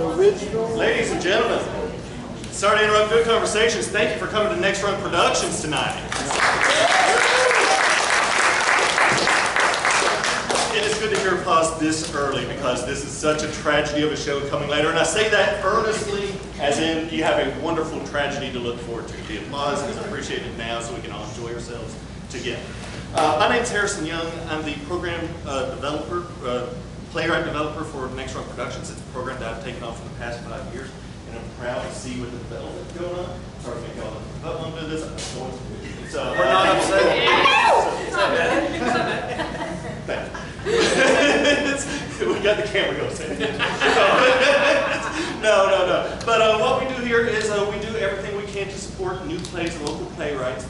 Ladies and gentlemen, sorry to interrupt good conversations. Thank you for coming to Next Run Productions tonight. It is good to hear applause this early because this is such a tragedy of a show coming later. And I say that earnestly, as in you have a wonderful tragedy to look forward to. The applause is appreciated now so we can all enjoy ourselves together. My name's Harrison Young. I'm the program developer, playwright developer for Next Run Productions. It's a program that I've taken on for the past 5 years, and I'm proud to see what the development's going on. Sorry to make y'all up to this. I'm going to do it. So we're not upset. We got the camera going. No. But what we do here is we do everything we can to support new plays and local playwrights.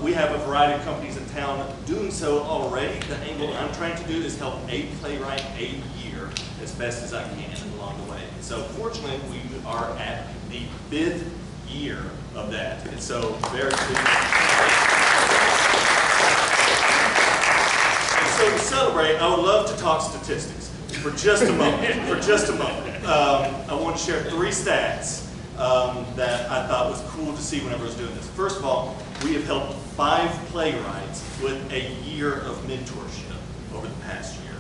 We have a variety of companies in town doing so already. The angle I'm trying to do is help a playwright a year as best as I can along the way. So fortunately, we are at the 5th year of that. And so very pleased. And so to celebrate, I would love to talk statistics for just a moment. I want to share 3 stats that I thought was cool to see whenever I was doing this. First of all, we have helped 5 playwrights with a year of mentorship over the past year.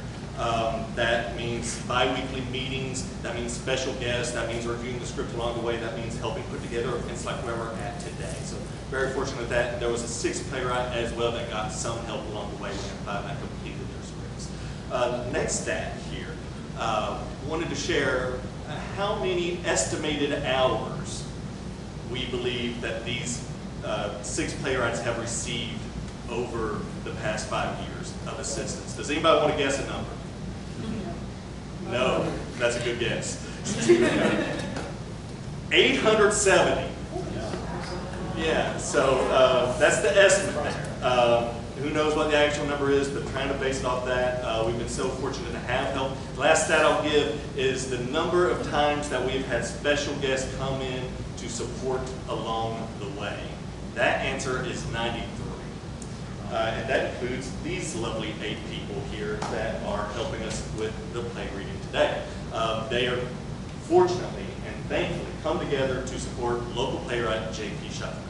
That means bi-weekly meetings, that means special guests, that means reviewing the script along the way, that means helping put together events like where we're at today. So very fortunate with that. There was a 6th playwright as well that got some help along the way when 5 had completed their scripts. Next stat here, wanted to share how many estimated hours we believe that these 6 playwrights have received over the past 5 years of assistance. Does anybody want to guess a number? No, that's a good guess. 870. Yeah, so that's the estimate there. Who knows what the actual number is, but trying to base it off that, we've been so fortunate to have help. The last stat I'll give is the number of times that we've had special guests come in to support along the way. That answer is 93. And that includes these lovely 8 people here that are helping us with the play reading today. They are fortunately and thankfully come together to support local playwright JP Schuffman.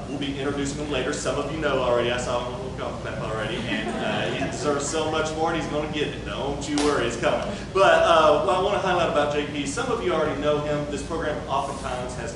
We'll be introducing him later. Some of you know already. I saw him on the golf clap already, and he deserves so much more, and he's going to get it. Don't you worry, it's coming. But what I want to highlight about JP, some of you already know him. This program oftentimes has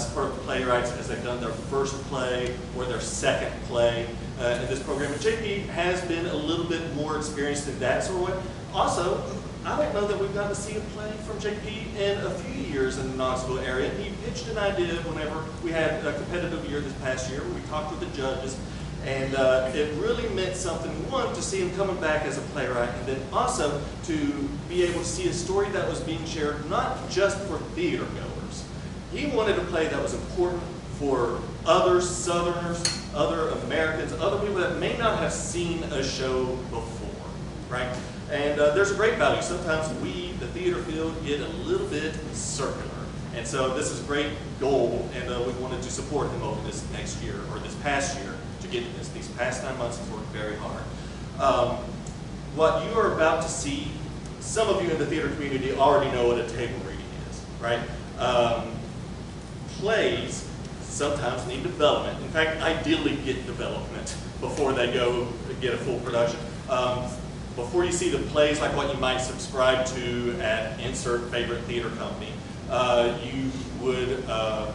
supported playwrights as they've done their first play or their second play in this program. And JP has been a little bit more experienced in that sort of way. Also, I don't know that we've gotten to see a play from JP in a few years in the Knoxville area. He pitched an idea whenever we had a competitive year this past year. We talked with the judges, and it really meant something, one, to see him coming back as a playwright, and then also to be able to see a story that was being shared not just for theater goers. He wanted a play that was important for other Southerners, other Americans, other people that may not have seen a show before, right? And there's a great value. Sometimes we, the theater field, get a little bit circular. And so this is a great goal, and we wanted to support him over this next year, or this past year, to get to this. These past 9 months, he's worked very hard. What you are about to see, some of you in the theater community already know what a table reading is, right? Plays sometimes need development. In fact, ideally get development before they go get a full production. Before you see the plays like what you might subscribe to at insert favorite theater company, you would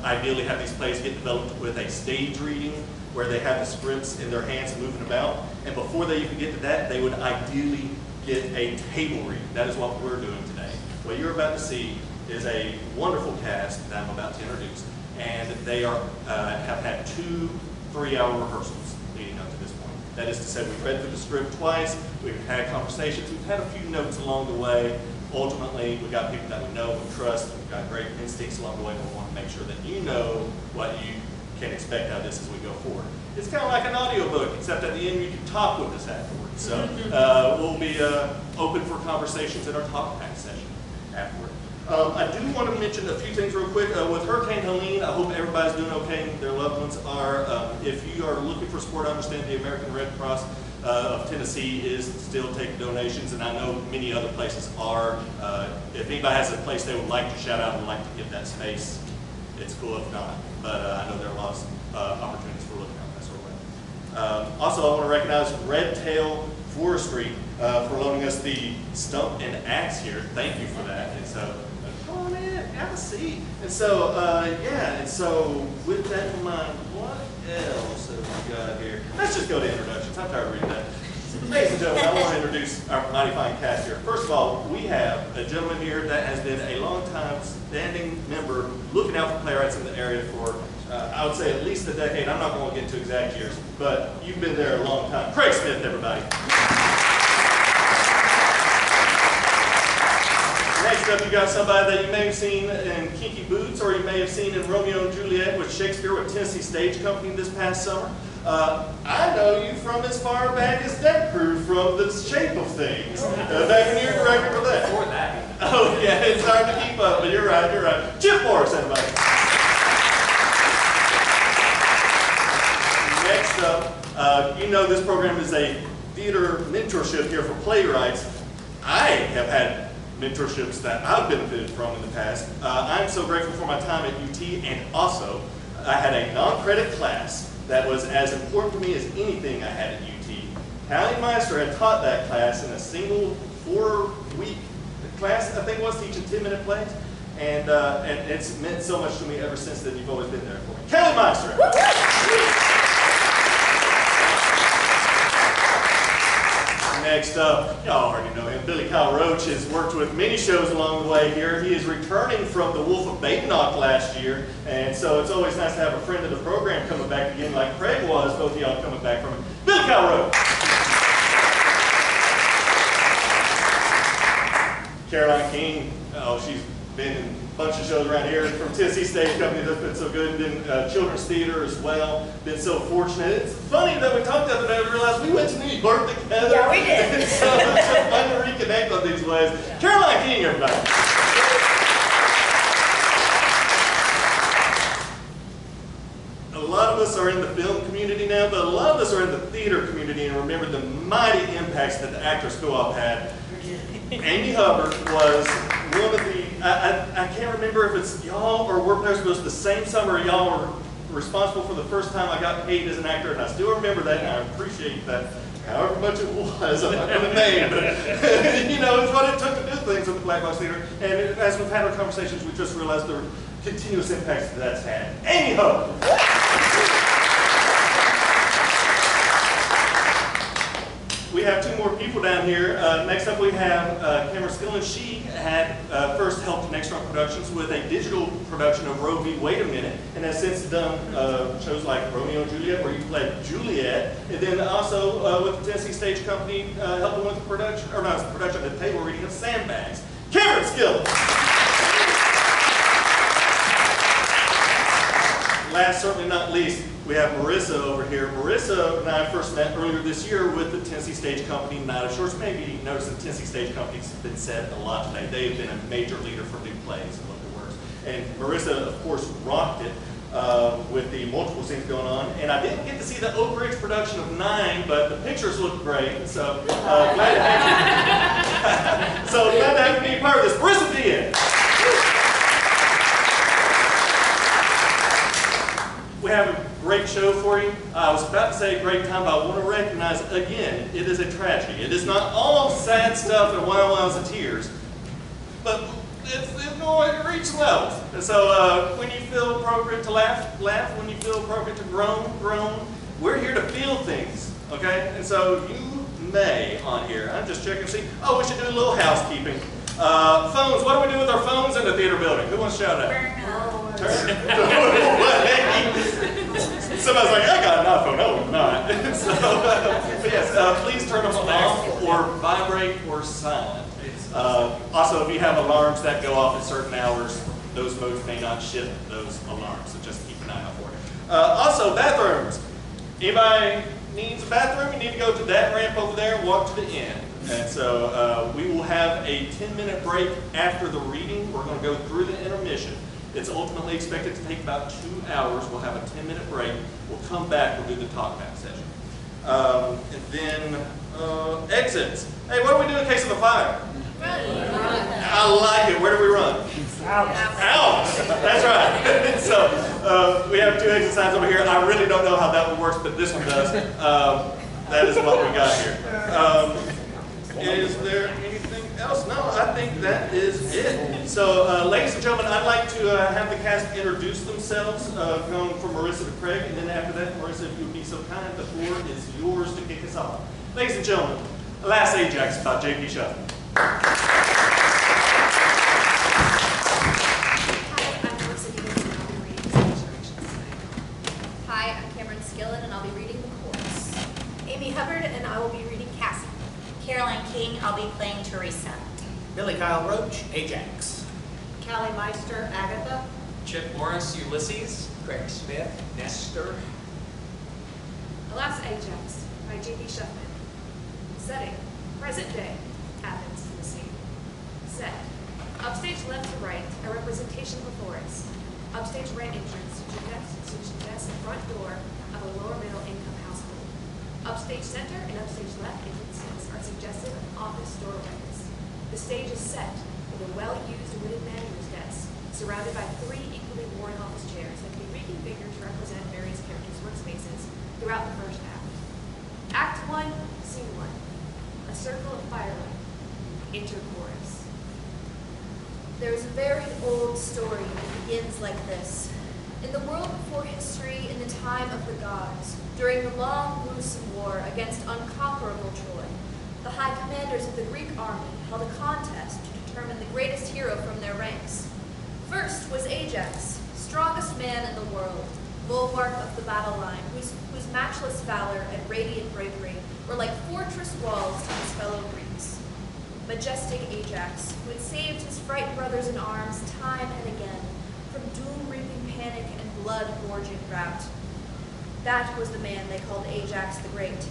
ideally have these plays get developed with a stage reading where they have the scripts in their hands moving about. And before they even get to that, they would ideally get a table reading. That is what we're doing today. What you're about to see is a wonderful cast that I'm about to introduce. And they are have had 2 3-hour rehearsals leading up to this point. That is to say, we've read through the script twice, we've had conversations, we've had a few notes along the way. Ultimately, we've got people that we know, we trust, we've got great instincts along the way, and we want to make sure that you know what you can expect out of this as we go forward. It's kind of like an audiobook, except at the end you can talk with us afterwards. So we'll be open for conversations in our talk pack session afterward. I do want to mention a few things real quick. With Hurricane Helene, I hope everybody's doing okay, their loved ones are. If you are looking for support, I understand the American Red Cross of Tennessee is still taking donations, and I know many other places are. If anybody has a place they would like to shout out and would like to give that space, it's cool if not. But I know there are lots of opportunities for looking out that sort of way. Also, I want to recognize Red Tail Forestry for loaning us the stump and axe here. Thank you for that. And so, come on in, have a seat. And so, yeah, and so with that in mind, what else have we got here? Let's just go to introductions. I'm tired of reading that. Ladies and gentlemen, I want to introduce our mighty fine cast here. First of all, we have a gentleman here that has been a long-time standing member looking out for playwrights in the area for, I would say, at least a decade. I'm not going to get into exact years, but you've been there a long time. Craig Smith, everybody. Next up, you got somebody that you may have seen in Kinky Boots, or you may have seen in Romeo and Juliet with Shakespeare with Tennessee Stage Company this past summer. I know you from as far back as Deck Crew from The Shape of Things. Back when you were director for that. Before that. Oh yeah, it's hard to keep up, but you're right, you're right. Chip Morris, everybody. Next up, you know this program is a theater mentorship here for playwrights. I have had mentorships that I've benefited from in the past. I'm so grateful for my time at UT, and also I had a non-credit class that was as important to me as anything I had at UT. Hallie Meister had taught that class in a single 4-week class, I think it was, teaching 10-minute plays, and it's meant so much to me ever since then. You've always been there for me. Hallie Meister! Next up, y'all already know him, Billy Kyle Roach has worked with many shows along the way here. He is returning from the Wolf of Badenoch last year, and so it's always nice to have a friend of the program coming back again like Craig was, both of y'all coming back from it. Billy Kyle Roach! Caroline King, oh, she's been in a bunch of shows around here from Tennessee Stage Company that's been so good, been children's theater as well, been so fortunate. It's funny that we talked the other day and realized we went to New York together. Yeah, we did. And so it's so fun to reconnect on these ways. Yeah. Caroline King, everybody. A lot of us are in the film community now, but a lot of us are in the theater community and remember the mighty impacts that the Actors Co-op had. Amy Hubbard was one of the, I can't remember if it's y'all or Work Players, but it was the same summer y'all were responsible for the first time I got paid as an actor, and I still remember that, and I appreciate that, however much it was. I'm not going to name, but you know, it's what it took to do things with the Black Box Theater, and as we've had our conversations, we just realized the continuous impacts that that's had. Amy Hubbard! We have 2 more people down here. Next up we have Cameron Skillen. She had first helped Next Run Productions with a digital production of Roe v. Wait a Minute, and has since done shows like Romeo and Juliet, where you played Juliet, and then also with the Tennessee Stage Company helping with the production, or not, production of the table reading of Sandbags. Cameron Skillen! Last, certainly not least, we have Marissa over here. Marissa and I first met earlier this year with the Tennessee Stage Company Night of Shorts. Maybe you noticed the Tennessee Stage Company's been said a lot today. They've been a major leader for new plays and local works. And Marissa, of course, rocked it with the multiple scenes going on. And I didn't get to see the Oak Ridge production of 9, but the pictures look great. So glad to have you. So glad to have you be part of this. Marissa Diaz. We have a great show for you. I was about to say a great time, but I want to recognize, again, it is a tragedy. It is not all sad stuff and wild of tears, but it's going to reach levels. And so when you feel appropriate to laugh, laugh. When you feel appropriate to groan, groan. We're here to feel things, okay? And so you may on here, I'm just checking to see, oh, we should do a little housekeeping. Phones, what do we do with our phones in the theater building? Who wants to shout out? Turn Somebody's like, I got an iPhone. No, I'm not. So, but yes, please turn them off or vibrate or silent. Also, if you have alarms that go off at certain hours, those modes may not shift those alarms, so just keep an eye out for it. Also, bathrooms. Anybody needs a bathroom, you need to go to that ramp over there and walk to the end. And so we will have a 10-minute break after the reading. We're going to go through the intermission. It's ultimately expected to take about 2 hours. We'll have a 10-minute break. We'll come back, we'll do the talk back session. And then exits. Hey, what do we do in case of a fire? Run. I like it. Where do we run? Out. That's right. So we have two exit signs over here. I really don't know how that one works, but this one does. That is what we got here. Is there anything else? No, I think that is it. So, ladies and gentlemen, I'd like to have the cast introduce themselves, going from Marissa to Craig, and then after that, Marissa, if you would be so kind, the floor is yours to kick us off. Ladies and gentlemen, Last AJAX by JP Schuffman. Hi, I'm Cameron Skillen, and I'll be reading the chorus. Amy Hubbard, and I will be reading Cassie. Caroline King, I'll be playing Teresa. Billy Kyle Roach, Ajax. Callie Meister, Agatha. Chip Morris, Ulysses. Craig Smith, Nestor. Last AJAX by JP Schuffman. Setting, present day, Athens, Tennessee. Set, upstage left to right, a representation of a forest. Upstage right entrance suggests the front door of a lower middle income household. Upstage center and upstage left entrances are suggestive of office doorways. The stage is set with a well-used wooden manager's desk, surrounded by three equally worn office chairs that can be reconfigured to represent various characters' workspaces throughout the first act. Act 1, Scene 1. A circle of firelight. Enter chorus. There is a very old story that begins like this. In the world before history, in the time of the gods, during the long, gruesome war against unconquerable Troy, the high commanders of the Greek army held a contest to determine the greatest hero from their ranks. First was Ajax, strongest man in the world, bulwark of the battle line, whose matchless valor and radiant bravery were like fortress walls to his fellow Greeks. Majestic Ajax, who had saved his frightened brothers in arms time and again from doom-reaping panic and blood-gorging rout. That was the man they called Ajax the Great.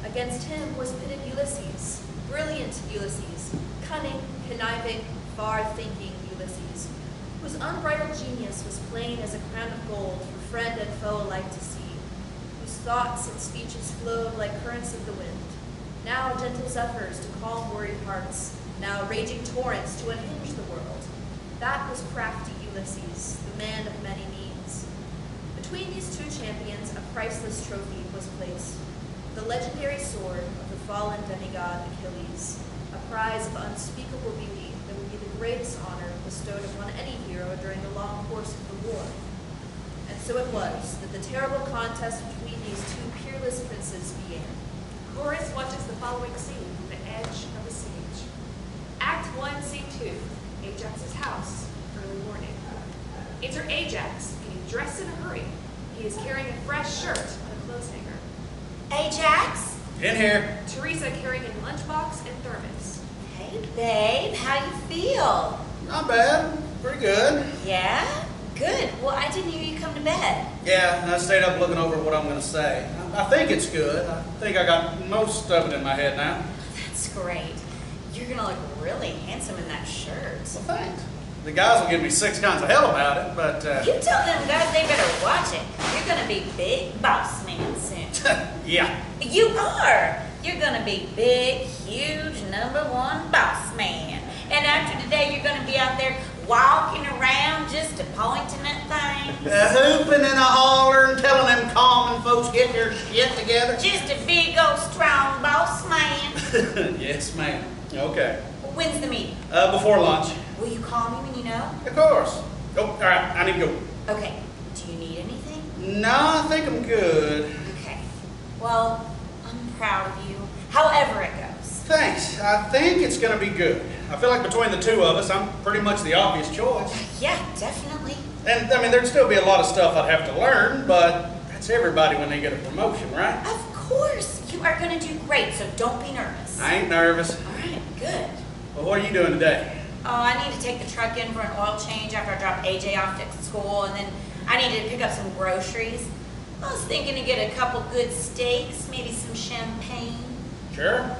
Against him was pitted Ulysses, brilliant Ulysses, cunning, conniving, far-thinking Ulysses, whose unbridled genius was plain as a crown of gold for friend and foe alike to see, whose thoughts and speeches flowed like currents of the wind, now gentle zephyrs to calm worried hearts, now raging torrents to unhinge the world. That was crafty Ulysses, the man of many needs. Between these two champions, a priceless trophy was placed, the legendary sword of the fallen demigod Achilles, a prize of unspeakable beauty that would be the greatest honor bestowed upon any hero during the long course of the war. And so it was that the terrible contest between these two peerless princes began. Chorus watches the following scene from the edge of the stage. Act 1, Scene 2. Ajax's house. Early morning. Enter Ajax, getting dressed in a hurry. He is carrying a fresh shirt on a clothes hanger. Ajax? In here. Teresa carrying a lunchbox and thermos. Hey, babe, how do you feel? Not bad. Pretty good. Yeah? Good. Well, I didn't hear you come to bed. Yeah, and I stayed up looking over what I'm going to say. I think it's good. I think I got most of it in my head now. That's great. You're going to look really handsome in that shirt. Well, thanks. The guys will give me 6 kinds of hell about it, but... You tell them guys they better watch it. You're going to be big boss man soon. Yeah. You are. You're going to be big, huge, #1 boss man. And after today, you're going to be out there walking around just a-pointing at things. Hooping and a-hollering, telling them common folks get their shit together. Just a big old strong boss man. Yes, ma'am. Okay. When's the meeting? Before lunch. Will you call me when you know? Of course. Oh, all right. I need to go. Okay. Do you need anything? No, I think I'm good. Okay. Well, I'm proud of you, however it goes. Thanks. I think it's going to be good. I feel like between the two of us, I'm pretty much the obvious choice. Yeah, definitely. And, I mean, there'd still be a lot of stuff I'd have to learn, but that's everybody when they get a promotion, right? Of course. You are going to do great, so don't be nervous. I ain't nervous. All right, good. Well, what are you doing today? Oh, I need to take the truck in for an oil change after I drop AJ off to school, and then I need to pick up some groceries. I was thinking to get a couple good steaks, maybe some champagne. Sure.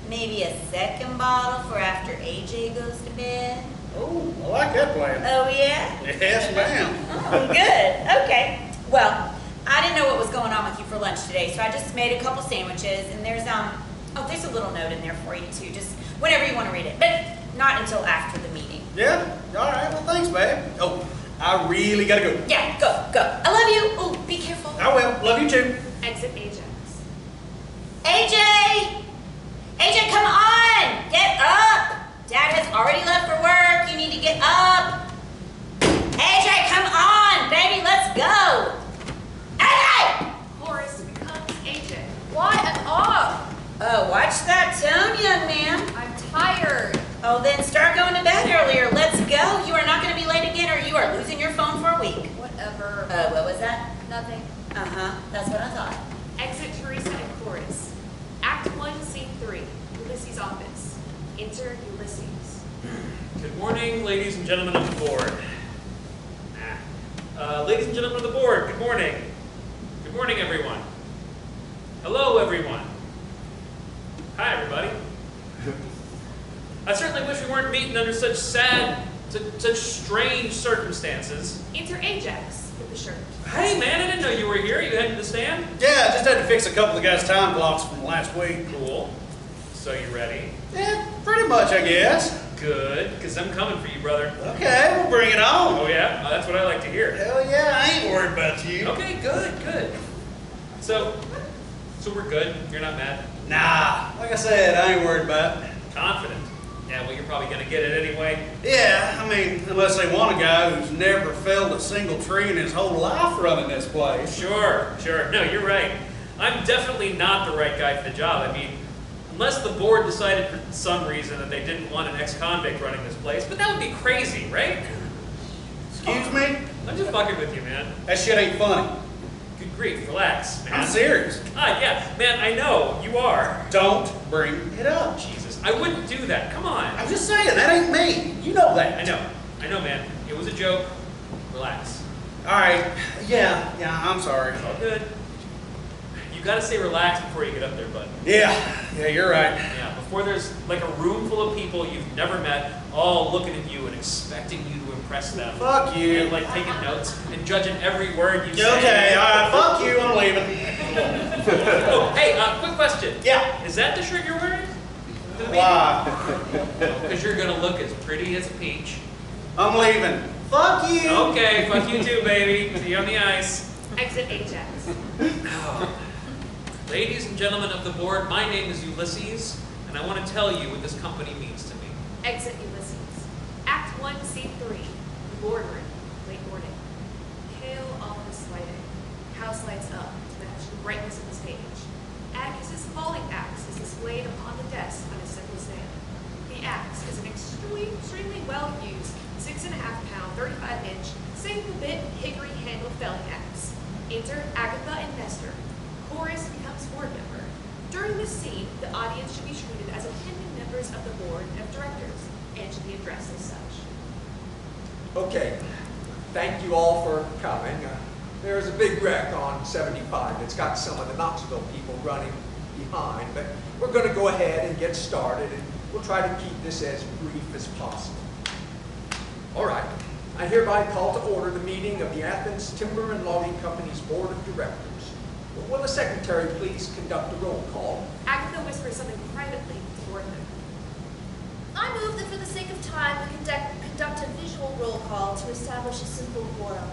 Maybe a second bottle for after AJ goes to bed. Oh, I like that plan. Oh, yeah? Yes, ma'am. Oh, good. Okay. Well, I didn't know what was going on with you for lunch today, so I just made a couple sandwiches, and there's there's a little note in there for you too, just whenever you want to read it, but not until after the meeting. Yeah? All right, well, thanks, babe. Oh, I really gotta go. Yeah, go, go. I love you. Oh, be careful. I will. Love you too. Exit AJAX. AJ! AJ, come on! Get up! Dad has already left for work. You need to get up. AJ, come on, baby, let's go. AJ! Horace becomes AJ. Why? I'm off. Oh, watch that tone, young man. I'm tired. Oh, then start going to bed earlier. Let's go. You are not going to be late again, or you are losing your phone for a week. Whatever. What was that? Nothing. That's what I thought. Exit Teresa and Chorus. Act 1, Scene 3. Ulysses' office. Enter Ulysses. Good morning, ladies and gentlemen of the board. Ladies and gentlemen of the board, good morning. Good morning, everyone. Hello, everyone. Hi, everybody. I certainly wish we weren't meeting under such such strange circumstances. Enter AJAX with the shirt. Hey, man, I didn't know you were here. You heading to the stand? Yeah, just had to fix a couple of guys' time blocks from last week. Cool. So you ready? Yeah, pretty much, I guess. Good, because I'm coming for you, brother. Okay, we'll bring it on. Oh, yeah? That's what I like to hear. Hell yeah, I ain't worried about you. Okay, good. So we're good. You're not mad? Nah, like I said, I ain't worried about it. Confident. Yeah, well, you're probably going to get it anyway. Yeah, I mean, unless they want a guy who's never felled a single tree in his whole life running this place. Sure. No, you're right. I'm definitely not the right guy for the job. I mean, unless the board decided for some reason that they didn't want an ex-convict running this place, but that would be crazy, right? Excuse me? I'm just fucking with you, man. That shit ain't funny. Good grief, relax, man. I'm serious. God, yeah, man, I know, you are. Don't bring it up. Jesus, I wouldn't do that, come on. I'm just saying, that ain't me. You know that. I know, man. It was a joke. Relax. All right. Yeah, I'm sorry. It's all good. You gotta stay relaxed before you get up there, bud. Yeah, you're right. Yeah, before there's like a room full of people you've never met, all looking at you and expecting you to impress them. Fuck you. And like taking notes and judging every word you say. Okay, all right, fuck you, I'm leaving. Oh, hey, quick question. Yeah. Is that the shirt you're wearing? Why? Because you're gonna look as pretty as a peach. I'm leaving. Fuck you. Okay, fuck you too, baby. See you on the ice. Exit AJAX. Ladies and gentlemen of the board, my name is Ulysses, and I want to tell you what this company means to me. Exit Ulysses. Act 1, Scene 3. The boardroom. Late morning. Pale office lighting. House lights up to match the brightness of the stage. Atticus's falling axe is displayed upon the desk on a simple stand. The axe is an extremely well-used 6.5-pound, 35-inch, single-bit hickory-handled felling axe. Enter Agatha and Nestor. Horace becomes board member. During this scene, the audience should be treated as attending members of the board of directors and should be addressed as such. Okay, thank you all for coming. There's a big wreck on 75 that's got some of the Knoxville people running behind, but we're going to go ahead and get started, and we'll try to keep this as brief as possible. All right, I hereby call to order the meeting of the Athens Timber and Logging Company's Board of Directors. Will the secretary please conduct a roll call? Agatha whispers something privately to the board member. I move that for the sake of time, we conduct a visual roll call to establish a simple quorum.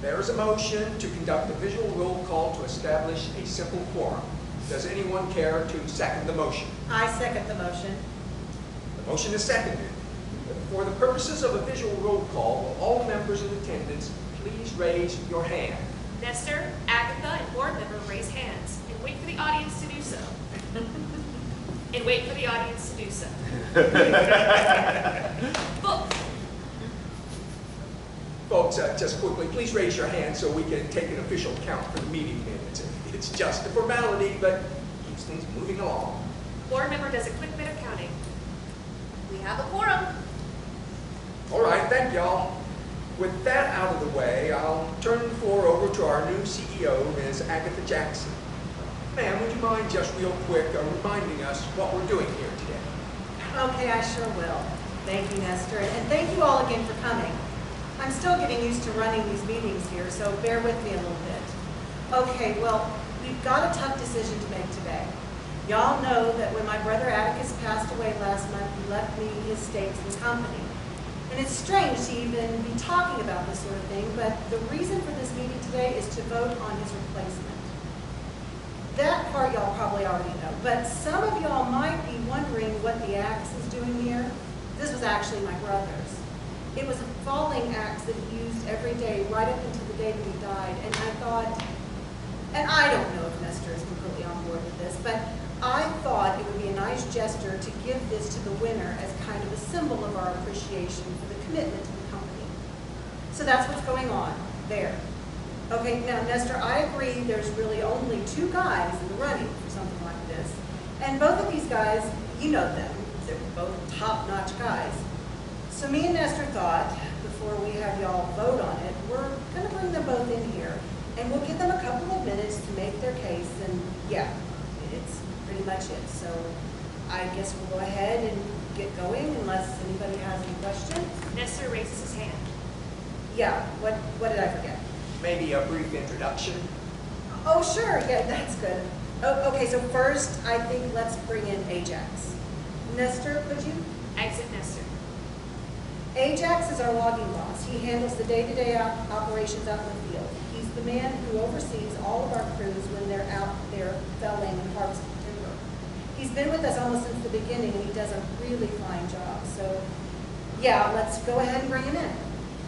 There is a motion to conduct a visual roll call to establish a simple quorum. Does anyone care to second the motion? I second the motion. The motion is seconded. For the purposes of a visual roll call, will all members in attendance please raise your hand? Nestor, Agatha, and board member raise hands and wait for the audience to do so. Folks, just quickly, please raise your hand so we can take an official count for the meeting minutes. It's just a formality, but keeps things moving along. Board member does a quick bit of counting. We have a quorum. All right, thank y'all. With that out of the way, I'll turn the floor over to our new CEO, Ms. Agatha Jackson. Ma'am, would you mind just real quick reminding us what we're doing here today? Okay, I sure will. Thank you, Nestor, and thank you all again for coming. I'm still getting used to running these meetings here, so bear with me a little bit. Okay, well, we've got a tough decision to make today. Y'all know that when my brother Atticus passed away last month, he left me his stakes and company. And it's strange to even be talking about this sort of thing, but the reason for this meeting today is to vote on his replacement. That part y'all probably already know, but some of y'all might be wondering what the axe is doing here. This was actually my brother's. It was a falling axe that he used every day right up until the day that he died, and I thought, and I don't know if Nestor is completely on board with this, but I thought it would be a nice gesture to give this to the winner as kind of a symbol of our appreciation for the commitment to the company. So that's what's going on there. Okay, now Nestor, I agree there's really only 2 guys in the running for something like this. And both of these guys, you know them, they're both top-notch guys. So me and Nestor thought, before we have y'all vote on it, we're gonna bring them both in here, and we'll give them a couple of minutes to make their case, and yeah, it's pretty much it. So I guess we'll go ahead and get going unless anybody has any questions. Nestor raises his hand. Yeah, what did I forget? Maybe a brief introduction. Oh, sure, yeah, that's good. Oh, okay, so first, I think let's bring in AJAX. Nestor, could you? Exit Nestor. AJAX is our logging boss. He handles the day-to-day operations out in the field. He's the man who oversees all of our crews when they're out there felling and harvesting timber. He's been with us almost since the beginning, and he does a really fine job. So, yeah, let's go ahead and bring him in.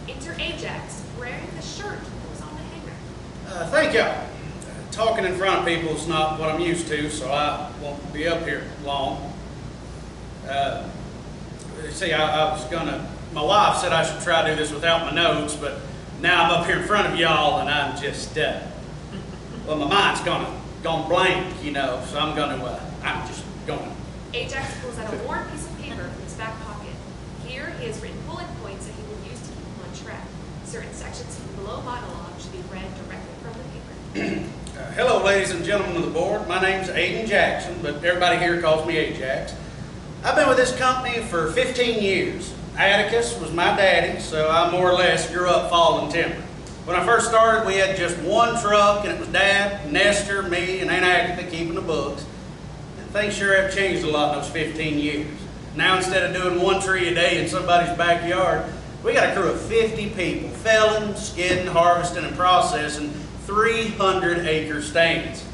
Enter Ajax, wearing the shirt that was on the hanger. Thank you. Talking in front of people is not what I'm used to, so I won't be up here long. See, I was gonna, my wife said I should try to do this without my notes, but now I'm up here in front of y'all and I'm just, well, my mind's gone blank, you know, so I'm just gonna. Ajax pulls out a worn piece of paper from his back pocket. Here, he has written bullet points that he will use to keep him on track. Certain sections of the below monologue should be read directly from the paper. Hello, ladies and gentlemen of the board. My name's Aiden Jackson, but everybody here calls me Ajax. I've been with this company for 15 years. Atticus was my daddy, so I more or less grew up falling timber. When I first started, we had just one truck, and it was Dad, Nestor, me, and Aunt Agatha keeping the books. And things sure have changed a lot in those 15 years. Now, instead of doing 1 tree a day in somebody's backyard, we got a crew of 50 people, felling, skidding, harvesting, and processing 300-acre stands.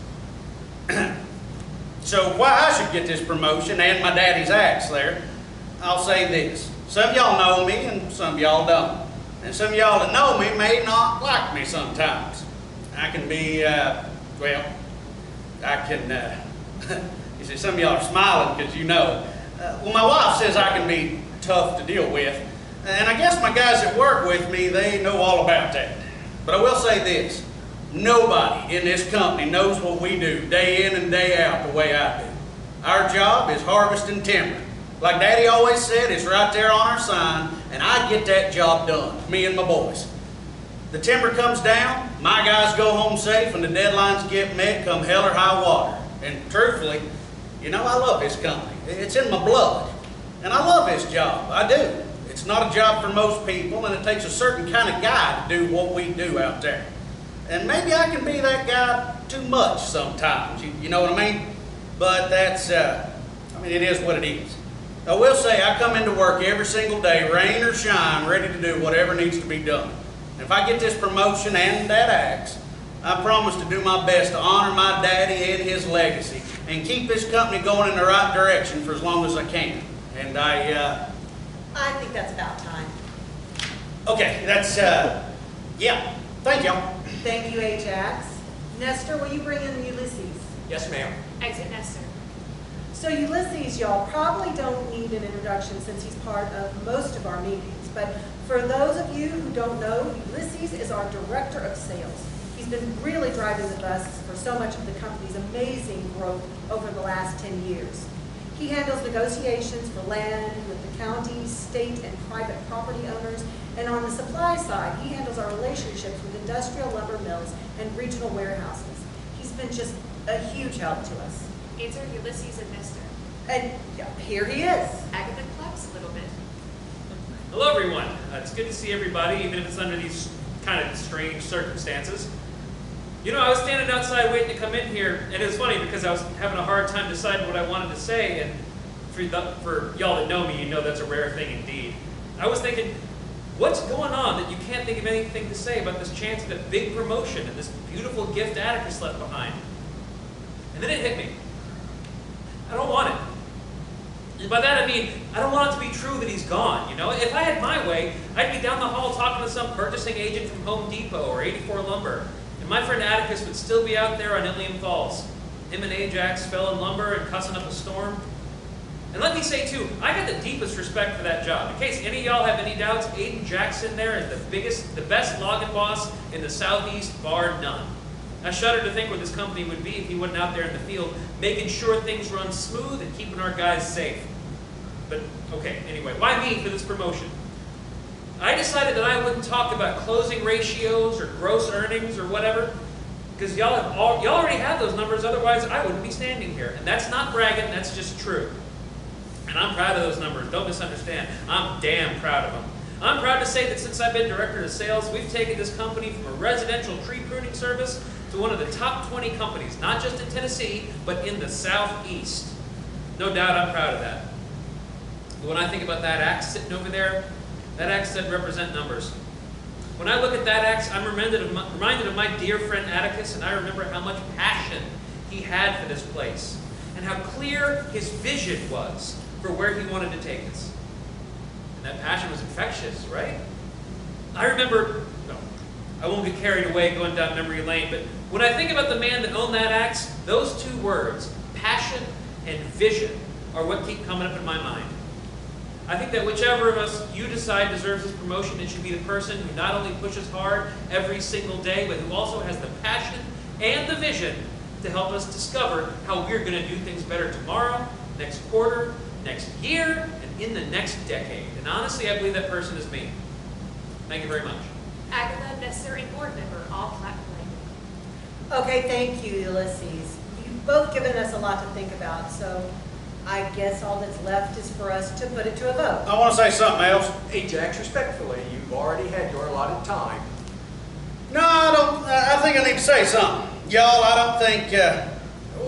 So why I should get this promotion and my daddy's axe there, I'll say this. Some of y'all know me and some of y'all don't. And some of y'all that know me may not like me sometimes. I can be, well, I can, you see, some of y'all are smiling because you know. Well, my wife says I can be tough to deal with. And I guess my guys that work with me, they know all about that. But I will say this. Nobody in this company knows what we do day in and day out the way I do. Our job is harvesting timber. Like Daddy always said, it's right there on our sign, and I get that job done, me and my boys. The timber comes down, my guys go home safe, and the deadlines get met come hell or high water. And truthfully, you know, I love this company. It's in my blood. And I love this job, I do. It's not a job for most people, and it takes a certain kind of guy to do what we do out there. And maybe I can be that guy too much sometimes, you know what I mean? But that's, I mean, it is what it is. I will say I come into work every single day, rain or shine, ready to do whatever needs to be done. And if I get this promotion and that axe, I promise to do my best to honor my daddy and his legacy and keep this company going in the right direction for as long as I can. And I think that's about time. Okay, that's, yeah, thank y'all. Thank you, Ajax. Nestor, will you bring in Ulysses? Yes, ma'am. Exit Nestor. So Ulysses, y'all probably don't need an introduction since he's part of most of our meetings. But for those of you who don't know, Ulysses is our director of sales. He's been really driving the bus for so much of the company's amazing growth over the last 10 years. He handles negotiations for land with the county, state, and private property owners. And on the supply side, he handles our relationships with industrial lumber mills and regional warehouses. He's been just a huge help to us. Enter Ulysses and Nestor. And here he is. Agatha claps a little bit. Hello, everyone. It's good to see everybody, even if it's under these kind of strange circumstances. You know, I was standing outside waiting to come in here, and it was funny because I was having a hard time deciding what I wanted to say, and for y'all that know me, you know that's a rare thing indeed. I was thinking, what's going on that you can't think of anything to say about this chance at a big promotion and this beautiful gift Atticus left behind? And then it hit me. I don't want it. And by that I mean, I don't want it to be true that he's gone, you know? If I had my way, I'd be down the hall talking to some purchasing agent from Home Depot or 84 Lumber, and my friend Atticus would still be out there on Ilium Falls. Him and Ajax fell in lumber and cussing up a storm. And let me say too, I got the deepest respect for that job. In case any of y'all have any doubts, Aiden Jackson there is the best logging boss in the Southeast, bar none. I shudder to think where this company would be if he wasn't out there in the field, making sure things run smooth and keeping our guys safe. But, okay, anyway, why me for this promotion? I decided that I wouldn't talk about closing ratios or gross earnings or whatever, because y'all already have those numbers, otherwise I wouldn't be standing here. And that's not bragging, that's just true. And I'm proud of those numbers, don't misunderstand. I'm damn proud of them. I'm proud to say that since I've been director of sales, we've taken this company from a residential tree pruning service to one of the top 20 companies, not just in Tennessee, but in the Southeast. No doubt I'm proud of that. But when I think about that axe sitting over there, that axe doesn't represent numbers. When I look at that axe, I'm reminded of my dear friend Atticus, and I remember how much passion he had for this place, and how clear his vision was for where he wanted to take us. And that passion was infectious, right? I remember, no, I won't get carried away going down memory lane, but when I think about the man that owned that axe, those two words, passion and vision, are what keep coming up in my mind. I think that whichever of us you decide deserves this promotion, it should be the person who not only pushes hard every single day, but who also has the passion and the vision to help us discover how we're going to do things better tomorrow, next quarter, next year, and in the next decade. And honestly, I believe that person is me. Thank you very much. Agatha, necessary board member, all clap blank. Okay, thank you, Ulysses. You've both given us a lot to think about, so I guess all that's left is for us to put it to a vote. I want to say something else. Ajax, respectfully, you've already had your allotted time. No, I don't. I think I need to say something. Y'all, I don't think,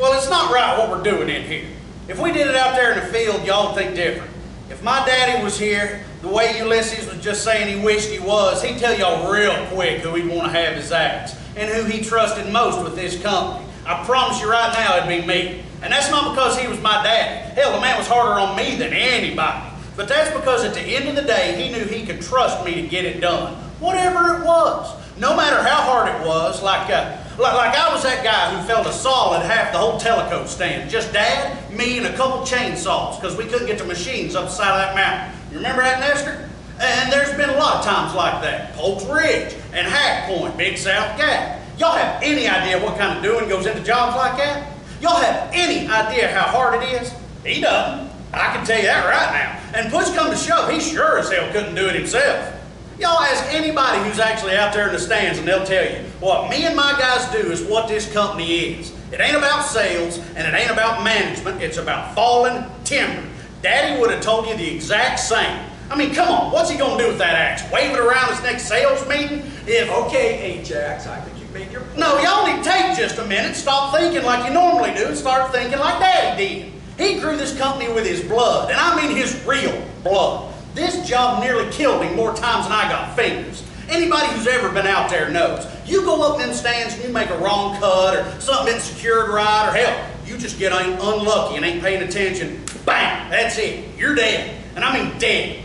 well, it's not right what we're doing in here. If we did it out there in the field, y'all would think different. If my daddy was here, the way Ulysses was just saying he wished he was, he'd tell y'all real quick who he'd want to have his axe and who he trusted most with this company. I promise you right now it'd be me. And that's not because he was my daddy. Hell, the man was harder on me than anybody. But that's because at the end of the day, he knew he could trust me to get it done. Whatever it was. No matter how hard it was, like I was that guy who felt a solid half the whole telecoat stand. Just Dad, me, and a couple chainsaws, because we couldn't get the machines up the side of that mountain. You remember that, Nestor? And there's been a lot of times like that. Polk's Ridge and Hack Point, Big South Gap. Y'all have any idea what kind of doing goes into jobs like that? Y'all have any idea how hard it is? He doesn't. I can tell you that right now. And push come to shove, he sure as hell couldn't do it himself. Y'all ask anybody who's actually out there in the stands and they'll tell you, what me and my guys do is what this company is. It ain't about sales and it ain't about management, it's about falling timber. Daddy would have told you the exact same. I mean, come on, what's he gonna do with that axe? Wave it around his next sales meeting? Okay, Ajax, I think you've made your point. No, y'all need to take just a minute, stop thinking like you normally do, and start thinking like Daddy did. He grew this company with his blood, and I mean his real blood. This job nearly killed him more times than I got fingers. Anybody who's ever been out there knows. You go up in them stands and you make a wrong cut or something isn't secured right, or hell, you just get unlucky and ain't paying attention. Bang, that's it. You're dead. And I mean dead.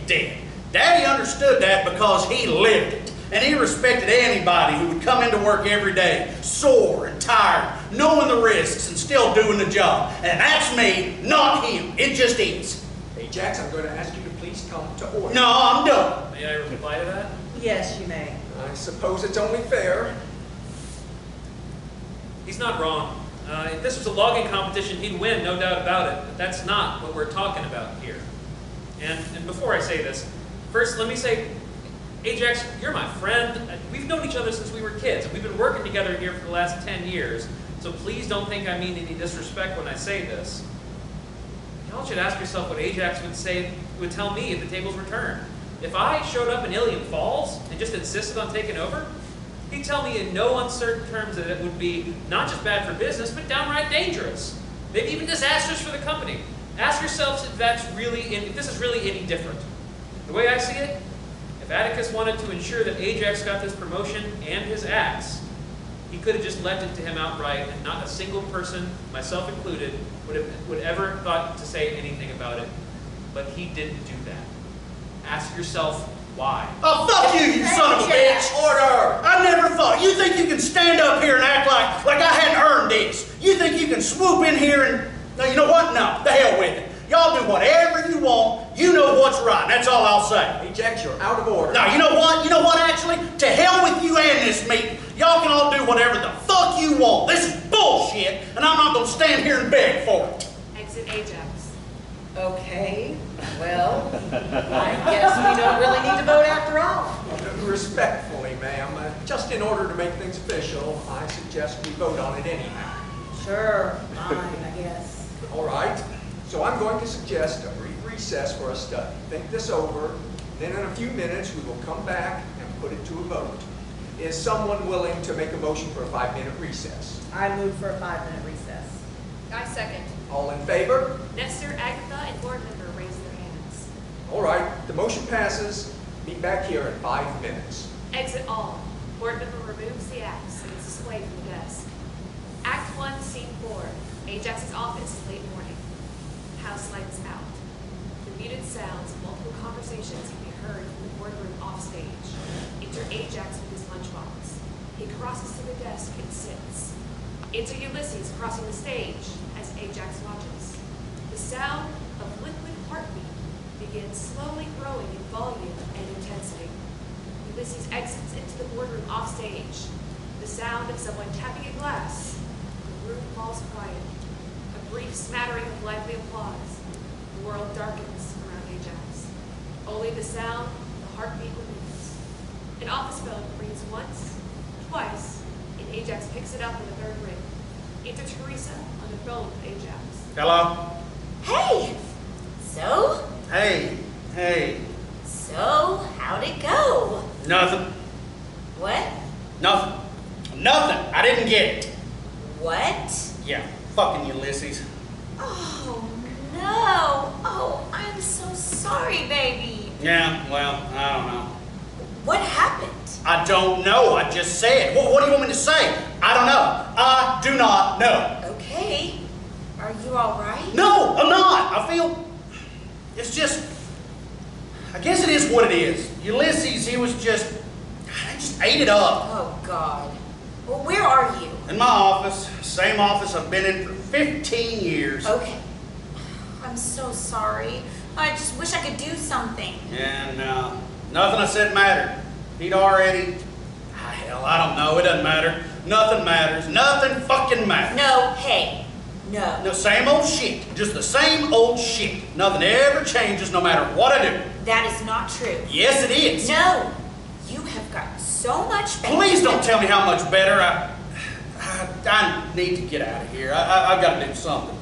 Daddy understood that because he lived it. And he respected anybody who would come into work every day, sore and tired, knowing the risks and still doing the job. And that's me, not him. It just is. Ajax, I'm going to ask you to please come to order. No, I'm done. May I reply to that? Yes, you may. I suppose it's only fair. He's not wrong. If this was a logging competition, he'd win, no doubt about it. But that's not what we're talking about here. And before I say this, first let me say, Ajax, you're my friend. We've known each other since we were kids, and we've been working together here for the last 10 years. So please don't think I mean any disrespect when I say this. Y'all should ask yourself what Ajax would tell me if the tables were turned. If I showed up in Ilium Falls and just insisted on taking over, He'd tell me in no uncertain terms that it would be not just bad for business, but downright dangerous. Maybe even disastrous for the company. Ask yourselves if this is really any different. The way I see it, if Atticus wanted to ensure that AJAX got this promotion and his axe, he could have just left it to him outright, and not a single person, myself included, would ever thought to say anything about it. But he didn't do that. Ask yourself why. Oh, fuck you, you son of a bitch! Order! I never thought. You think you can stand up here and act like I hadn't earned this? You think you can swoop in here and... No, you know what? No, the hell with it. Y'all do whatever you want. You know what's right. That's all I'll say. AJAX, you're out of order. Now, you know what? You know what, actually? To hell with you and this meeting. Y'all can all do whatever the fuck you want. This is bullshit, and I'm not going to stand here and beg for it. Exit AJAX. Okay, well, I guess we don't really need to vote after all. Respectfully, ma'am, just in order to make things official, I suggest we vote on it anyhow. Sure, fine, I guess. All right, so I'm going to suggest a brief recess for a study. Think this over, then in a few minutes we will come back and put it to a vote. Is someone willing to make a motion for a 5-minute recess? I move for a 5-minute recess. I second. All in favor? Nestor, Agatha, and board member raise their hands. All right, the motion passes. Meet back here in 5 minutes. Exit all. Board member removes the axe and is displayed from the desk. Act 1, Scene 4. AJAX's office, late morning. House lights out. The muted sounds of multiple conversations can be heard from the boardroom offstage. Enter AJAX with his lunchbox. He crosses to the desk and sits. Enter Ulysses crossing the stage as AJAX watches. The sound of liquid heartbeat begins slowly growing in volume and intensity. Ulysses exits into the boardroom offstage. The sound of someone tapping a glass. The room falls quiet. A brief smattering of lively applause. The world darkens around AJAX. Only the sound, the heartbeat remains. An office phone rings once, twice, and AJAX picks it up in the third ring. Enter Teresa on the phone with AJAX. Hello? Hey! So? Hey. So, how'd it go? Nothing. What? Nothing. I didn't get it. What? Yeah, fucking Ulysses. Oh, no. Oh, I'm so sorry, baby. Yeah, well, I don't know. What happened? I don't know. I just said. What do you want me to say? I don't know. I do not know. Okay. Are you all right? No, I'm not. I feel... It's just... I guess it is what it is. Ulysses, he was just... I just ate it up. Oh, God. Well, where are you? In my office. Same office I've been in for 15 years. Okay. I'm so sorry. I just wish I could do something. And nothing I said mattered. He'd already... Hell, I don't know. It doesn't matter. Nothing matters. Nothing fucking matters. No, hey. No. No, same old shit. Just the same old shit. Nothing ever changes no matter what I do. That is not true. Yes, it is. No. You have gotten so much better. Please don't tell me how much better. I need to get out of here. I've got to do something.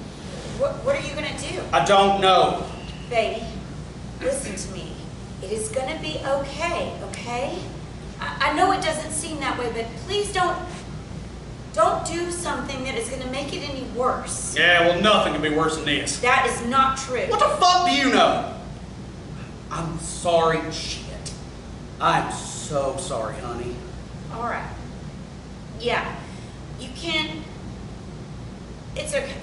What are you going to do? I don't know. Baby, listen to me. It is going to be okay, okay? I know it doesn't seem that way, but please don't do something that is going to make it any worse. Yeah, well, nothing can be worse than this. That is not true. What the fuck do you know? I'm sorry, shit. I'm so sorry, honey. All right. Yeah, you can... It's okay.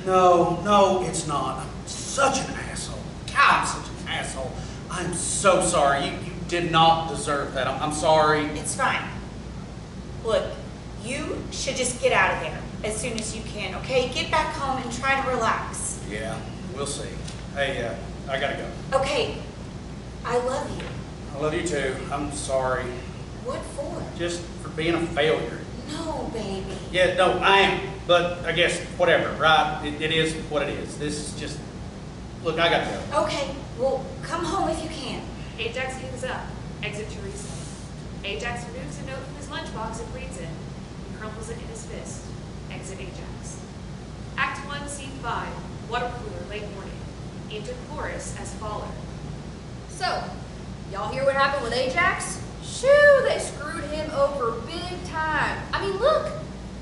No, it's not. I'm such an asshole. God, I'm such an asshole. I'm so sorry. You did not deserve that. I'm sorry. It's fine. Look, you should just get out of there as soon as you can, okay? Get back home and try to relax. Yeah, we'll see. Hey, I gotta go. Okay, I love you. I love you too. I'm sorry. What for? Just for being a failure. No, baby. Yeah, no, I am. But I guess, whatever, right? It is what it is. This is just... Look, I gotta go. Okay, well, come home if you can. AJAX hangs up. Exit Teresa. AJAX removes a note from his lunchbox and reads it. He crumples it in his fist. Exit AJAX. Act 1, Scene 5. Water cooler, late morning. Enter chorus as follows. So, y'all hear what happened with AJAX? Shoo, they screwed him over big big time. I mean, look,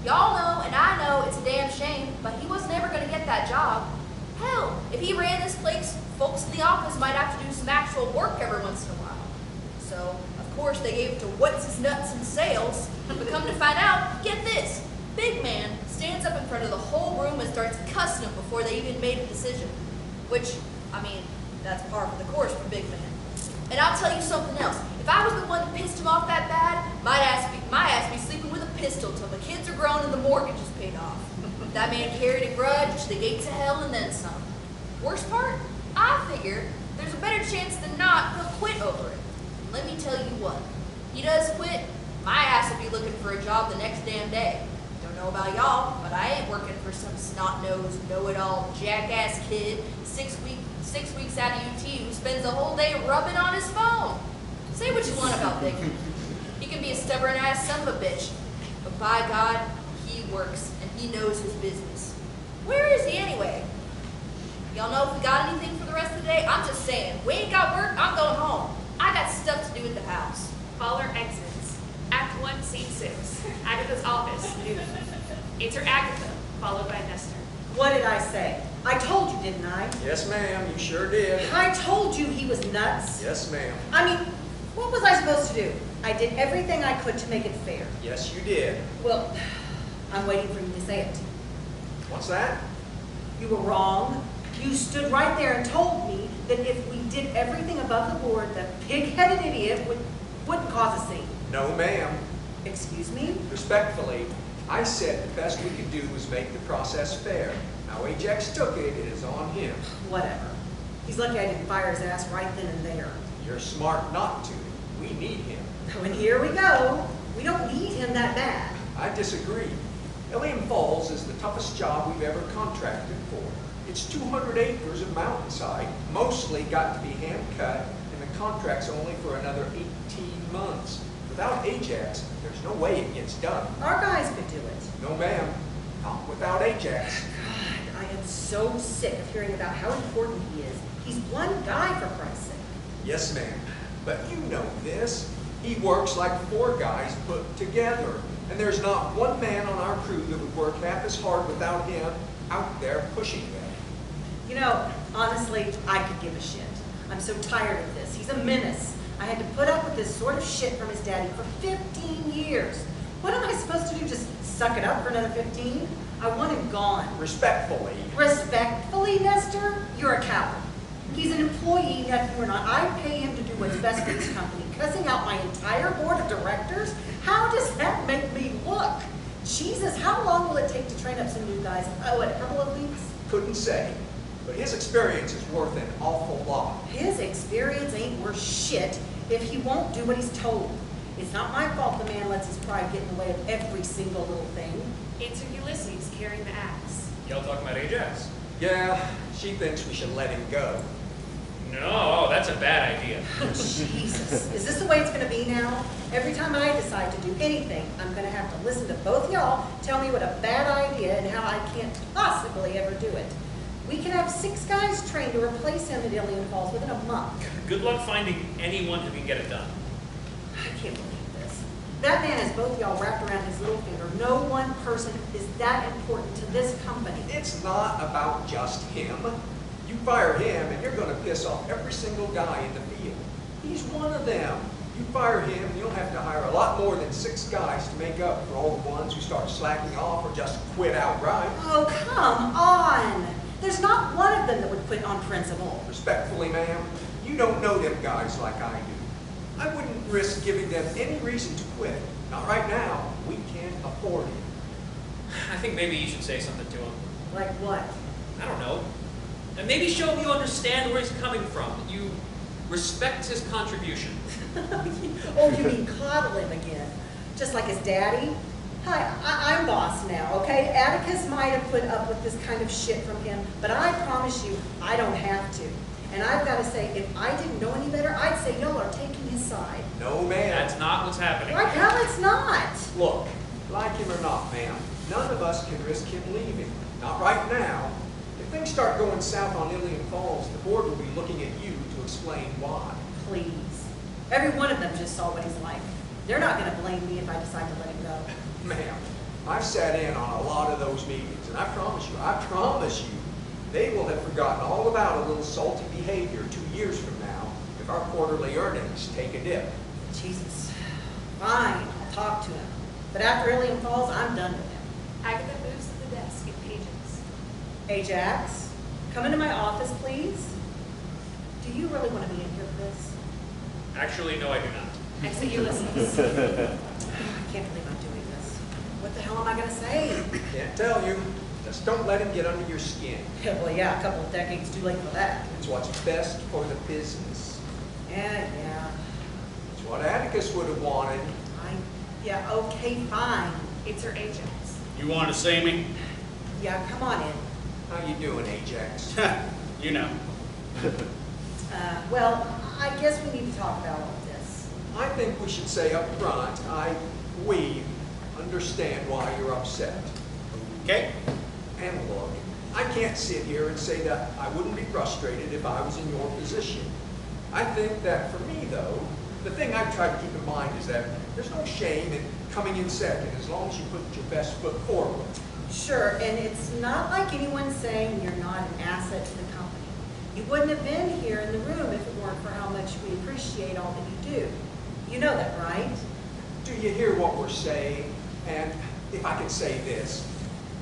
y'all know and I know it's a damn shame, but he was never going to get that job. Hell, if he ran this place, folks in the office might have to do some actual work every once in a while. So, of course, they gave it to what's his nuts in sales, but come to find out, get this, big man stands up in front of the whole room and starts cussing them before they even made a decision. Which, I mean, that's par for the course for big man. And I'll tell you something else. If I was the one that pissed him off that bad, my ass be sleeping with a pistol till the kids are grown and the mortgage is paid off. That man carried a grudge to the gates of hell and then some. Worst part? I figure there's a better chance than not he'll quit over it. And let me tell you what, he does quit, my ass will be looking for a job the next damn day. Don't know about y'all, but I ain't working for some snot-nosed, know-it-all, jackass kid 6 weeks out of UT who spends the whole day rubbing on his phone. Say what you want about Big Man. He can be a stubborn-ass son of a bitch, but by God, he works and he knows his business. Where is he anyway? Y'all know if we got anything for the rest of the day? I'm just saying, we ain't got work, I'm going home. I got stuff to do at the house. Caller exits. Act 1, Scene 6. Agatha's office, noon. Enter Agatha, followed by Nestor. What did I say? I told you, didn't I? Yes, ma'am, you sure did. I told you he was nuts. Yes, ma'am. I mean, what was I supposed to do? I did everything I could to make it fair. Yes, you did. Well, I'm waiting for you to say it. What's that? You were wrong. You stood right there and told me that if we did everything above the board, that pig-headed idiot wouldn't cause a scene. No, ma'am. Excuse me? Respectfully, I said the best we could do was make the process fair. How AJAX took it, it is on him. Whatever. He's lucky I didn't fire his ass right then and there. You're smart not to. We need him. And here we go. We don't need him that bad. I disagree. Ilium Falls is the toughest job we've ever contracted for. It's 200 acres of mountainside, mostly got to be hand-cut, and the contract's only for another 18 months. Without AJAX, there's no way it gets done. Our guys could do it. No, ma'am. Not without AJAX. God, I am so sick of hearing about how important he is. He's one guy, for Christ's sake. Yes, ma'am. But you know this. He works like 4 guys put together. And there's not one man on our crew that would work half as hard without him out there pushing them. You know, honestly, I could give a shit. I'm so tired of this. He's a menace. I had to put up with this sort of shit from his daddy for 15 years. What am I supposed to do, just suck it up for another 15? I want him gone. Respectfully. Respectfully, Nestor? You're a coward. He's an employee, nephew or not. I pay him to do what's best for this company. Cussing out my entire board of directors? How does that make me look? Jesus, how long will it take to train up some new guys? Oh, a couple of weeks? Couldn't say. But his experience is worth an awful lot. His experience ain't worth shit if he won't do what he's told. It's not my fault the man lets his pride get in the way of every single little thing. Enter Ulysses, carrying the axe. Y'all talking about AJAX? Yeah, she thinks we should let him go. No, that's a bad idea. Jesus, is this the way it's going to be now? Every time I decide to do anything, I'm going to have to listen to both y'all tell me what a bad idea and how I can't possibly ever do it. We can have 6 guys trained to replace him at Ilium Falls within a month. Good luck finding anyone who can get it done. I can't believe this. That man has both y'all wrapped around his little finger. No one person is that important to this company. It's not about just him. You fire him and you're going to piss off every single guy in the field. He's one of them. You fire him, you'll have to hire a lot more than 6 guys to make up for all the ones who start slacking off or just quit outright. Oh, come on. There's not one of them that would quit on principle. Respectfully, ma'am, you don't know them guys like I do. I wouldn't risk giving them any reason to quit. Not right now. We can't afford it. I think maybe you should say something to him. Like what? I don't know. And maybe show him you understand where he's coming from. That you respect his contribution. Oh, you mean coddle him again? Just like his daddy? Hi, I'm boss now, okay? Atticus might have put up with this kind of shit from him, but I promise you, I don't have to. And I've got to say, if I didn't know any better, I'd say y'all are taking his side. No, ma'am. That's not what's happening. Like hell, it's not. Look, like him or not, ma'am, none of us can risk him leaving. Not right now. If things start going south on Ilium Falls, the board will be looking at you to explain why. Please. Every one of them just saw what he's like. They're not going to blame me if I decide to let him go. Ma'am, I've sat in on a lot of those meetings, and I promise you, they will have forgotten all about a little salty behavior 2 years from now if our quarterly earnings take a dip. Jesus. Fine, I'll talk to him. But after Ilium falls, I'm done with him. Agatha moves to the desk and pages. AJAX, come into my office, please. Do you really want to be in here for this? Actually, no, I do not. Exit Ulysses. I can't believe I'm doing this. What the hell am I going to say? Can't tell you. Just don't let him get under your skin. Well, yeah, a couple of decades too late for that. It's what's best for the business. Yeah. It's what Atticus would have wanted. Yeah, okay, fine. It's her AJAX. You want to see me? Yeah, come on in. How you doing, Ajax? You know. Well, I guess we need to talk about all of this. I think we should say up front, we understand why you're upset. Okay? And look, I can't sit here and say that I wouldn't be frustrated if I was in your position. I think that for me, though, the thing I try to keep in mind is that there's no shame in coming in second as long as you put your best foot forward. Sure, and it's not like anyone's saying you're not an asset to the company. You wouldn't have been here in the room if it weren't for how much we appreciate all that you do. You know that, right? Do you hear what we're saying? And if I could say this,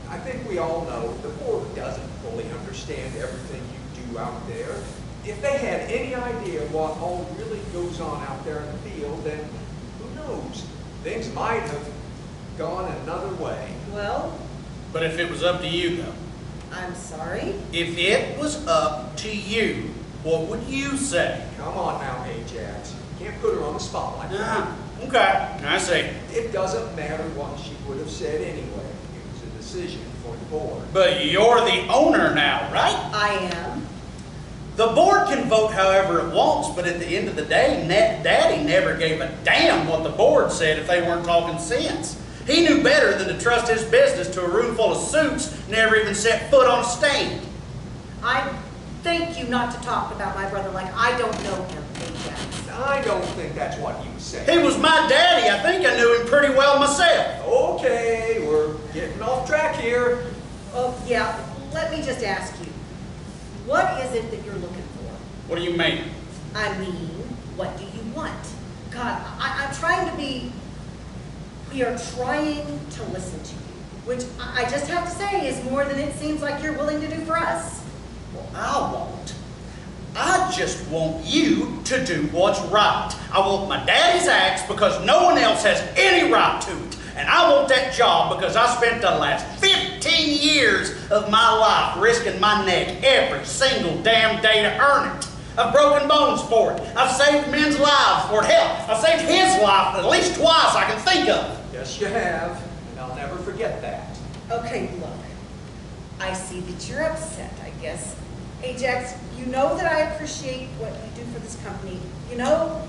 I think we all know the board doesn't fully understand everything you do out there. If they had any idea what all really goes on out there in the field, then who knows? Things might have gone another way. Well, But if it was up to you, though, I'm sorry. if it was up to you, what would you say? Come on now, Ajax. You can't put her on the spot like that. Ah, okay, I see. It doesn't matter what she would have said anyway. It was a decision for the board. But you're the owner now, right? I am. The board can vote however it wants, but at the end of the day, Daddy never gave a damn what the board said if they weren't talking sense. He knew better than to trust his business to a room full of suits, never even set foot on a stand. I thank you not to talk about my brother like I don't know him, Ajax. I don't think that's what he was saying. He was my daddy. I think I knew him pretty well myself. Okay, we're getting off track here. Oh, yeah, let me just ask you. What is it that you're looking for? What do you mean? I mean, what do you want? God, I'm trying to be, we are trying to listen to you, which I just have to say is more than it seems like you're willing to do for us. Well, I just want you to do what's right. I want my daddy's axe because no one else has any right to it. And I want that job because I spent the last 15 years of my life risking my neck every single damn day to earn it. I've broken bones for it. I've saved men's lives for it. Hell, I've saved his life at least twice I can think of. Yes, you have, and I'll never forget that. Okay, look, I see that you're upset, I guess. Ajax, you know that I appreciate what you do for this company. You know,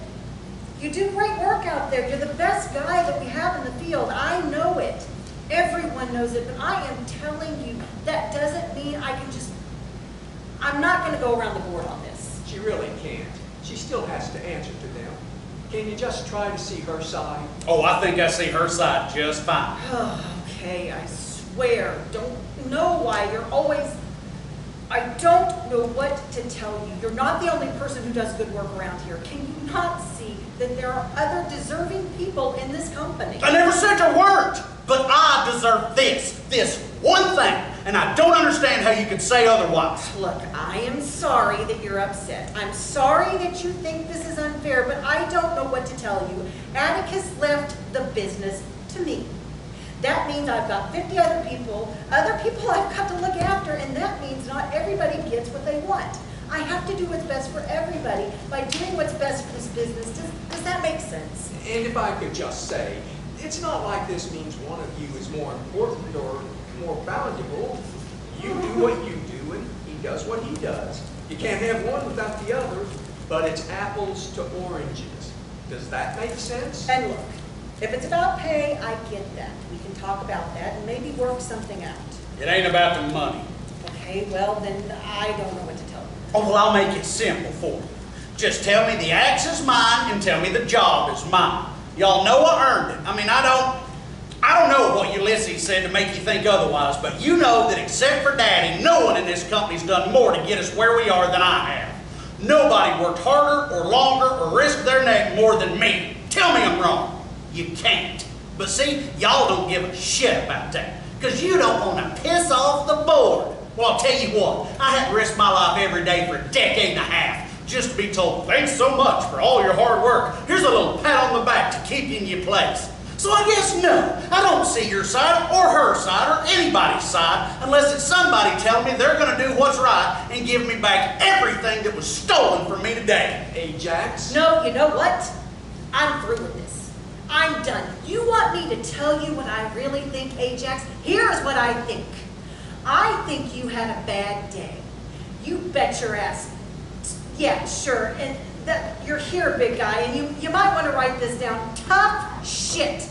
you do great work out there. You're the best guy that we have in the field. I know it. Everyone knows it, but I am telling you, that doesn't mean I can just, I'm not going to go around the board on this. She really can't. She still has to answer to them. Can you just try to see her side? Oh, I think I see her side just fine. Okay, I swear, don't know why you're always, I don't know what to tell you. You're not the only person who does good work around here. Can you not see that there are other deserving people in this company? I never said there weren't, but I deserve this one thing, and I don't understand how you could say otherwise. Look, I am sorry that you're upset. I'm sorry that you think this is unfair, but I don't know what to tell you. Atticus left the business to me. That means I've got 50 other people I've got to look after, and that means not everybody gets what they want. I have to do what's best for everybody by doing what's best for this business. Does that make sense? And if I could just say, it's not like this means one of you is more important or more valuable. You do what you do, and he does what he does. You can't have one without the other, but it's apples to oranges. Does that make sense? And look, if it's about pay, I get that. We can talk about that and maybe work something out. It ain't about the money. Okay, well then I don't know what to tell you. Oh, well, I'll make it simple for you. Just tell me the axe is mine and tell me the job is mine. Y'all know I earned it. I mean, I don't know what Ulysses said to make you think otherwise, but you know that except for Daddy, no one in this company's done more to get us where we are than I have. Nobody worked harder or longer or risked their neck more than me. Tell me I'm wrong. You can't. But see, y'all don't give a shit about that, because you don't want to piss off the board. Well, I'll tell you what, I had to risk my life every day for a decade and a half just to be told, thanks so much for all your hard work. Here's a little pat on the back to keep you in your place. So I guess no, I don't see your side or her side or anybody's side unless it's somebody telling me they're going to do what's right and give me back everything that was stolen from me today. AJAX? No, you know what? I'm through with this. I'm done. You want me to tell you what I really think, AJAX? Here's what I think. I think you had a bad day. You bet your ass. Yeah, sure. And that you're here, big guy, and you might want to write this down. Tough shit.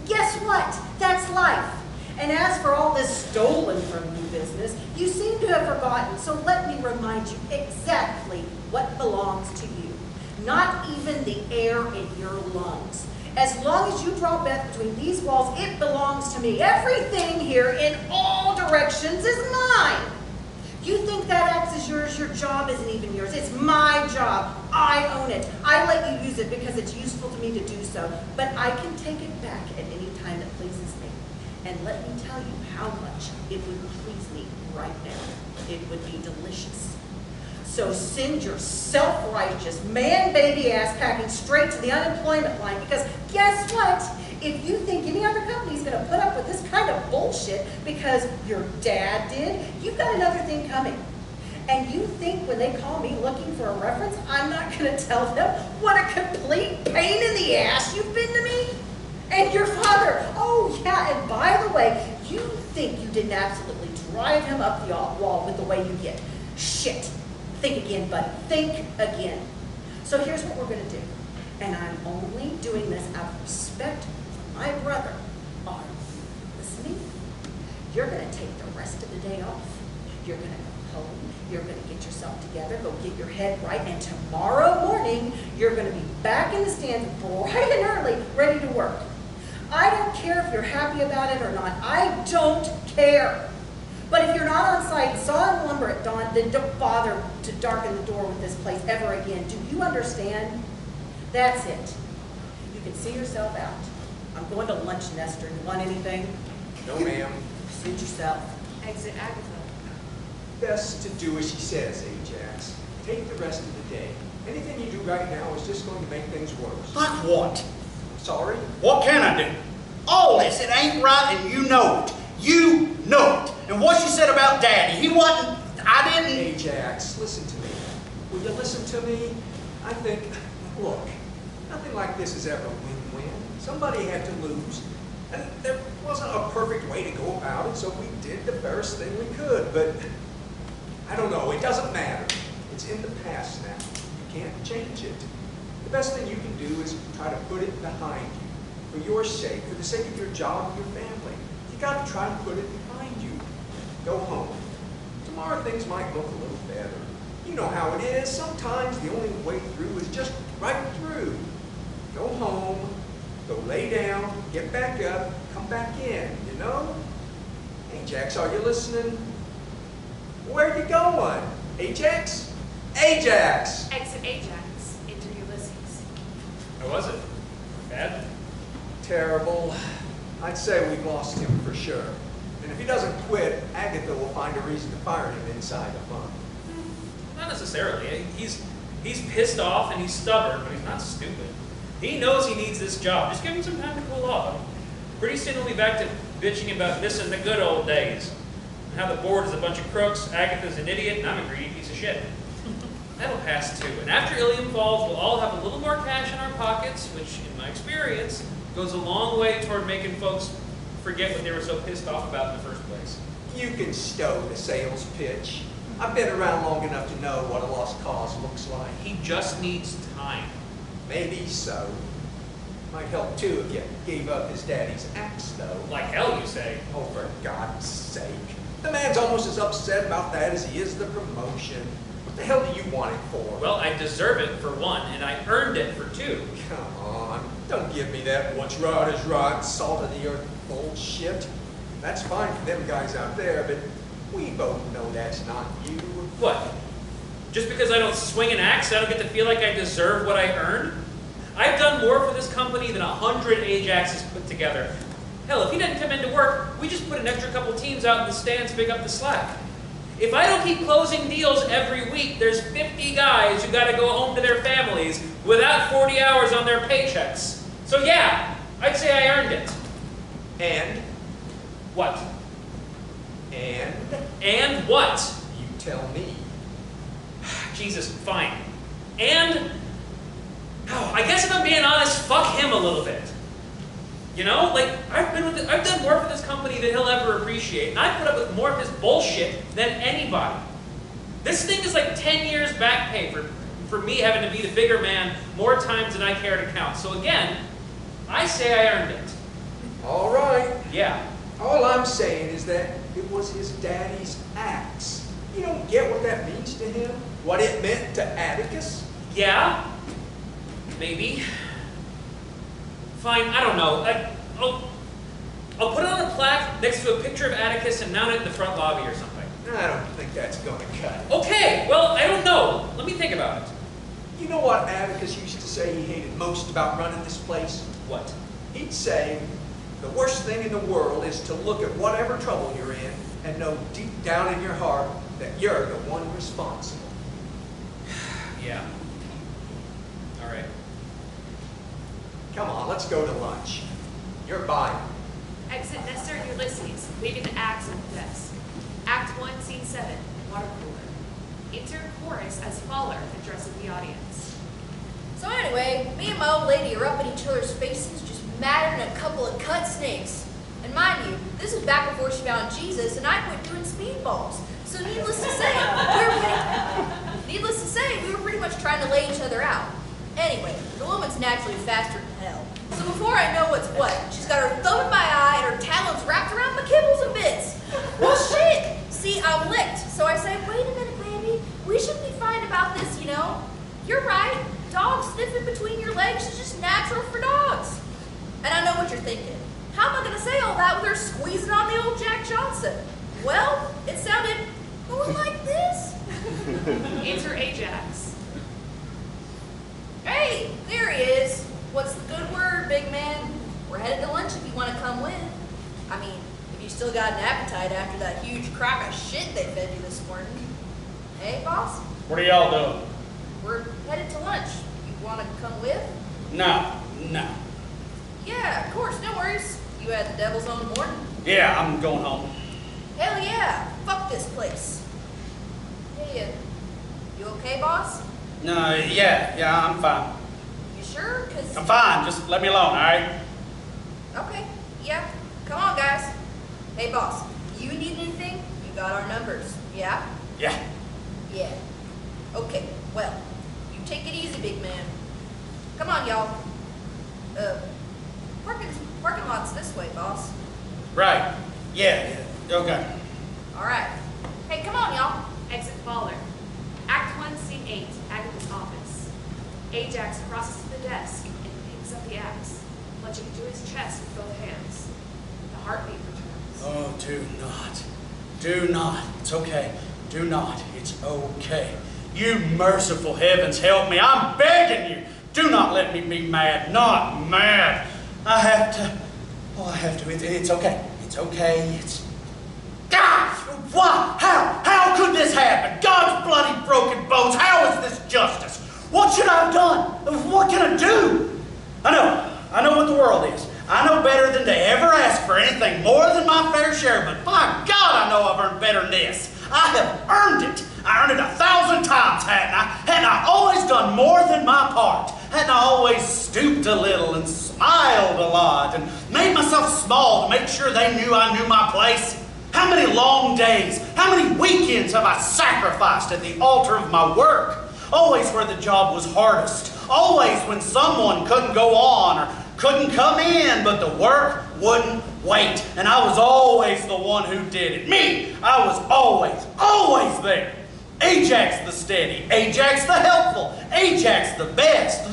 Guess what? That's life. And as for all this stolen from you business, you seem to have forgotten, so let me remind you exactly what belongs to you. Not even the air in your lungs. As long as you draw breath between these walls, it belongs to me. Everything here in all directions is mine. You think that axe is yours, your job isn't even yours. It's my job. I own it. I let you use it because it's useful to me to do so. But I can take it back at any time that pleases me. And let me tell you how much it would please me right now. It would be delicious. So send your self-righteous, man-baby ass packing straight to the unemployment line, because guess what? If you think any other company is going to put up with this kind of bullshit because your dad did, you've got another thing coming. And you think when they call me looking for a reference, I'm not going to tell them what a complete pain in the ass you've been to me? And your father, oh yeah, and by the way, you think you didn't absolutely drive him up the wall with the way you get. Shit. Think again, bud. Think again. So here's what we're going to do. And I'm only doing this out of respect for my brother. Are you listening? You're going to take the rest of the day off. You're going to go home. You're going to get yourself together, go get your head right, and tomorrow morning, you're going to be back in the stands bright and early, ready to work. I don't care if you're happy about it or not. I don't care. But if you're not on site sawing lumber at dawn, then don't bother to darken the door with this place ever again. Do you understand? That's it. You can see yourself out. I'm going to lunch, Nestor. You want anything? No, ma'am. Suit yourself. Exit Agatha. Best to do as she says, AJAX. Take the rest of the day. Anything you do right now is just going to make things worse. Like what? Sorry? What can I do? All this, it ain't right and you know it. You know it. And what she said about Daddy, he wasn't, I didn't. AJAX, listen to me. Will you listen to me? I think, look, nothing like this is ever win-win. Somebody had to lose. And there wasn't a perfect way to go about it, so we did the best thing we could. But I don't know, it doesn't matter. It's in the past now. You can't change it. The best thing you can do is try to put it behind you. For your sake, for the sake of your job and your family. You got to try to put it behind you. Go home. Tomorrow things might look a little better. You know how it is. Sometimes the only way through is just right through. Go home, go lay down, get back up, come back in, you know? AJAX, are you listening? Where are you going? AJAX? AJAX! Exit Ajax. Enter Ulysses. How was it? Bad? Terrible. I'd say we've lost him for sure. And if he doesn't quit, Agatha will find a reason to fire him inside a month. Not necessarily. He's pissed off and he's stubborn, but he's not stupid. He knows he needs this job. Just give him some time to cool off. Pretty soon he'll be back to bitching about missing the good old days. And how the board is a bunch of crooks, Agatha's an idiot, and I'm a greedy piece of shit. That'll pass too. And after Ilium falls, we'll all have a little more cash in our pockets, which, in my experience, goes a long way toward making folks forget what they were so pissed off about in the first place. You can stow the sales pitch. I've been around long enough to know what a lost cause looks like. He just needs time. Maybe so. Might help too if you gave up his daddy's axe, though. Like hell, you say. Oh, for God's sake. The man's almost as upset about that as he is the promotion. What the hell do you want it for? Well, I deserve it for one, and I earned it for two. Come on. on. Don't give me that what's right is right, salt of the earth bullshit. That's fine for them guys out there, but we both know that's not you. What? Just because I don't swing an axe, I don't get to feel like I deserve what I earned? I've done more for this company than 100 AJAXs put together. Hell, if he didn't come into work, we just put an extra couple teams out in the stands to pick up the slack. If I don't keep closing deals every week, there's 50 guys who gotta go home to their families without 40 hours on their paychecks. So yeah, I'd say I earned it. And? What? And? And what? You tell me. Jesus, fine. And, oh, I guess if I'm being honest, fuck him a little bit. You know, like, I've done more for this company than he'll ever appreciate, and I put up with more of his bullshit than anybody. This thing is like 10 years back pay for me having to be the bigger man more times than I care to count. So again, I say I earned it. All right. Yeah. All I'm saying is that it was his daddy's axe. You don't get what that means to him? What it meant to Atticus? Yeah. Maybe. Fine, I don't know. I'll put it on a plaque next to a picture of Atticus and mount it in the front lobby or something. I don't think that's going to cut it. Okay, well, I don't know. Let me think about it. You know what Atticus used to say he hated most about running this place? What? He'd say, the worst thing in the world is to look at whatever trouble you're in and know deep down in your heart that you're the one responsible. Yeah. All right. Come on, let's go to lunch. You're buying. Exit Nestor and Ulysses, leaving the axe on the desk. Act 1, Scene 7, water cooler. Enter chorus as Faller addressing the audience. So anyway, me and my old lady are up in each other's faces, just madder than a couple of cut snakes. And mind you, this was back before she found Jesus, and I quit doing speedballs. So needless to say, we were pretty much trying to lay each other out. Anyway, the woman's naturally faster than hell. So before I know what's what, she's got her thumb in my eye and her talons wrapped around my kibbles and bits. Well, shit! See, I'm licked. So I say, wait a minute, baby. We should be fine about this, you know? You're right. Dogs sniffing between your legs is just natural for dogs. And I know what you're thinking. How am I going to say all that with her squeezing on the old Jack Johnson? Well, it sounded more like this. Enter AJAX. Hey, there he is. What's the good word, big man? We're headed to lunch if you want to come with. I mean, if you still got an appetite after that huge crock of shit they fed you this morning. Hey, boss? What are y'all doing? We're headed to lunch. You want to come with? No. Yeah, of course, no worries. You had the devil's own morning. Yeah, I'm going home. Hell yeah, fuck this place. Hey, you okay, boss? No, yeah, I'm fine. You sure? 'Cause I'm fine, just let me alone, all right? okay, yeah. Come on, guys. Hey, boss, you need anything? You got our numbers, yeah? Yeah. Yeah. Okay, well, you take it easy, big man. Come on, y'all. Parking lot's this way, boss. Right. Yeah, okay. All right. Hey, come on, y'all. Exit Faller. Act 1, Scene 8, Agatha's office. Ajax crosses to the desk and picks up the axe, clutching to his chest with both hands. The heartbeat returns. Oh, do not. It's okay. Do not. It's okay. You merciful heavens, help me. I'm begging you. Do not let me be mad. Not mad. I have to. It's okay. It's okay. God! Why? How could this happen? God's bloody broken bones. How is this justice? What should I have done? What can I do? I know what the world is. I know better than to ever ask for anything more than my fair share, but by God, I know I've earned better than this. I have earned it. I earned it 1,000 times, hadn't I? Hadn't I always done more than my part? Hadn't I always stooped a little and smiled a lot and made myself small to make sure they knew I knew my place? How many long days, how many weekends have I sacrificed at the altar of my work? Always where the job was hardest. Always when someone couldn't go on or couldn't come in, but the work wouldn't wait. And I was always the one who did it. Me! I was always there. Ajax the steady, Ajax the helpful, Ajax the best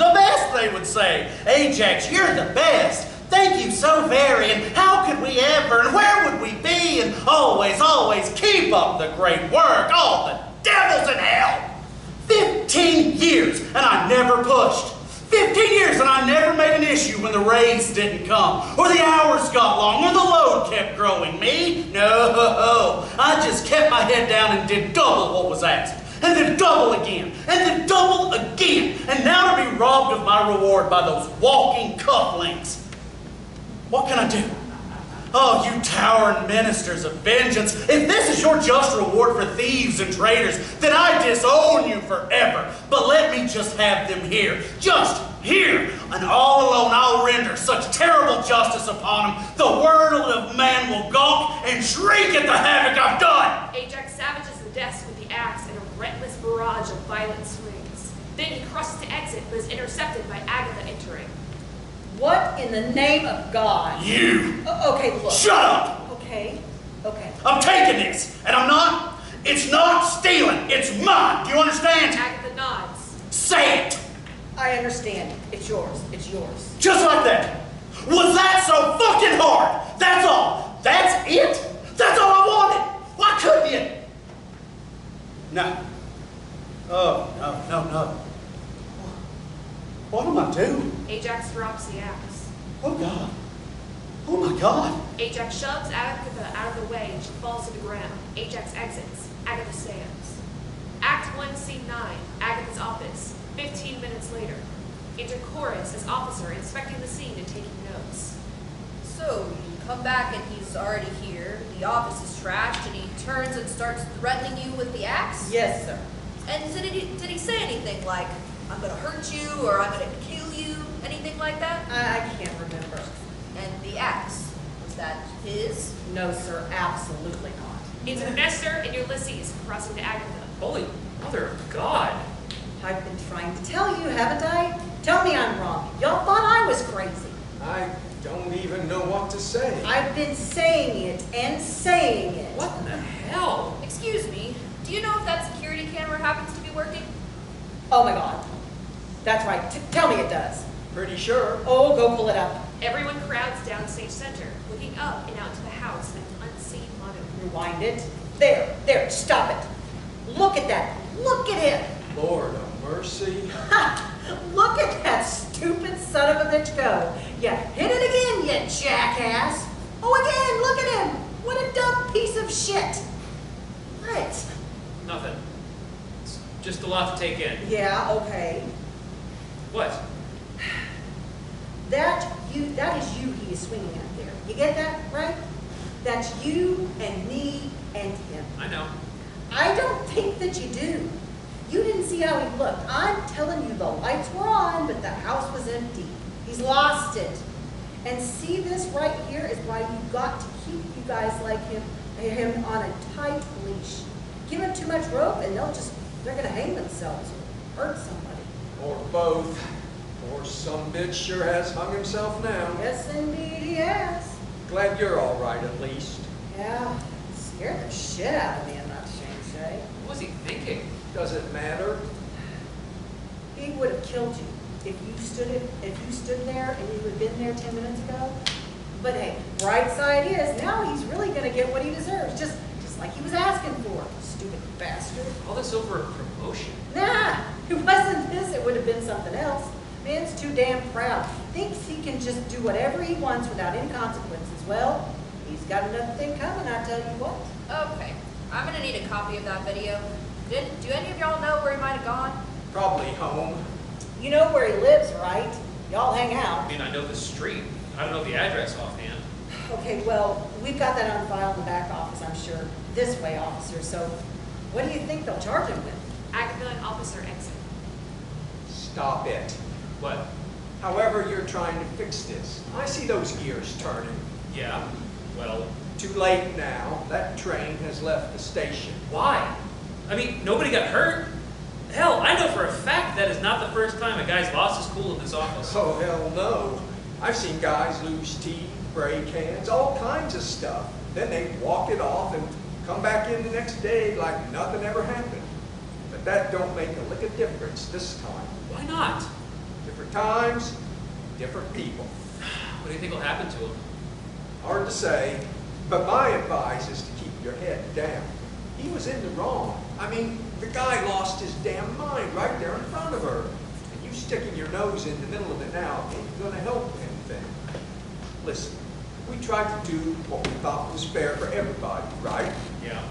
they would say. Ajax, you're the best. Thank you so very, and how could we ever, and where would we be, and always, always keep up the great work. All the devils in hell. 15 years, and I never pushed. 15 years, and I never made an issue when the raise didn't come, or the hours got long, or the load kept growing. Me? No, I just kept my head down and did double what was asked, and then double again, and then double again, and now to be robbed of my reward by those walking cufflinks. What can I do? Oh, you towering ministers of vengeance, if this is your just reward for thieves and traitors, then I disown you forever. But let me just have them here, just here, and all alone I'll render such terrible justice upon them, the world of man will gawk and shriek at the havoc I've done. Ajax savages the desk with the axe in a relentless barrage of violent swings. Then he crosses to exit, but is intercepted by Agatha entering. What in the name of God? You! Okay, look. Shut up! Okay, okay. I'm taking this, and it's not stealing, it's mine. Do you understand? Agatha nods. Say it! I understand. It's yours. It's yours. Just like that. Was that so fucking hard? That's all. That's it? That's all I wanted. Why couldn't you? No. Oh, no. What am I doing? Ajax drops the axe. Oh, God. Oh, my God. Ajax shoves Agatha out of the way and she falls to the ground. Ajax exits. Agatha stands. Act 1, Scene 9, Agatha's office. 15 minutes later. Enter Chorus as officer inspecting the scene and taking notes. So, you come back and he's already here, the office is trashed, and he turns and starts threatening you with the axe? Yes, sir. And did he say anything like, I'm gonna hurt you, or I'm gonna kill you, anything like that? I can't remember. And the axe, was that his? No, sir. Absolutely not. Enter Nestor and Ulysses crossing to Agatha. Holy mother of God. I've been trying to tell you, haven't I? Tell me I'm wrong. Y'all thought I was crazy. I don't even know what to say. I've been saying it and saying it. What in the hell? Excuse me, do you know if that security camera happens to be working? Oh my God. That's right. Tell me it does. Pretty sure. Oh, go pull it up. Everyone crowds down stage center, looking up and out to the house and an unseen monitor. Rewind it. There, stop it. Look at that. Look at him. Lord of mercy. Ha! Look at that stupid son of a bitch go. Yeah, hit it again, you jackass. Oh, again, look at him. What a dumb piece of shit. What? Nothing. It's just a lot to take in. Yeah, okay. What? That is you he is swinging at there. You get that, right? That's you and me and him. I know. I don't think that you do. You didn't see how he looked. I'm telling you, the lights were on, but the house was empty. He's lost it. And see, this right here is why you've got to keep you guys like him on a tight leash. Give him too much rope and they're gonna hang themselves or hurt somebody. Or both. Or some bitch sure has hung himself now. Yes, indeed he has. Glad you're all right at least. Yeah, scared the shit out of me in that shame, Shay. What was he thinking? Does it matter? He would have killed you if you stood there and you had been there 10 minutes ago. But hey, bright side is now he's really gonna get what he deserves, just like he was asking for. Stupid bastard. All this over a promotion. Nah, it wasn't this. It would have been something else. Man's too damn proud. Thinks he can just do whatever he wants without any consequences. Well, he's got another thing coming, I tell you what. Okay, I'm gonna need a copy of that video. Do any of y'all know where he might have gone? Probably home. You know where he lives, right? Y'all hang out. I mean, I know the street. I don't know the address offhand. Okay, well, we've got that on file in the back office, I'm sure. This way, officer. So, what do you think they'll charge him with? Agatha and officer exit. Stop it. What? However you're trying to fix this, I see those gears turning. Yeah. Well, Too late now. That train has left the station. why? I mean, nobody got hurt. Hell, I know for a fact that is not the first time a guy's lost his cool in this office. Oh, hell no. I've seen guys lose teeth, break hands, all kinds of stuff. Then they walk it off and come back in the next day like nothing ever happened. But that don't make a lick of difference this time. Why not? Different times, different people. What do you think will happen to him? Hard to say, but my advice is to keep your head down. He was in the wrong. I mean, the guy lost his damn mind right there in front of her. And you sticking your nose in the middle of it now ain't gonna help anything. Listen, we tried to do what we thought was fair for everybody, right? Yeah.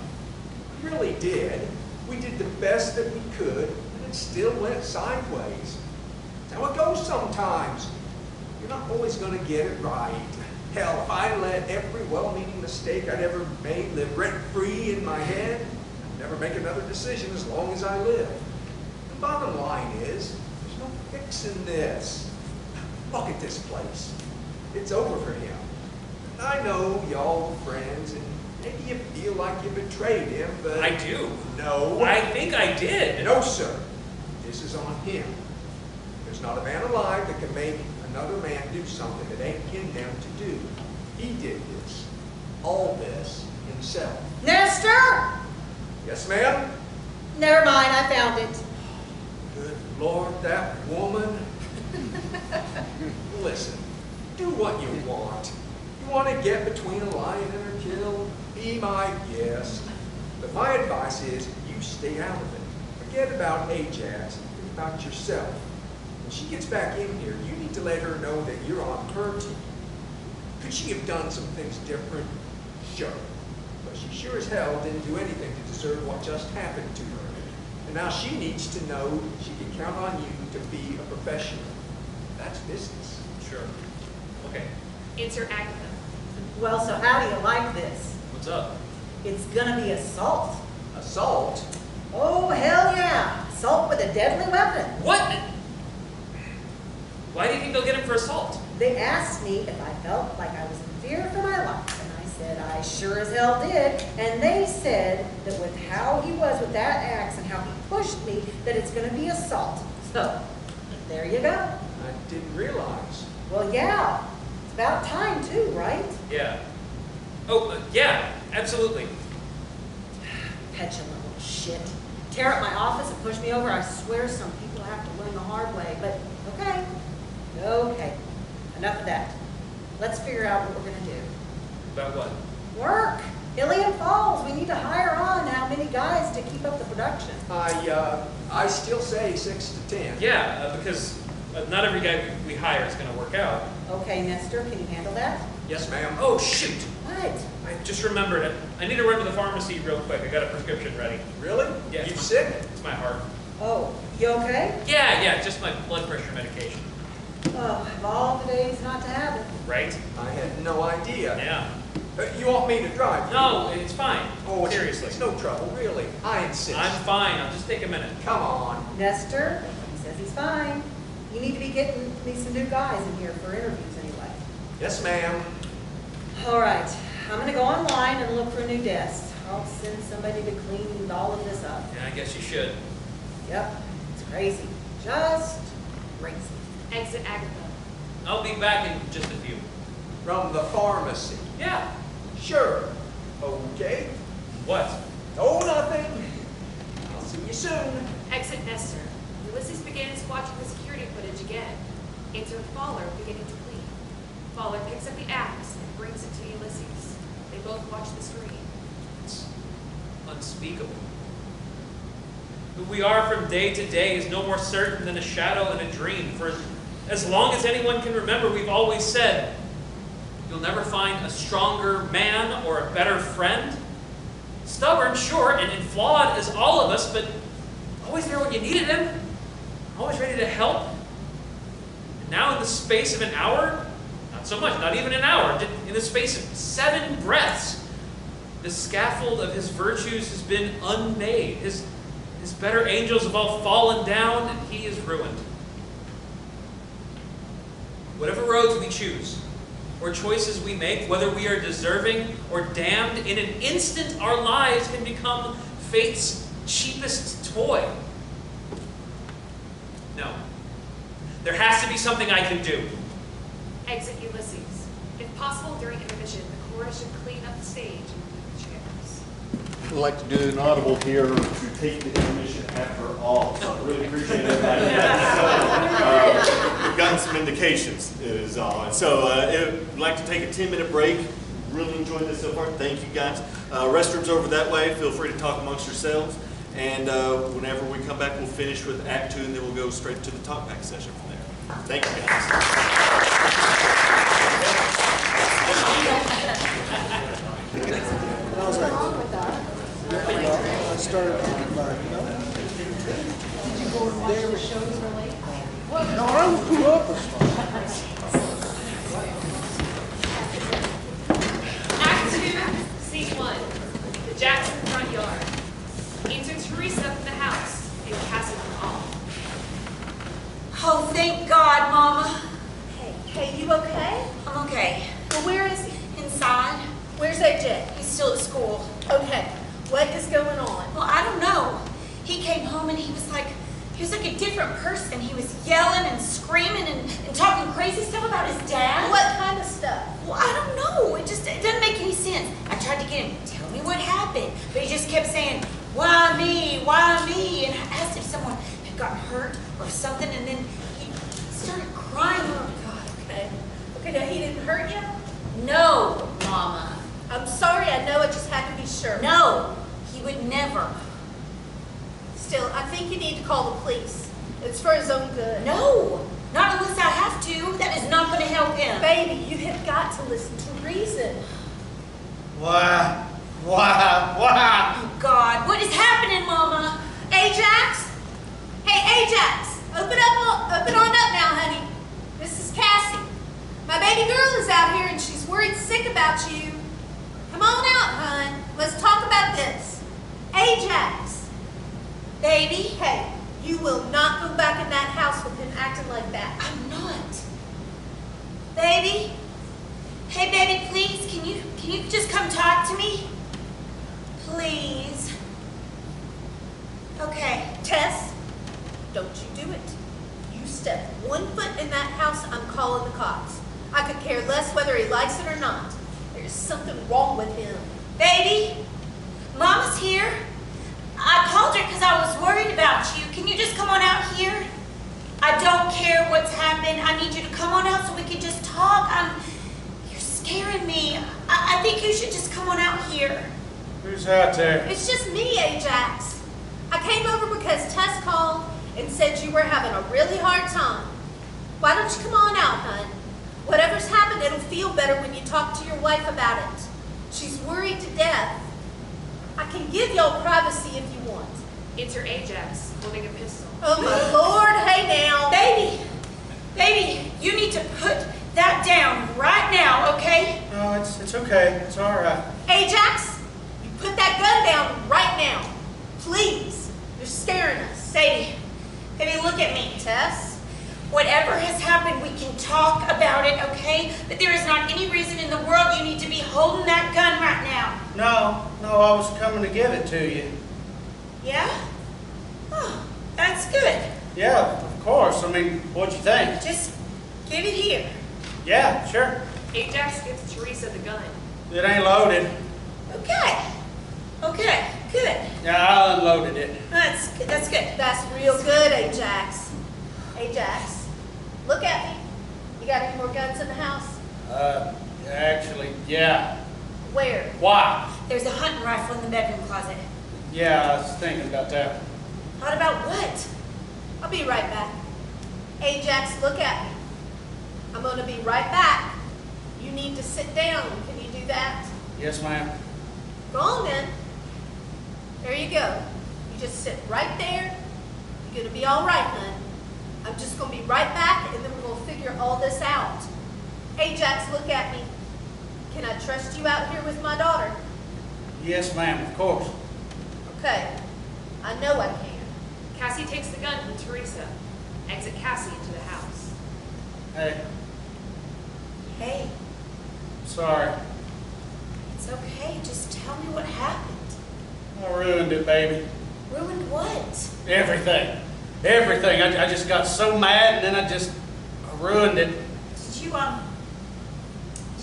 We really did. We did the best that we could, and it still went sideways. That's how it goes sometimes. You're not always going to get it right. Hell, if I let every well-meaning mistake I'd ever made live rent-free in my head, I'd never make another decision as long as I live. The bottom line is, there's no fixing this. Look at this place. It's over for him. And I know y'all were friends, and maybe you feel like you betrayed him, but... I do. No. I think I did. No, sir. This is on him. There's not a man alive that can make another man do something that ain't in them to do. He did this. All this himself. Nestor! Yes, ma'am? Never mind, I found it. Good Lord, that woman. Listen, do what you want. You want to get between a lion and a kill? Be my guest. But my advice is you stay out of it. Forget about AJAX. Think about yourself. When she gets back in here, you need to let her know that you're on her team. Could she have done some things different? Sure. But she sure as hell didn't do anything to deserve what just happened to her. And now she needs to know she can count on you to be a professional. That's business. Sure. Okay. Answer Agatha. Well, so how do you like this? What's up? It's gonna be assault. Assault? Oh, hell yeah. Assault with a deadly weapon. What? Why do you think they'll get him for assault? They asked me if I felt like I was in fear for my life, and I said I sure as hell did, and they said that with how he was with that axe and how he pushed me, that it's going to be assault. So, there you go. I didn't realize. Well, yeah, it's about time too, right? Yeah. Oh, yeah, absolutely. Petulant little shit. Tear up my office and push me over. I swear some people have to learn the hard way, but okay. Okay, enough of that. Let's figure out what we're going to do. About what? Work. Ilium Falls. We need to hire on how many guys to keep up the production. I still say 6 to 10. Yeah, because not every guy we hire is going to work out. Okay, Nestor, can you handle that? Yes, ma'am. Oh, shoot. What? I just remembered it. I need to run to the pharmacy real quick. I got a prescription ready. Really? Yeah. You sick? It's my heart. Oh, you okay? Yeah, just my blood pressure medication. Oh, of all the days not to have it. Right? I had no idea. Yeah. You want me to drive? No, it's fine. Oh, seriously. It's no trouble, really. I insist. I'm fine. I'll just take a minute. Come on. Nestor, he says he's fine. You need to be getting me some new guys in here for interviews anyway. Yes, ma'am. All right, I'm going to go online and look for a new desk. I'll send somebody to clean all of this up. Yeah, I guess you should. Yep, it's crazy. Just crazy. Exit Agatha. I'll be back in just a few. From the pharmacy. Yeah. Sure. Okay. What? Oh, nothing. I'll see you soon. Exit Nestor. Ulysses begins watching the security footage again. Answer Fowler beginning to clean. Fowler picks up the axe and brings it to Ulysses. They both watch the screen. It's unspeakable. Who we are from day to day is no more certain than a shadow and a dream. For as long as anyone can remember, we've always said, you'll never find a stronger man or a better friend. Stubborn, sure, and flawed as all of us, but always there when you needed him. Always ready to help. And now in the space of an hour, not so much, not even an hour, in the space of 7 breaths, the scaffold of his virtues has been unmade. His better angels have all fallen down, and he is ruined. Whatever roads we choose, or choices we make, whether we are deserving or damned, in an instant our lives can become fate's cheapest toy. No. There has to be something I can do. Exit Ulysses. If possible, during intermission, the chorus should clean up the stage and move chairs. I'd like to do an audible here to take the intermission after all. So I really appreciate everybody. We've gotten some indications is all. And so I'd like to take a 10-minute break. Really enjoyed this so far. Thank you guys. Restrooms over that way. Feel free to talk amongst yourselves. And whenever we come back, we'll finish with Act 2, and then we'll go straight to the talkback session from there. Thank you guys. I started thinking about it, Did you go and watch the shows early? No, I grew up as far. Act 2, Scene 1, the Jackson front yard. Enter Teresa from the house and Cassie from all. Oh, thank God, Mama. Hey, you okay? I'm okay. Well, where is he? Inside. Where's AJ? He's still at school. Okay, what is going on? Well, I don't know. He came home and he was like a different person. He was yelling and screaming and talking crazy stuff about his dad. What kind of stuff? Well, I don't know. It doesn't make any sense. I tried to get him to tell me what happened, but he just kept saying, why me, why me? And I asked if someone had gotten hurt or something, and then he started crying. Oh, God, okay. Okay, now he didn't hurt you? No, Mama. I'm sorry, I know, I just had to be sure. No, he would never. Still, I think you need to call the police. It's for his own good. No, not unless I have to. That is not going to help him. Baby, you have got to listen to reason. Why? Oh, God, what is happening, Mama? AJAX? Hey, AJAX, open on up now, honey. This is Cassie. My baby girl is out here and she's worried sick about you. Come on out, hon. Let's talk about this. AJAX. Baby? Hey, you will not go back in that house with him acting like that. I'm not. Baby? Hey, baby, please, can you just come talk to me? Please. Okay. Tess, don't you do it. You step 1 foot in that house, I'm calling the cops. I could care less whether he likes it or not. There's something wrong with him. Baby? Mama's here. I called her because I was worried about you. Can you just come on out here? I don't care what's happened. I need you to come on out so we can just talk. You're scaring me. I think you should just come on out here. Who's out there? It's just me, AJAX. I came over because Tess called and said you were having a really hard time. Why don't you come on out, hon? Whatever's happened, it'll feel better when you talk to your wife about it. She's worried to death. I can give y'all privacy if you want. Enter AJAX, holding a pistol. Oh my Lord, hey now. Baby, you need to put that down right now, okay? No, it's okay. It's all right. AJAX, you put that gun down right now. Please, you're scaring us. Baby, look at me. Tess? Whatever has happened, we can talk about it, okay? But there is not any reason in the world you need to be holding that gun right now. No, I was coming to give it to you. Yeah? Oh, that's good. Yeah, of course. I mean, what'd you think? Just give it here. Yeah, sure. AJAX gives Teresa the gun. It ain't loaded. Okay, good. Yeah, I unloaded it. That's good. That's real good, AJAX. AJAX, look at me. You got any more guns in the house? Actually, yeah. Where? Why? There's a hunting rifle in the bedroom closet. Yeah, I was thinking about that. Thought about what? I'll be right back. AJAX, look at me. I'm going to be right back. You need to sit down. Can you do that? Yes, ma'am. Go on then. There you go. You just sit right there. You're going to be all right, hon. I'm just going to be right back, and then we're going to figure all this out. AJAX, look at me. Can I trust you out here with my daughter? Yes, ma'am, of course. Okay. I know I can. Cassie takes the gun from Teresa. Exit Cassie into the house. Hey, Sorry. it's okay. Just tell me what happened. I ruined it, baby. Ruined what? Everything. I just got so mad, and then I ruined it. Did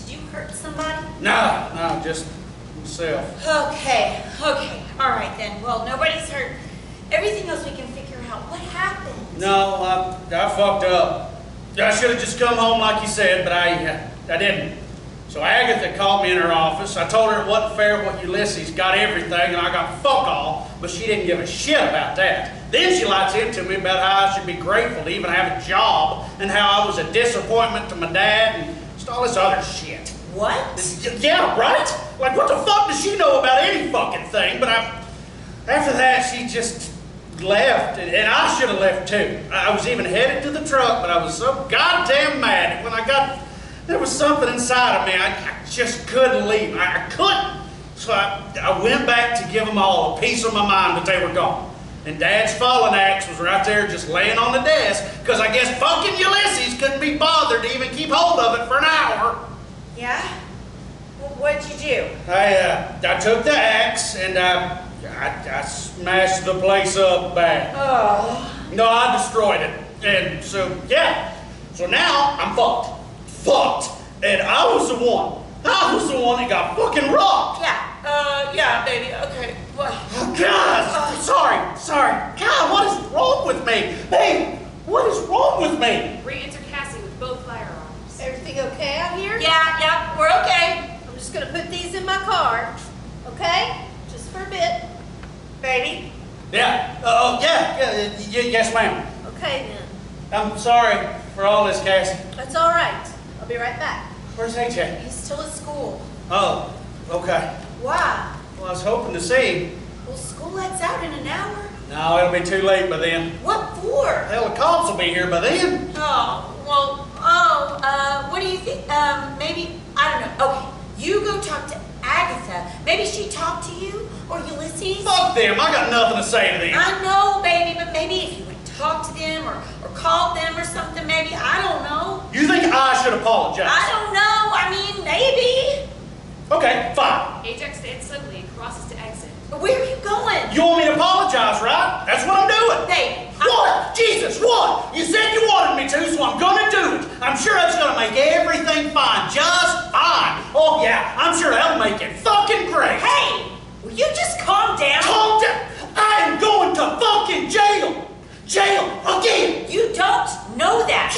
you hurt somebody? No, just myself. Okay, all right then. Well, nobody's hurt. Everything else we can figure out. What happened? No, I fucked up. I should have just come home like you said, but I didn't. So Agatha called me in her office. I told her it wasn't fair what Ulysses got everything and I got fuck all, but she didn't give a shit about that. Then she lights into me about how I should be grateful to even have a job and how I was a disappointment to my dad and just all this other shit. What? Yeah, right? Like, what the fuck does she know about any fucking thing? But after that, she just left, and I should have left too. I was even headed to the truck, but I was so goddamn mad. And when I got, there was something inside of me. I just couldn't leave. I couldn't. So I went back to give them all a piece of my mind that they were gone. And Dad's fallen axe was right there just laying on the desk, because I guess fucking Ulysses couldn't be bothered to even keep hold of it for an hour. Yeah? Well, what'd you do? I took the axe and I smashed the place up bad. Oh. No, I destroyed it. And so, yeah. So now I'm fucked. Fucked. And I was the one that got fucking robbed. Yeah, baby, okay. What? Oh, God, sorry. God, what is wrong with me? Babe, what is wrong with me? Re-enter Cassie with both firearms. Everything okay out here? Yeah, we're okay. I'm just gonna put these in my car, okay? Just for a bit. Baby? Yeah. Yes, ma'am. Okay then. I'm sorry for all this, Cassie. That's all right. I'll be right back. Where's AJ? He's still at school. Oh, okay. Why? Well, I was hoping to see him. Well, school lets out in an hour. No, it'll be too late by then. What for? Hell, the cops will be here by then. What do you think? Maybe, I don't know. Okay, you go talk to Agatha. Maybe she talked to you or Ulysses. Fuck them. I got nothing to say to them. I know, baby, but maybe if you would talk to them or called them or something, maybe, I don't know. You think I should apologize? I don't know. I mean, maybe. Okay, fine. Ajax stands suddenly and crosses to exit. But where are you going? You want me to apologize, right? That's what I'm doing. Hey, What? Jesus, what? You said you wanted me to, so I'm gonna do it. I'm sure that's gonna make everything fine, just fine. Oh yeah, I'm sure that'll make it fucking great. Hey, will you just calm down? Calm down. I am going to fucking jail. Jail again. You don't know that.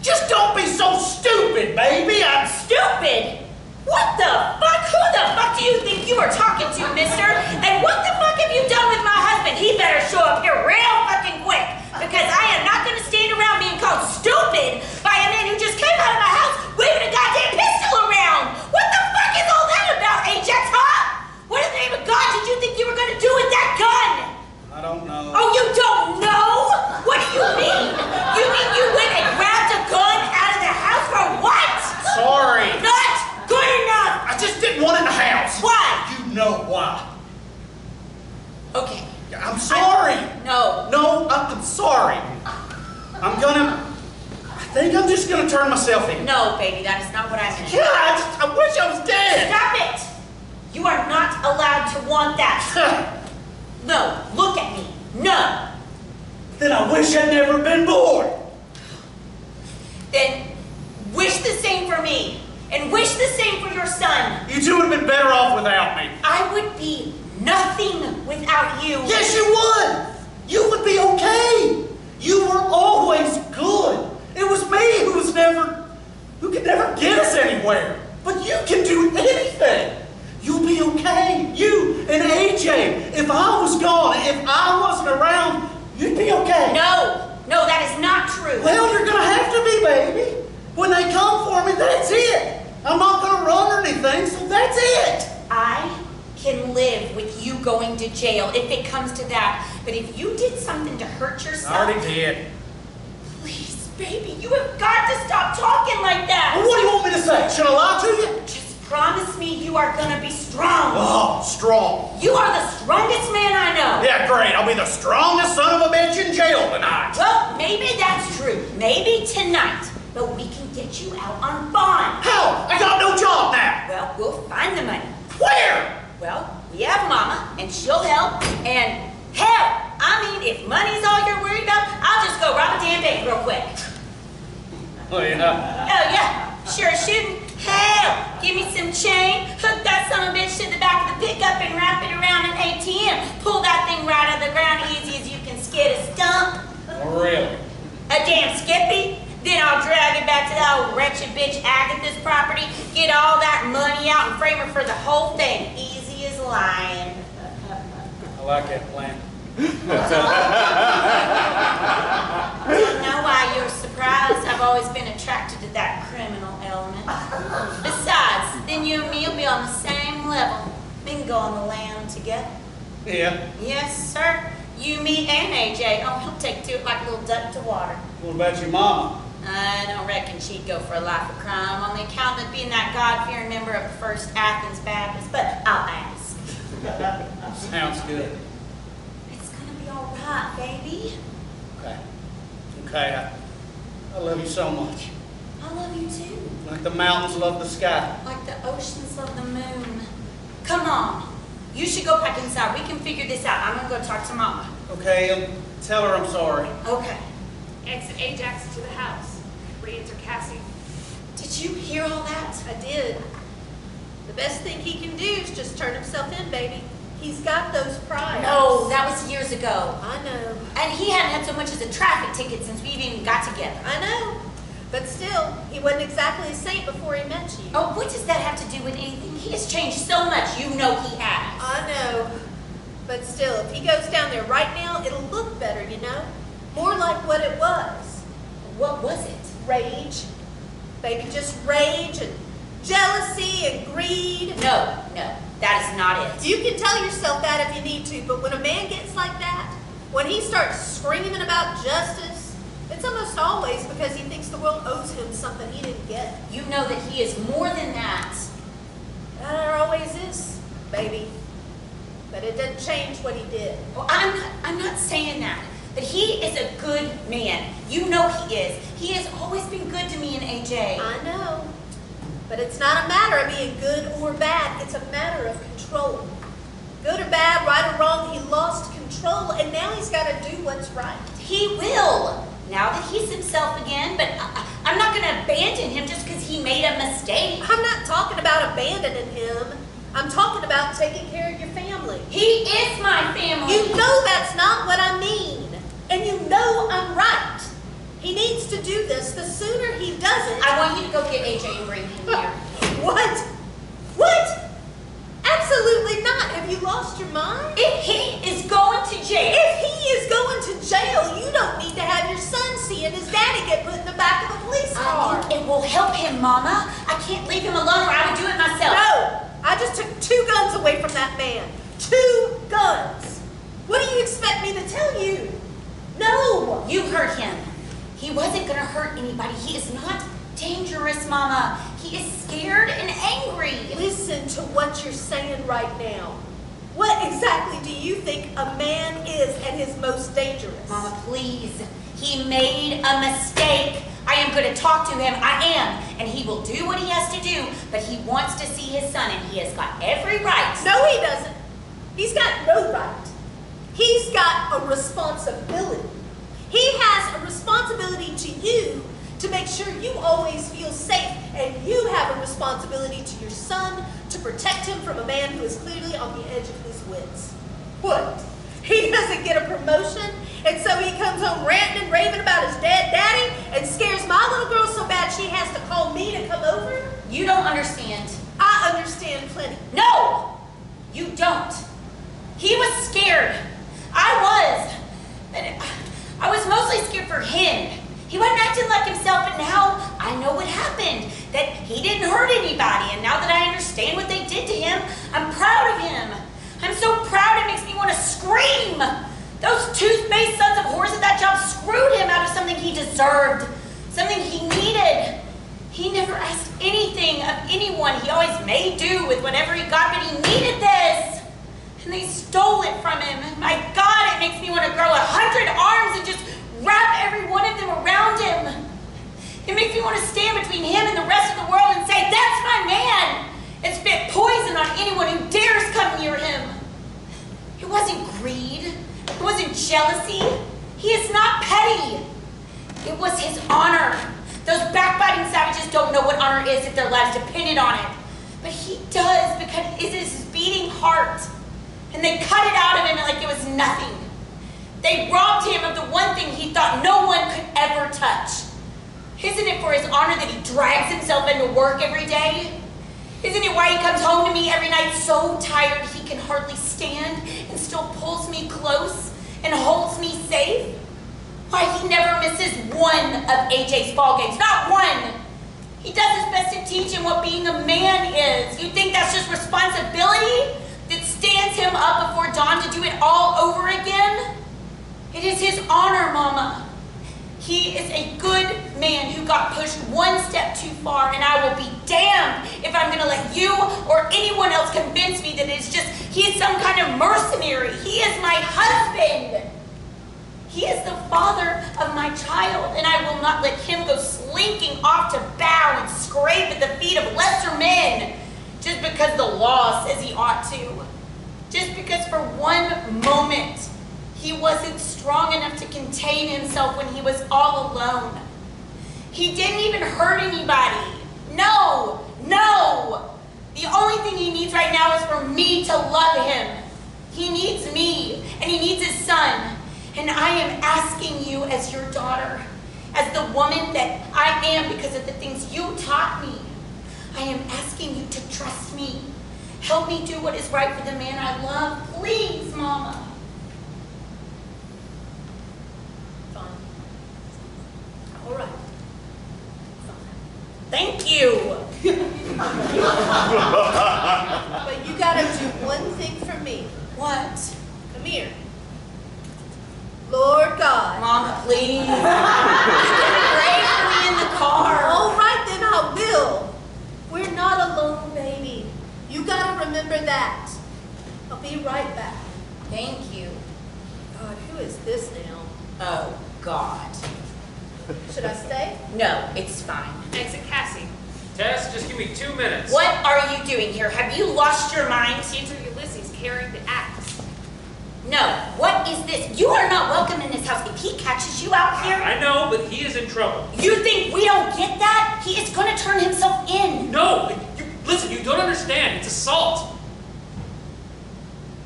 Just don't be so stupid, baby. I'm Stupid? What the fuck? Who the fuck do you think you are talking to, mister? And what the fuck have you done with my husband? He better show up here real fucking quick, because I am not gonna stand around being called stupid by a man who just came out of my house waving a goddamn pistol around. What the fuck is all that about, Ajax, huh? What in the name of God did you think you were gonna do with that gun? I don't know. Oh, you don't know? What do you mean? You mean you went and grabbed a gun out of the house for what? Sorry. Not good enough. I just didn't want it in the house. Why? You know why. Okay. I'm sorry. No, I'm sorry. I think I'm just gonna turn myself in. No, baby, that is not what I meant. Yeah, I wish I was dead. Stop it! You are not allowed to want that. No, look at me. No. Then I wish I'd never been born. Then wish the same for me. And wish the same for your son. You two would have been better off without me. I would be nothing without you. Yes, you would. You would be okay. You were always good. It was me who could never get us anywhere. But you can do anything. You'll be okay. You and AJ. If I was gone, if I wasn't around, you'd be okay. No, that is not true. Well, you're gonna have to be, baby. When they come for me, that's it. I'm not gonna run or anything, so that's it. I can live with you going to jail if it comes to that. But if you did something to hurt yourself... I already did. Please, baby, you have got to stop talking like that. Well, what do you want me to say? Should I lie to you? Just promise me you are gonna be strong. Oh, strong. You are the strongest man I know. Yeah, great. I'll be the strongest son of a bitch in jail tonight. Well, maybe that's true. Maybe tonight. But we can get you out on bond. How? I got no job now. Well, we'll find the money. Where? Well, we have Mama, and she'll help. And hell, I mean, if money's all you're worried about, I'll just go rob a damn bank real quick. Oh, yeah. Oh, yeah, sure shouldn't. Hell, give me some chain, hook that son of a him pull that thing right out of the ground easy as you can skid a stump. Oh, really? A damn skippy? Then I'll drag it back to the old wretched bitch Agatha's property, get all that money out and frame her for the whole thing. Easy as lying. I like that plan. Don't know why you're surprised. I've always been attracted to that criminal element. Besides, then you and me will be on the same level. We can go on the land together. Yeah. Yes, sir. You, me, and AJ. Oh, he'll take to it like a little duck to water. What about your mama? I don't reckon she'd go for a life of crime on the account of being that God-fearing member of the First Athens Baptist, but I'll ask. Sounds good. It's gonna be all right, baby. Okay. Okay, I love you so much. I love you too. Like the mountains love the sky. Like the oceans love the moon. Come on. You should go back inside. We can figure this out. I'm gonna go talk to Mama. Okay, tell her I'm sorry. Okay. Exit AJAX to the house. Re-enter Cassie. Did you hear all that? I did. The best thing he can do is just turn himself in, baby. He's got those priors. No, that was years ago. I know. And he hadn't had so much as a traffic ticket since we even got together. I know. But still, he wasn't exactly a saint before he met you. Oh, what does that have to do with anything? He has changed so much. You know he has. I know. But still, if he goes down there right now, it'll look better, you know? More like what it was. What was it? Rage. Baby, just rage and jealousy and greed. No, that is not it. You can tell yourself that if you need to, but when a man gets like that, when he starts screaming about justice, it's almost always because he thinks the world owes him something he didn't get. You know that he is more than that. That always is, baby. But it didn't change what he did. Well, I'm not saying that. But he is a good man. You know he is. He has always been good to me and AJ. I know. But it's not a matter of being good or bad. It's a matter of control. Good or bad, right or wrong, he lost control, and now he's got to do what's right. He will. Now that he's himself again, but I'm not going to abandon him just because he made a mistake. I'm not talking about abandoning him. I'm talking about taking care of your family. He is my family. You know that's not what I mean. And you know I'm right. He needs to do this. The sooner he does it... I want you to go get AJ and bring him here. What? What? Absolutely not. Have you lost your mind? If he is going to jail... If he is going to jail, you don't need to have your son seeing his daddy get put in the back of a police car. I think it will help him, Mama. I can't leave him alone or I would do it myself. No! I just took 2 guns away from that man. 2 guns. What do you expect me to tell you? No! You heard him. He wasn't going to hurt anybody. He is not dangerous, Mama. He is scared and angry. Listen to what you're saying right now. What exactly do you think a man is at his most dangerous? Mama, please. He made a mistake. I am going to talk to him. I am. And he will do what he has to do. But he wants to see his son, and he has got every right. No, he doesn't. He's got no right. He's got a responsibility. He has a responsibility to you to make sure you always feel safe, and you have a responsibility to your son to protect him from a man who is clearly on the edge of his wits. What? He doesn't get a promotion, and so he comes home ranting and raving about his dead daddy and scares my little girl so bad she has to call me to come over? You don't understand. I understand plenty. No! You don't. He was scared. I was. But I was mostly scared for him. He wasn't acting like himself, but now I know what happened. That he didn't hurt anybody, and now that I understand what they did to him, I'm proud of him. I'm so proud it makes me want to scream. Those two-faced sons of whores at that job screwed him out of something he deserved, something he needed. He never asked anything of anyone. He always made do with whatever he got, but he needed this. And they stole it from him. My God, it makes me want to grow 100 arms and just wrap every one of them around him. It makes me want to stand between him and the rest of the world and say, that's my man, and spit poison on anyone who dares come near him. It wasn't greed. It wasn't jealousy. He is not petty. It was his honor. Those backbiting savages don't know what honor is if their lives depended on it. But he does, because it is his beating heart. and they cut it out of him like it was nothing. They robbed him of the one thing he thought no one could ever touch. Isn't it for his honor that he drags himself into work every day? Isn't it why he comes home to me every night so tired he can hardly stand and still pulls me close and holds me safe? Why he never misses one of AJ's ball games, not one. He does his best to teach him what being a man is. You think that's just responsibility that stands him up before dawn to do it all over again? It is his honor, Mama. He is a good man who got pushed one step too far, and I will be damned if I'm going to let you or anyone else convince me that it's just he is some kind of mercenary. He is my husband. He is the father of my child, and I will not let him go slinking off to bow and scrape at the feet of lesser men just because the law says he ought to. Just because for one moment he wasn't strong enough to contain himself when he was all alone. He didn't even hurt anybody. No, no. The only thing he needs right now is for me to love him. He needs me, and he needs his son. And I am asking you as your daughter, as the woman that I am because of the things you taught me, I am asking you to trust me. Help me do what is right for the man I love. Please, Mama. Fine. All right. Thank you. But you gotta do one thing for me. What? Come here. Lord God. Mama, please. You can pray for me in the car. All right, then I will. We're not alone, baby. You gotta remember that. I'll be right back. Thank you. God, who is this now? Oh, God. Should I stay? No, it's fine. Exit Cassie. Tess, just give me 2 minutes. What are you doing here? Have you lost your mind? Enter Ulysses carrying the axe. No. What is this? You are not welcome in this house. If he catches you out here, I know, but he is in trouble. you think we don't get that? He is going to turn himself in. No, listen, you don't understand. It's assault.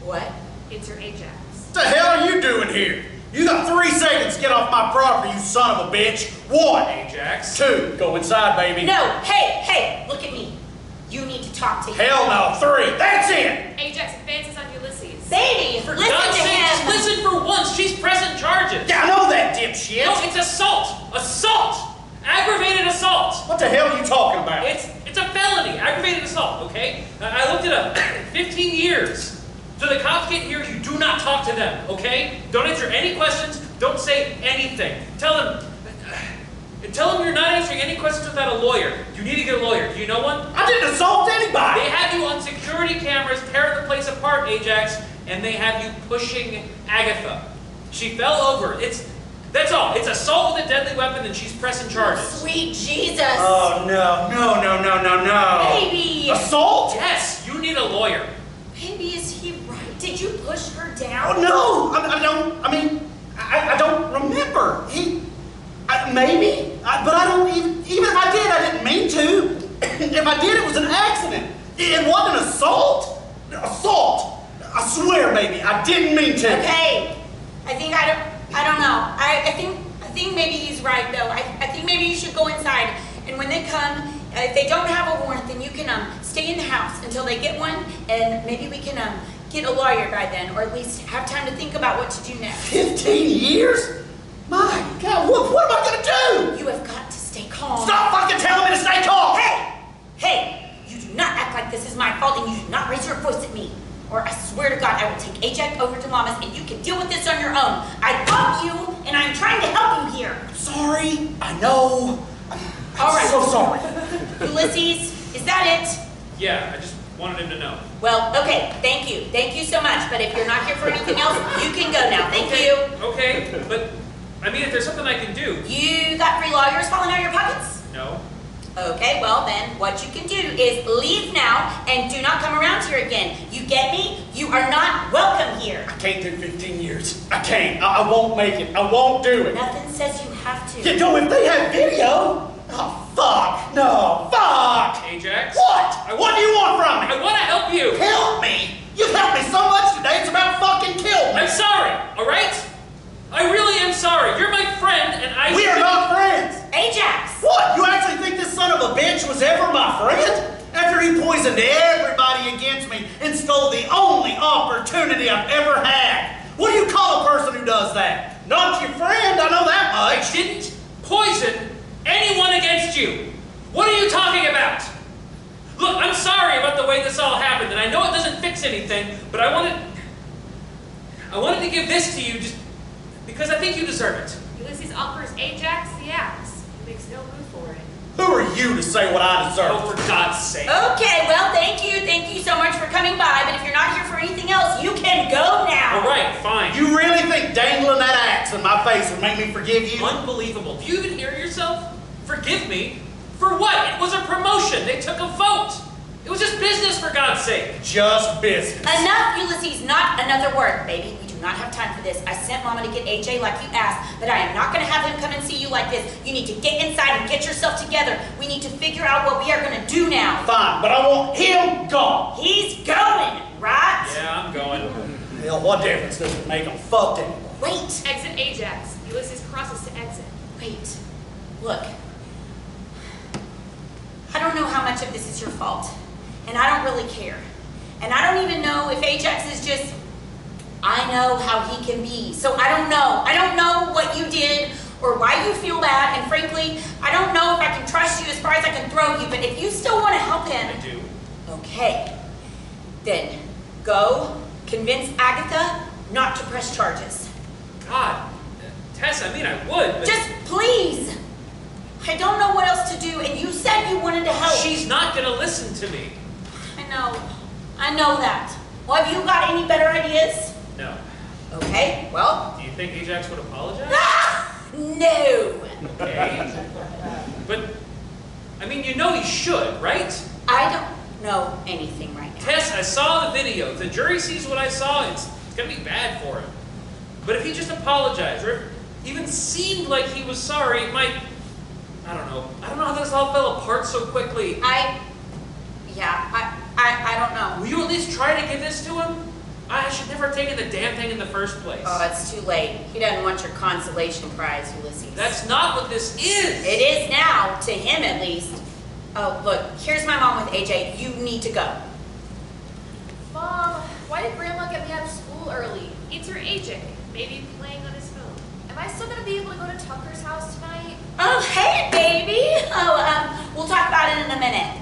What? Enter Ajax. What the hell are you doing here? You got 3 seconds to get off my property, you son of a bitch. 1, Ajax. 2, go inside, baby. No. Hey, look at me. You need to talk to him. Hell no. 3, that's it. Ajax advances on Ulysses. Baby, For listen God's to sake, just him. listen for once. She's pressing charges. Yeah, I know that, dipshit. No, it's assault. Assault. Aggravated assault. What the hell are you talking about? It's a felony. Aggravated assault, okay? I looked it up. 15 years. So the cops get here, you do not talk to them, okay? Don't answer any questions. Don't say anything. Tell them you're not answering any questions without a lawyer. You need to get a lawyer. Do you know one? I didn't assault anybody. They have you on security cameras tearing the place apart, Ajax, and they have you pushing Agatha. She fell over. That's all. It's assault with a deadly weapon, and she's pressing charges. Sweet Jesus. Oh, no. Baby. Assault? Yes, you need a lawyer. Baby, is he right? Did you push her down? Oh, no. I don't remember. Maybe, but I don't even if I did, I didn't mean to. If I did, it was an accident. It wasn't an assault. Assault. I swear, baby, I didn't mean to. Okay. I don't know. I think maybe he's right though. I think maybe you should go inside, and when they come, if they don't have a warrant, then you can stay in the house until they get one, and maybe we can get a lawyer by then, or at least have time to think about what to do next. 15 years? My God, what am I gonna do? You have got to stay calm. Stop fucking telling me to stay calm! Hey! You do not act like this is my fault, and you do not raise your voice at me. Or I swear to God, I will take Ajax over to Mama's, and you can deal with this on your own. I love you, and I'm trying to help you here. Sorry, I know. All right. So sorry. Ulysses, is that it? Yeah, I just wanted him to know. Well, okay, thank you. Thank you so much. But if you're not here for anything else, you can go now. Thank you. Okay, but I mean, if there's something I can do. You got 3 lawyers falling out of your pockets? No. Okay, well then, what you can do is leave now and do not come around here again. You get me? You are not welcome here. I can't do 15 years. I can't. I won't make it. I won't do it. Nothing says you have to. You know, if they have video. Oh, fuck. No, fuck. Ajax? What? What do you want from me? I want to help you. Help me? You've helped me so much today, of a bitch was ever my friend? After he poisoned everybody against me and stole the only opportunity I've ever had. What do you call a person who does that? Not your friend, I know that I much. didn't poison anyone against you. What are you talking about? Look, I'm sorry about the way this all happened, and I know it doesn't fix anything, but I wanted to give this to you just because I think you deserve it. Ulysses offers Ajax the axe. He makes no move for it. Who are you to say what I deserve? Oh, for God's sake. Okay, well, thank you so much for coming by, but if you're not here for anything else, you can go now. All right, fine. You really think dangling that axe in my face would make me forgive you? Unbelievable. Do you even hear yourself? Forgive me? For what? It was a promotion. They took a vote. It was just business, for God's sake. Just business. Enough, Ulysses, not another word, baby. We do not have time for this. I sent Mama to get AJ like you asked, but I am not going to have him come and see you like this. You need to get inside and get yourself together. We need to figure out what we are going to do now. Fine, but I want him gone. He's going, right? Yeah, I'm going. Hell, what difference does it make him? Fucked anymore. Wait, Exit Ajax. Ulysses crosses to exit. wait. Look. I don't know how much of this is your fault, and I don't really care. And I don't even know if Ajax is just, I know how he can be, so I don't know. I don't know what you did or why you feel bad, and frankly, I don't know if I can trust you as far as I can throw you, but if you still want to help him, I do. okay, then go convince Agatha not to press charges. God, Tess, I mean, I would, but Just please. I don't know what else to do, and you said you wanted to help. she's not going to listen to me. I know that. Well, have you got any better ideas? No. Okay, well. Do you think Ajax would apologize? No. Okay. But, I mean, you know he should, right? I don't know anything right now. Tess, I saw the video. If the jury sees what I saw, it's going to be bad for him. But if he just apologized, or even seemed like he was sorry, it might... I don't know how this all fell apart so quickly. I don't know. Will you at least try to give this to him? I should never have taken the damn thing in the first place. Oh, it's too late. He doesn't want your consolation prize, Ulysses. That's not what this is. It is now, to him at least. Oh, look, here's my mom with AJ. You need to go. Mom, why did Grandma get me out of school early? Enter AJ, maybe playing on his phone. Am I still going to be able to go to Tucker's house tonight? Oh, hey, baby. Oh, we'll talk about it in a minute.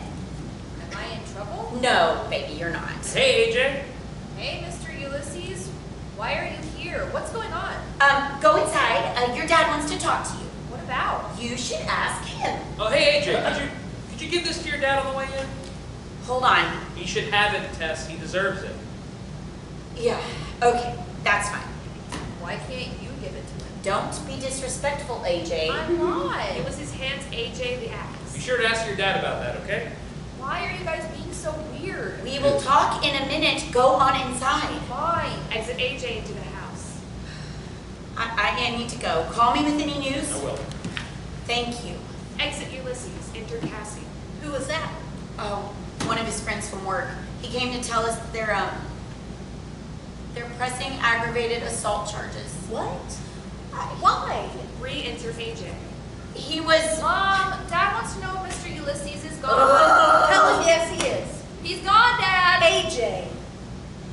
Am I in trouble? No, baby, you're not. Hey, AJ. Hey, Mr. Ulysses. Why are you here? What's going on? Go inside. Your dad wants to talk to you. What about? You should ask him. Oh, hey, AJ. Could you give this to your dad on the way in? Hold on. He should have it, Tess. He deserves it. Yeah, okay, that's fine. Why can't you give it to him? Don't be disrespectful, AJ. I'm not. It was his hands AJ the axe. Be sure to ask your dad about that, okay? Why are you guys being so weird? We will talk in a minute. Go on inside. Fine. Exit AJ into the house. I need to go. Call me with any news. I will. Thank you. Exit Ulysses. Enter Cassie. Who was that? Oh, one of his friends from work. He came to tell us they're pressing aggravated assault charges. What? Why? Re-enters AJ. He was... Mom, Dad wants to know if Mr. Ulysses is gone. Tell him yes, he is. He's gone, Dad. AJ.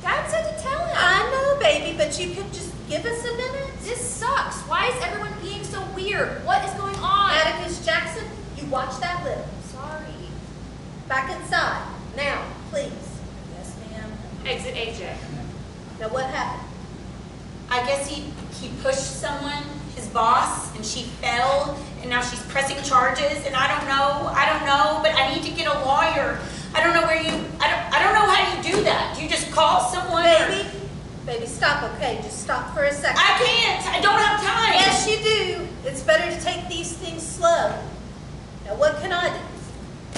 Dad said to tell him. I know, baby, but you could just give us a minute. This sucks. Why is everyone being so weird? What is going on? Atticus Jackson, you watch that lip. Sorry. Back inside. Now, please. Yes, ma'am. Exit AJ. Now, what happened? I guess he pushed someone, his boss, and she fell, and now she's pressing charges, and I don't know, but I need to get a lawyer. I don't know how you do that. Do you just call someone? Baby, stop, okay? Just stop for a second. I can't. I don't have time. Yes, you do. It's better to take these things slow. Now, what can I do?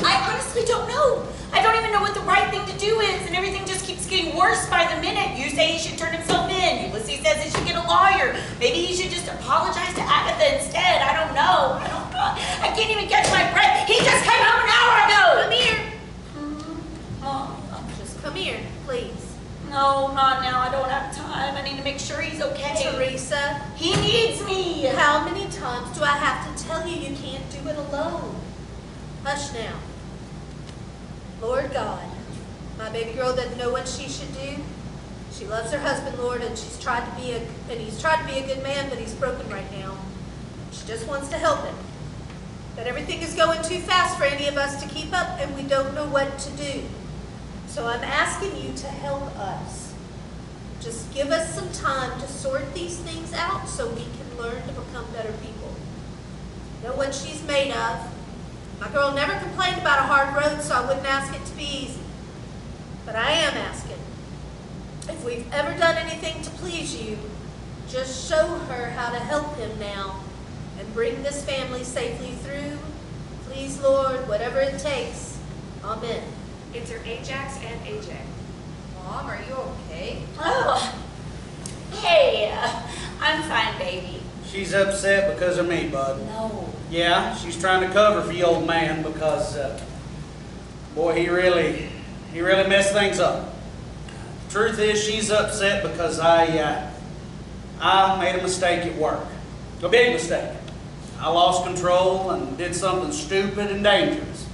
I honestly don't know. I don't even know what the right thing to do is, and everything just keeps getting worse by the minute. You say he should turn himself in. Ulysses says he should get a lawyer. Maybe he should just apologize to Agatha instead. I don't know. I can't even catch my breath. He just came home an hour ago. Come here. Mom, Just come here, please. no, not now. I don't have time. I need to make sure he's okay. Teresa, He needs me. how many times do I have to tell you you can't do it alone? Hush now. Lord God, my baby girl doesn't know what she should do. She loves her husband, Lord, and he's tried to be a good man, but he's broken right now. She just wants to help him. But everything is going too fast for any of us to keep up, and we don't know what to do. So I'm asking you to help us. Just give us some time to sort these things out so we can learn to become better people. Know what she's made of. My girl never complained about a hard road, so I wouldn't ask it to be easy. But I am asking, if we've ever done anything to please you, just show her how to help him now and bring this family safely through. Please, Lord, whatever it takes. Amen. Enter AJAX and AJ. Mom, are you okay? Oh, hey, I'm fine, baby. She's upset because of me, bud. No. Yeah, she's trying to cover for the old man because, boy, he really messed things up. The truth is, she's upset because I made a mistake at work. A big mistake. I lost control and did something stupid and dangerous.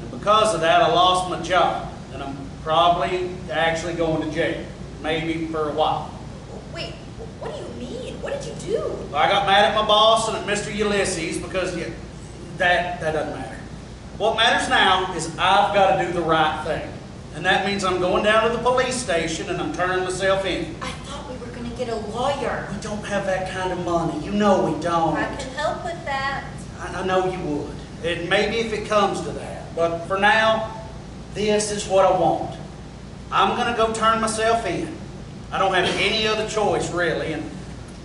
And because of that, I lost my job. And I'm probably actually going to jail. Maybe for a while. Wait, what do you mean? What did you do? Well, I got mad at my boss and at Mr. Ulysses because that doesn't matter. What matters now is I've got to do the right thing. And that means I'm going down to the police station and I'm turning myself in. I thought we were going to get a lawyer. We don't have that kind of money. You know we don't. I can help with that. I know you would. And maybe if it comes to that. But for now, this is what I want. I'm going to go turn myself in. I don't have any other choice, really. And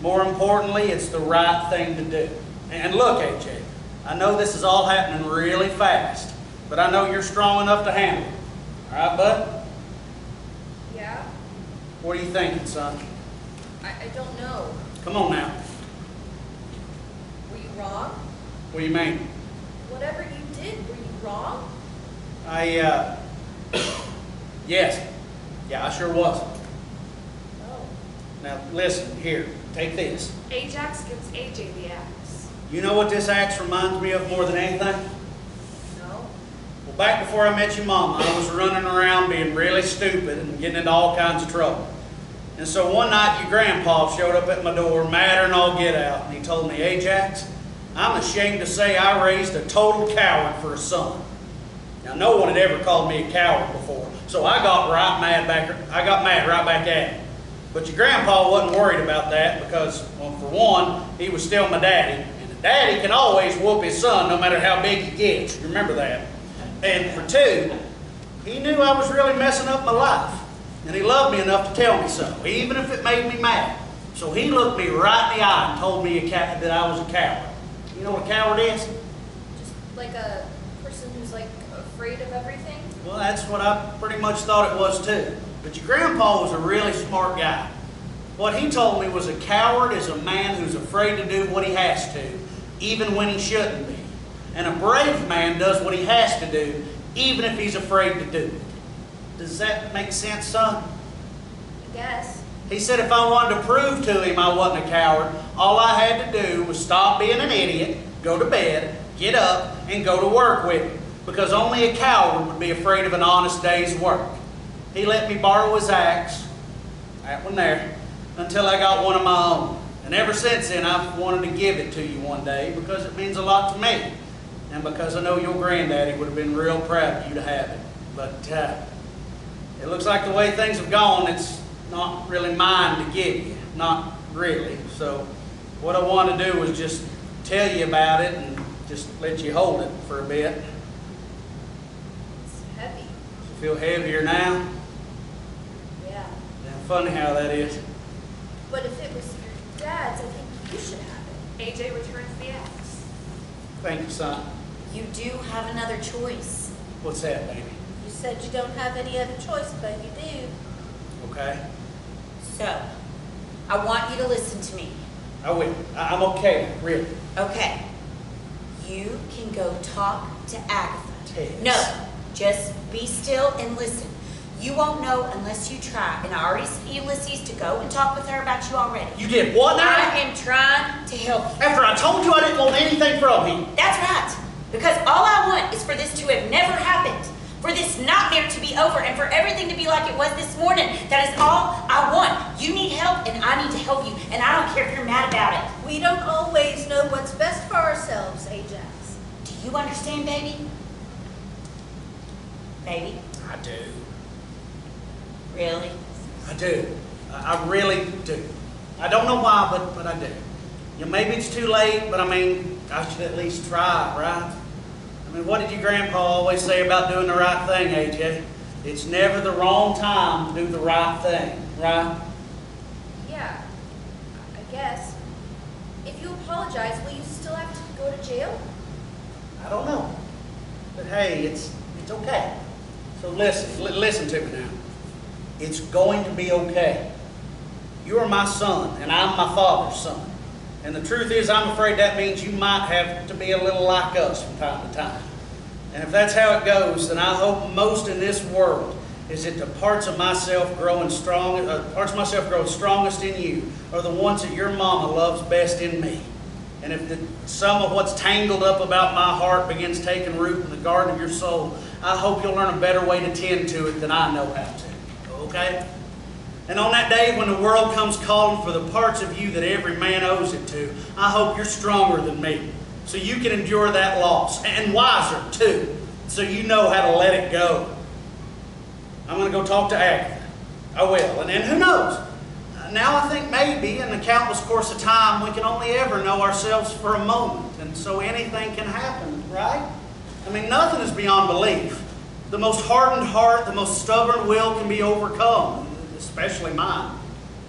more importantly, it's the right thing to do. And look, AJ, I know this is all happening really fast. But I know you're strong enough to handle it. All right, bud? Yeah? What are you thinking, son? I don't know. Come on now. Were you wrong? What do you mean? Whatever you did, were you wrong? Yes. Yeah, I sure was. Oh. Now, listen, here, take this. AJAX gives AJ the axe. You know what this axe reminds me of more than anything? No? Well, back before I met your mama, I was running around being really stupid and getting into all kinds of trouble. And so one night, your grandpa showed up at my door, madder than all get out, and he told me, "AJAX, I'm ashamed to say I raised a total coward for a son." Now, no one had ever called me a coward before, so I got mad right back at him. But your grandpa wasn't worried about that because, well, for one, he was still my daddy, and a daddy can always whoop his son no matter how big he gets. You remember that? And for two, he knew I was really messing up my life, and he loved me enough to tell me so, even if it made me mad. So he looked me right in the eye and told me that I was a coward. You know what a coward is? Just like a person who's like afraid of everything? Well, that's what I pretty much thought it was too. But your grandpa was a really smart guy. What he told me was a coward is a man who's afraid to do what he has to, even when he shouldn't be. And a brave man does what he has to do, even if he's afraid to do it. Does that make sense, son? I guess. He said if I wanted to prove to him I wasn't a coward, all I had to do was stop being an idiot, go to bed, get up, and go to work with him. Because only a coward would be afraid of an honest day's work. He let me borrow his axe, that one there, until I got one of my own. And ever since then, I've wanted to give it to you one day because it means a lot to me. And because I know your granddaddy would have been real proud of you to have it. But it looks like the way things have gone, it's not really mine to give you. Not really. So what I want to do was just tell you about it and just let you hold it for a bit. It's heavy. Does it feel heavier now? Yeah. Yeah, funny how that is. But if it was your dad's, I think you should have it. AJ returns the axe. Thank you, son. You do have another choice. What's that, baby? You said you don't have any other choice, but you do. Okay? So, I want you to listen to me. I will. I'm okay, really. Okay. You can go talk to Agatha. Tess. No, just be still and listen. You won't know unless you try. And I already sent Ulysses to go and talk with her about you already. You did what now? I am trying to help you. After I told you I didn't want anything from him. That's right. Because all I want is for this to have never happened, for this nightmare to be over, and for everything to be like it was this morning. That is all I want. You need help, and I need to help you, and I don't care if you're mad about it. We don't always know what's best for ourselves, Ajax. Do you understand, baby? Baby? I do. Really? I do. I really do. I don't know why, but I do. You know, maybe it's too late, but I mean, I should at least try, right? I mean, what did your grandpa always say about doing the right thing, AJ? It's never the wrong time to do the right thing, right? Yeah, I guess. If you apologize, will you still have to go to jail? I don't know. But hey, it's okay. So listen to me now. It's going to be okay. You are my son, and I'm my father's son. And the truth is, I'm afraid that means you might have to be a little like us from time to time. And if that's how it goes, then I hope most in this world is that the parts of myself growing strongest in you are the ones that your mama loves best in me. And if some of what's tangled up about my heart begins taking root in the garden of your soul, I hope you'll learn a better way to tend to it than I know how to. Okay? And on that day when the world comes calling for the parts of you that every man owes it to, I hope you're stronger than me, so you can endure that loss, and wiser too, so you know how to let it go. I'm going to go talk to Agatha. I will. And who knows? Now I think maybe in the countless course of time we can only ever know ourselves for a moment, and so anything can happen, right? I mean, nothing is beyond belief. The most hardened heart, the most stubborn will can be overcome. Especially mine.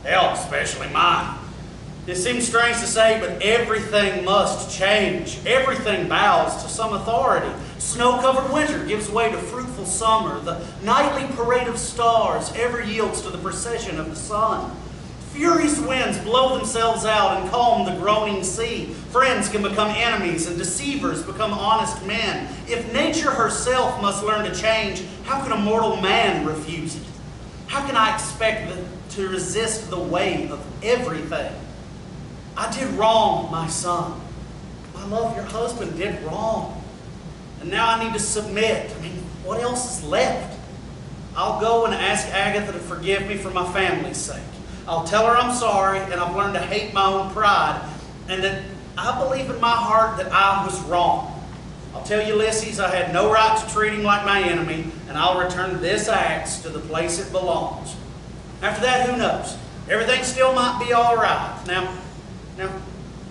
Hell, especially mine. It seems strange to say, but everything must change. Everything bows to some authority. Snow-covered winter gives way to fruitful summer. The nightly parade of stars ever yields to the procession of the sun. Furious winds blow themselves out and calm the groaning sea. Friends can become enemies and deceivers become honest men. If nature herself must learn to change, how can a mortal man refuse it? How can I expect to resist the weight of everything? I did wrong, my son. My love, your husband did wrong. And now I need to submit. I mean, what else is left? I'll go and ask Agatha to forgive me for my family's sake. I'll tell her I'm sorry, and I've learned to hate my own pride, and that I believe in my heart that I was wrong. I'll tell Ulysses I had no right to treat him like my enemy, and I'll return this axe to the place it belongs. After that, who knows? Everything still might be all right. Now,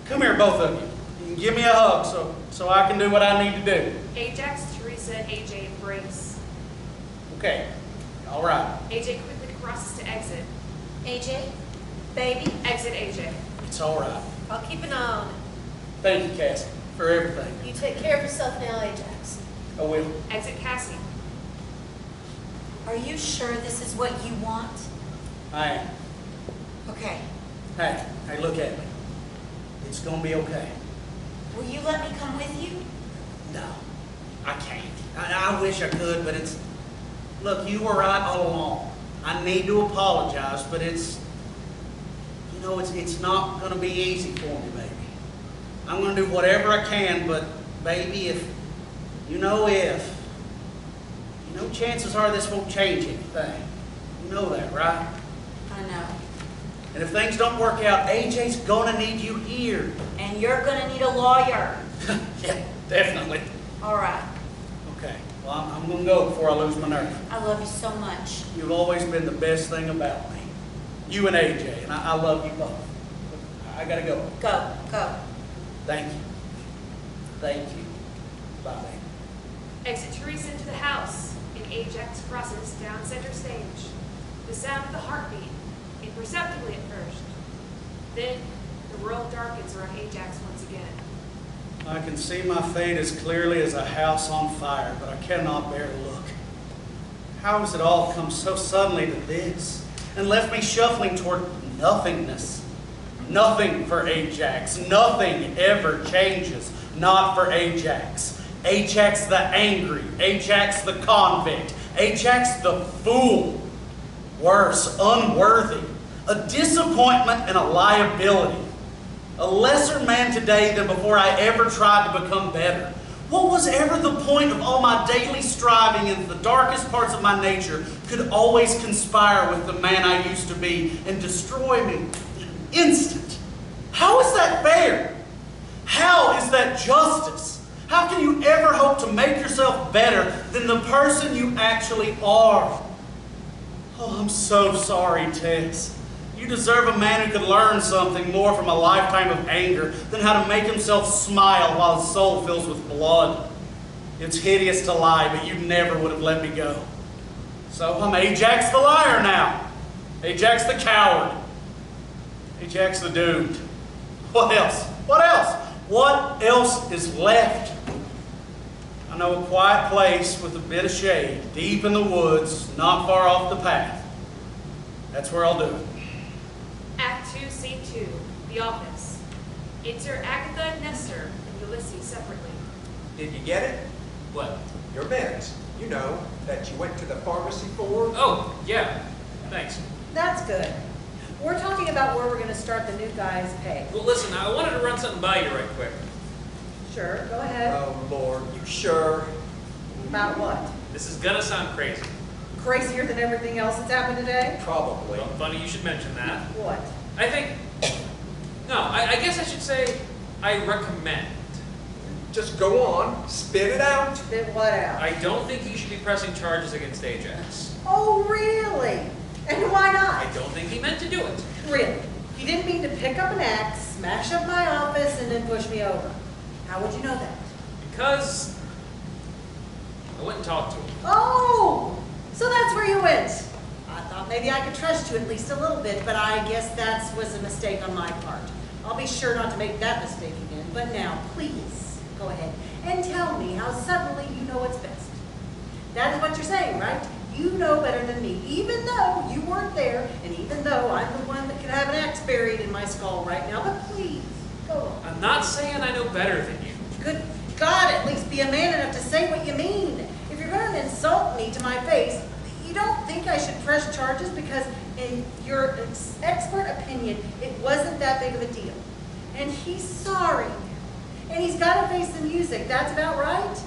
come here, both of you. Give me a hug so I can do what I need to do. Ajax, Teresa, and AJ embrace. Okay, all right. AJ quickly crosses to exit. AJ? Baby? Exit AJ. It's all right. I'll keep an eye on it. Thank you, Cassie, for everything. You take care of yourself now, Ajax. I will. Exit Cassie. Are you sure this is what you want? I am. Okay. Hey, look at me. It's going to be okay. Will you let me come with you? No, I can't. I wish I could, but it's... Look, you were right all along. I need to apologize, but it's... You know, it's not going to be easy for me, baby. I'm going to do whatever I can, but, baby, if... chances are this won't change anything. You know that, right? I know. And if things don't work out, AJ's going to need you here. And you're going to need a lawyer. Yeah, definitely. All right. Okay, well, I'm going to go before I lose my nerve. I love you so much. You've always been the best thing about me. You and AJ, and I love you both. I got to go. Go. Thank you. Thank you. Bye, baby. Exit Teresa into the house, and Ajax crosses down center stage. The sound of the heartbeat, imperceptibly at first. Then, the world darkens around Ajax once again. I can see my fate as clearly as a house on fire, but I cannot bear to look. How has it all come so suddenly to this, and left me shuffling toward nothingness? Nothing for Ajax. Nothing ever changes. Not for Ajax. Ajax the angry. Ajax the convict. Ajax the fool. Worse, unworthy. A disappointment and a liability. A lesser man today than before I ever tried to become better. What was ever the point of all my daily striving in the darkest parts of my nature could always conspire with the man I used to be and destroy me in an instant? How is that fair? How is that justice? How can you ever hope to make yourself better than the person you actually are? Oh, I'm so sorry, Tess. You deserve a man who could learn something more from a lifetime of anger than how to make himself smile while his soul fills with blood. It's hideous to lie, but you never would have let me go. So I'm Ajax the liar now. Ajax the coward. Ajax the doomed. What else? What else? What else is left? I know a quiet place with a bit of shade, deep in the woods, not far off the path. That's where I'll do it. Act 2, Scene 2, The Office. Enter Agatha and Nestor and Ulysses separately. Did you get it? What? Your meds. You know, that you went to the pharmacy for? Oh, yeah. Thanks. That's good. We're talking about where we're going to start the new guy's pay. Well, listen, I wanted to run something by you right quick. Sure, go ahead. Oh, Lord, you sure? About what? This is gonna sound crazy. Crazier than everything else that's happened today? Probably. Well, funny you should mention that. What? I think, no, I guess I should say I recommend. Just go on, spit it out. Spit what out? I don't think you should be pressing charges against Ajax. Oh, really? And why not? I don't think he meant to do it. Really? He didn't mean to pick up an axe, smash up my office, and then push me over. How would you know that? Because I went and talked to him. Oh! So that's where you went. I thought maybe I could trust you at least a little bit, but I guess that was a mistake on my part. I'll be sure not to make that mistake again. But now, please, go ahead and tell me how suddenly you know what's best. That is what you're saying, right? You know better than me, even though you weren't there, and even though I'm the one that can have an axe buried in my skull right now. But please, go on. I'm not saying I know better than you. Good God, at least be a man enough to say what you mean. If you're going to insult me to my face, you don't think I should press charges because, in your expert opinion, it wasn't that big of a deal. And he's sorry. And he's got to face the music. That's about right.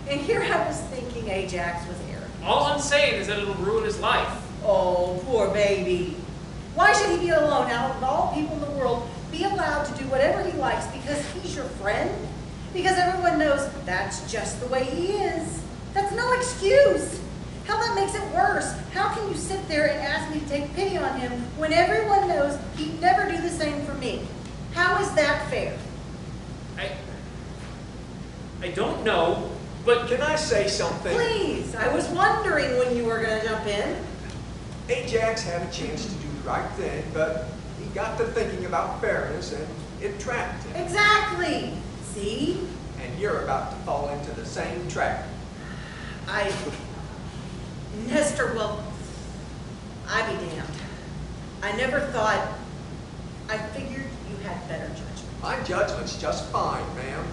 And here I was thinking Ajax was Eric. All I'm saying is that it'll ruin his life. Oh, poor baby. Why should he be alone out of all people in the world, be allowed to do whatever he likes because he's your friend? Because everyone knows that's just the way he is. That's no excuse. How that makes it worse. How can you sit there and ask me to take pity on him when everyone knows he'd never do the same for me? How is that fair? I don't know, but Can I say something? Please, I was wondering when you were going to jump in. Ajax had a chance to do the right thing, but he got to thinking about fairness and it trapped him. Exactly. See? And you're about to fall into the same trap. Nestor, well, I be damned. I never thought, I figured you had better judgment. My judgment's just fine, ma'am.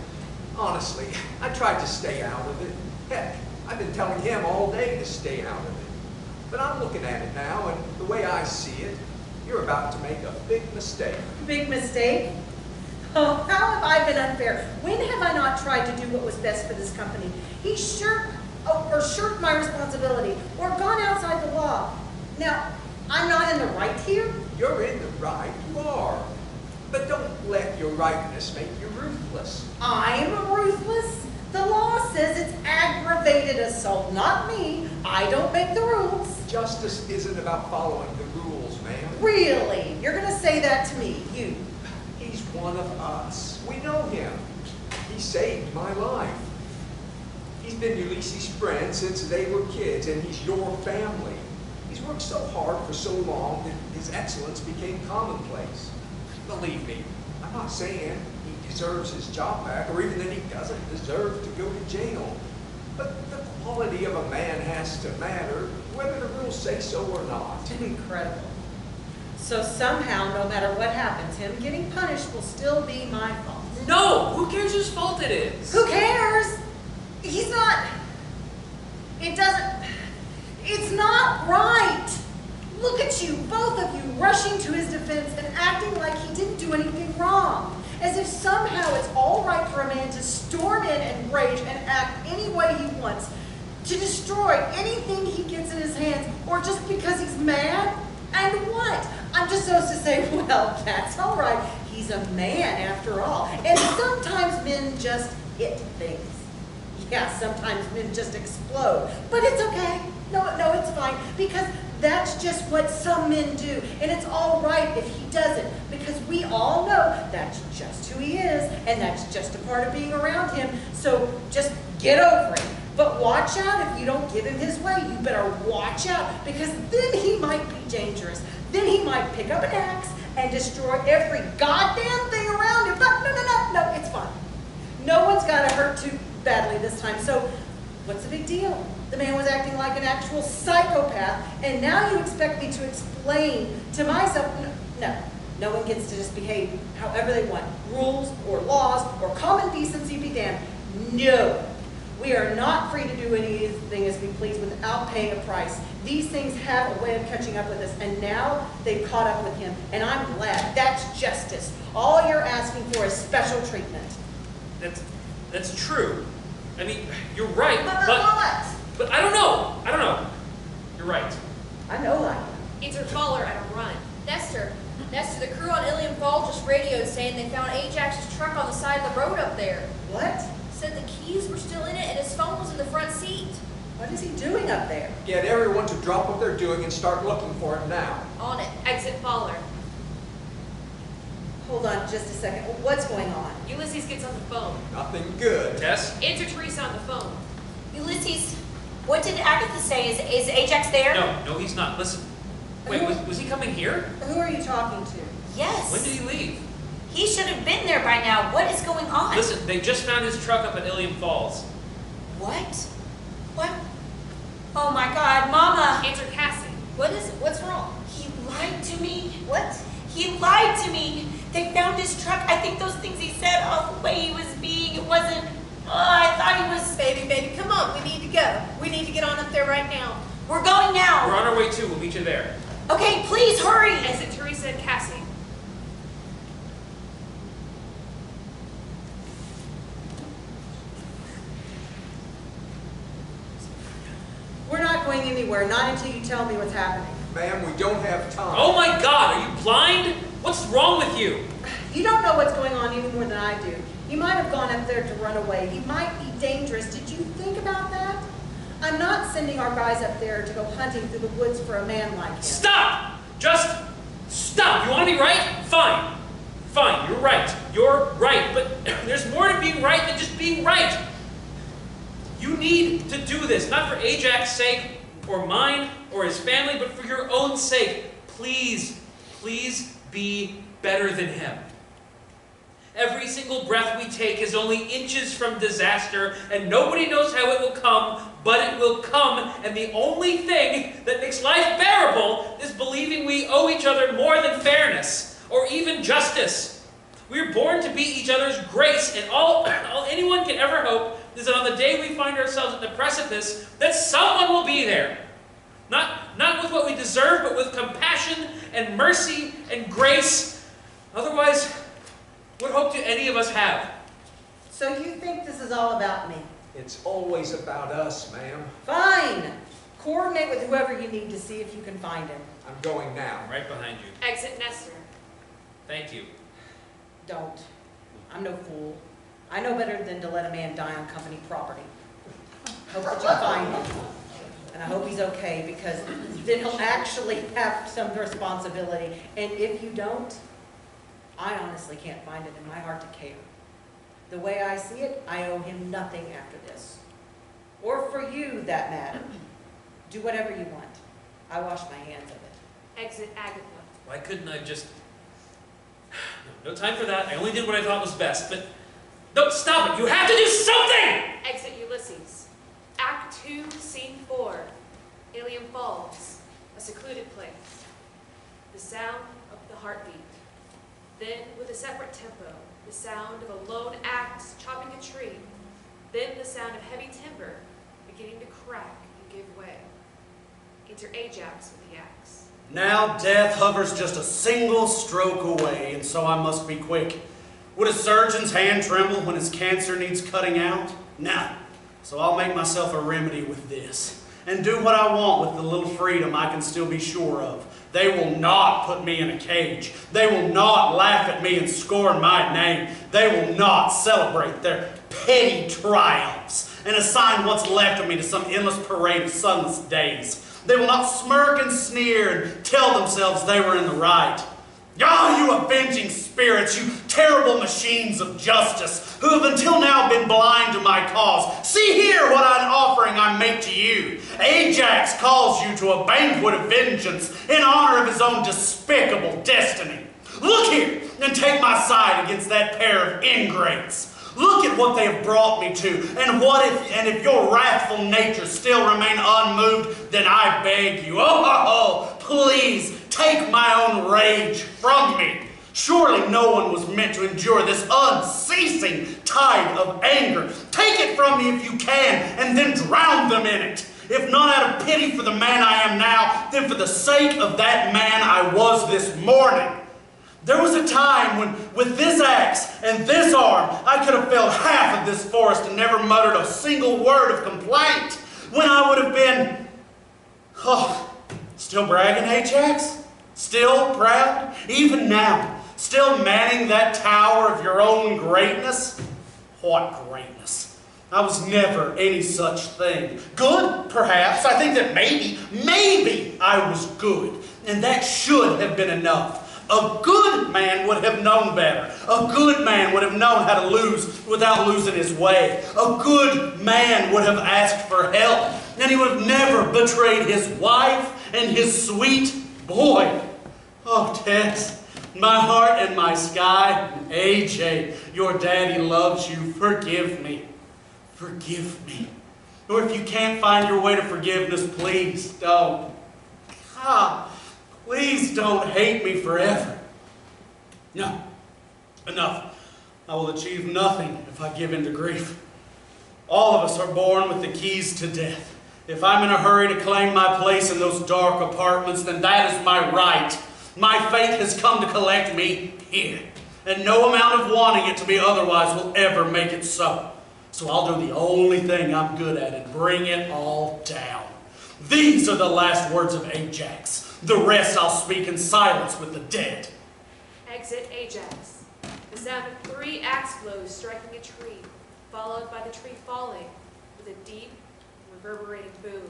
Honestly, I tried to stay out of it. Heck, I've been telling him all day to stay out of it. But I'm looking at it now, and the way I see it, you're about to make a big mistake. Big mistake? Oh, how have I been unfair? When have I not tried to do what was best for this company? He shirked my responsibility, or gone outside the law. Now, I'm not in the right here? You're in the right, you are. But don't let your rightness make you ruthless. I'm ruthless? The law says it's aggravated assault, not me. I don't make the rules. Justice isn't about following the rules, ma'am. Really? You're going to say that to me, you? He's one of us. We know him. He saved my life. He's been Ulysses' friend since they were kids, and he's your family. He's worked so hard for so long that his excellence became commonplace. Believe me, I'm not saying he deserves his job back, or even that he doesn't deserve to go to jail. But the quality of a man has to matter, whether the rules say so or not. Incredible. So somehow, no matter what happens, him getting punished will still be my fault. no, who cares whose fault it is? Who cares? He's not. It's not right. Look at you, both of you, rushing to his defense and acting like he didn't do anything wrong. as if somehow it's all right for a man to storm in and rage and act any way he wants, to destroy anything he gets in his hands, or just because he's mad? And what? I'm just supposed to say, well, that's all right. He's a man after all. And sometimes men just hit things. Yeah, sometimes men just explode. But it's okay. No, it's fine. Because that's just what some men do. And it's all right if he doesn't. Because we all know that's just who he is. And that's just a part of being around him. So just get over it. But watch out if you don't give him his way. You better watch out. Because then he might be dangerous. Then he might pick up an axe and destroy every goddamn thing around him. But no, it's fine. No one's got hurt too badly this time. So what's the big deal? The man was acting like an actual psychopath, and now you expect me to explain to myself, no one gets to just behave however they want. Rules or laws or common decency be damned. No. We are not free to do anything as we please without paying a price. These things have a way of catching up with us, and now they've caught up with him, and I'm glad. That's justice. All you're asking for is special treatment. That's true. I mean, you're right, but I don't know. You're right. I know I am. Enter Faller at a run. Nestor, the crew on Ilium Falls just radioed saying they found AJAX's truck on the side of the road up there. What? Said the keys were still in it and his phone was in the front seat. What is he doing up there? Get everyone to drop what they're doing and start looking for him now. On it. Exit Faller. Hold on just a second. What's going on? Ulysses gets on the phone. Nothing good. Tess? Enter Teresa on the phone. Ulysses, what did Agatha say? Is Ajax there? No, he's not. Listen. Wait, was he coming here? Who are you talking to? Yes. When did he leave? He should have been there by now. What is going on? Listen, they just found his truck up at Ilium Falls. What? What? Oh my God, Mama! Enter Cassie. What is it? What's wrong? He lied to me. What? He lied to me. They found his truck. I think those things he said, the way he was being, it wasn't. I thought he was. Baby, come on. We need to go. We need to get on up there right now. We're going now. We're on our way too. We'll meet you there. Okay, please hurry. Exit Teresa and Cassie. We're not going anywhere, not until you tell me what's happening. Ma'am, we don't have time. Oh my God, are you blind? What's wrong with you? You don't know what's going on any more than I do. He might have gone up there to run away. He might be dangerous. Did you think about that? I'm not sending our guys up there to go hunting through the woods for a man like him. Stop! Just stop. You want to be right? Fine. You're right. You're right. But there's more to being right than just being right. You need to do this, not for Ajax's sake, or mine, or his family, but for your own sake. Please be better than him. Every single breath we take is only inches from disaster, and nobody knows how it will come, but it will come, and the only thing that makes life bearable is believing we owe each other more than fairness, or even justice. We're born to be each other's grace, and all anyone can ever hope is that on the day we find ourselves at the precipice, that someone will be there. Not with what we deserve, but with compassion and mercy and grace. Otherwise, what hope do any of us have? So you think this is all about me? It's always about us, ma'am. Fine. Coordinate with whoever you need to see if you can find him. I'm going now. Right behind you. Exit Nestor. Thank you. Don't. I'm no fool. I know better than to let a man die on company property. Hope that you find him. And I hope he's okay, because then he'll actually have some responsibility. And if you don't, I honestly can't find it in my heart to care. The way I see it, I owe him nothing after this. Or for you, that matter. Do whatever you want. I wash my hands of it. Exit Agatha. Why couldn't I just... No time for that. I only did what I thought was best, but... No, stop it! You have to do something! Exit Ulysses. Act 2, Scene 4. Ilium Falls. A secluded place. The sound of the heartbeat. Then, with a separate tempo, the sound of a lone axe chopping a tree. Then the sound of heavy timber beginning to crack and give way. Enter Ajax with the axe. Now death hovers just a single stroke away, and so I must be quick. Would a surgeon's hand tremble when his cancer needs cutting out? No. So I'll make myself a remedy with this and do what I want with the little freedom I can still be sure of. They will not put me in a cage. They will not laugh at me and scorn my name. They will not celebrate their petty triumphs and assign what's left of me to some endless parade of sunless days. They will not smirk and sneer and tell themselves they were in the right. Ah, you avenging spirits, you terrible machines of justice, who have until now been blind to my cause. See here what an offering I make to you. Ajax calls you to a banquet of vengeance in honor of his own despicable destiny. Look here and take my side against that pair of ingrates. Look at what they have brought me to, and if your wrathful nature still remain unmoved, then I beg you, please take my own rage from me. Surely no one was meant to endure this unceasing tide of anger. Take it from me if you can, and then drown them in it. If not out of pity for the man I am now, then for the sake of that man I was this morning. There was a time when, with this axe and this arm, I could have felled half of this forest and never muttered a single word of complaint. When I would have been, still bragging, Ajax? Still proud? Even now, still manning that tower of your own greatness? What greatness? I was never any such thing. Good, perhaps. I think that maybe I was good, and that should have been enough. A good man would have known better. A good man would have known how to lose without losing his way. A good man would have asked for help, and he would have never betrayed his wife and his sweet boy. Oh, Tess, my heart and my sky, AJ, your daddy loves you. Forgive me. Forgive me. Or if you can't find your way to forgiveness, please don't. Please don't hate me forever. No. Enough. I will achieve nothing if I give in to grief. All of us are born with the keys to death. If I'm in a hurry to claim my place in those dark apartments, then that is my right. My fate has come to collect me here. And no amount of wanting it to be otherwise will ever make it so. So I'll do the only thing I'm good at and bring it all down. These are the last words of Ajax. The rest I'll speak in silence with the dead. Exit Ajax. The sound of 3 axe blows striking a tree, followed by the tree falling with a deep, reverberating boom.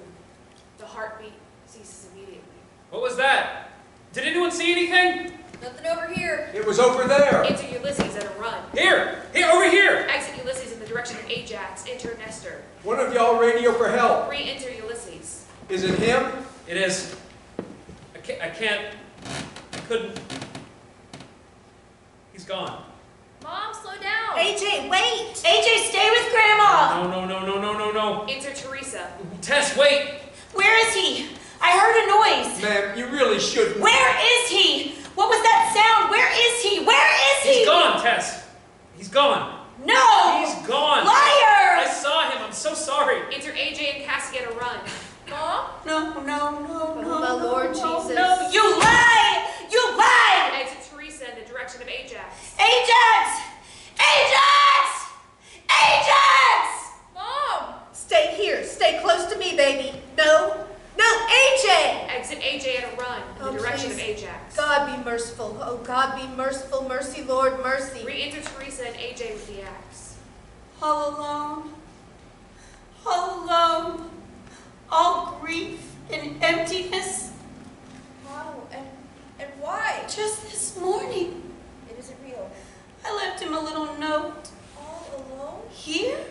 The heartbeat ceases immediately. What was that? Did anyone see anything? Nothing over here. It was over there. Enter Ulysses at a run. Here, over here. Exit Ulysses in the direction of Ajax. Enter Nestor. One of y'all radio for help. Re-enter Ulysses. Is it him? It is. I couldn't. He's gone. Mom, slow down. AJ, wait! AJ, stay with Grandma! No. Enter Teresa. Tess, wait. Where is he? I heard a noise. Ma'am, you really shouldn't. Where is he? What was that sound? Where is he? Where is he? He's gone, Tess. He's gone. No! He's gone. Liar! I saw him. I'm so sorry. Enter AJ and Cassie at a run. Mom? No, my Lord Jesus. No, you lie! You lied! Exit Teresa in the direction of Ajax. Ajax! Ajax! Ajax! Mom! Stay here. Stay close to me, baby. No, AJ! Exit AJ at a run in the direction of please. Ajax. God be merciful. Oh, God be merciful. Mercy, Lord, mercy. Re-enter Teresa and AJ with the axe. All alone. All alone. All grief and emptiness. How? And why? Just this morning, It isn't real. I left him a little note. All alone? Here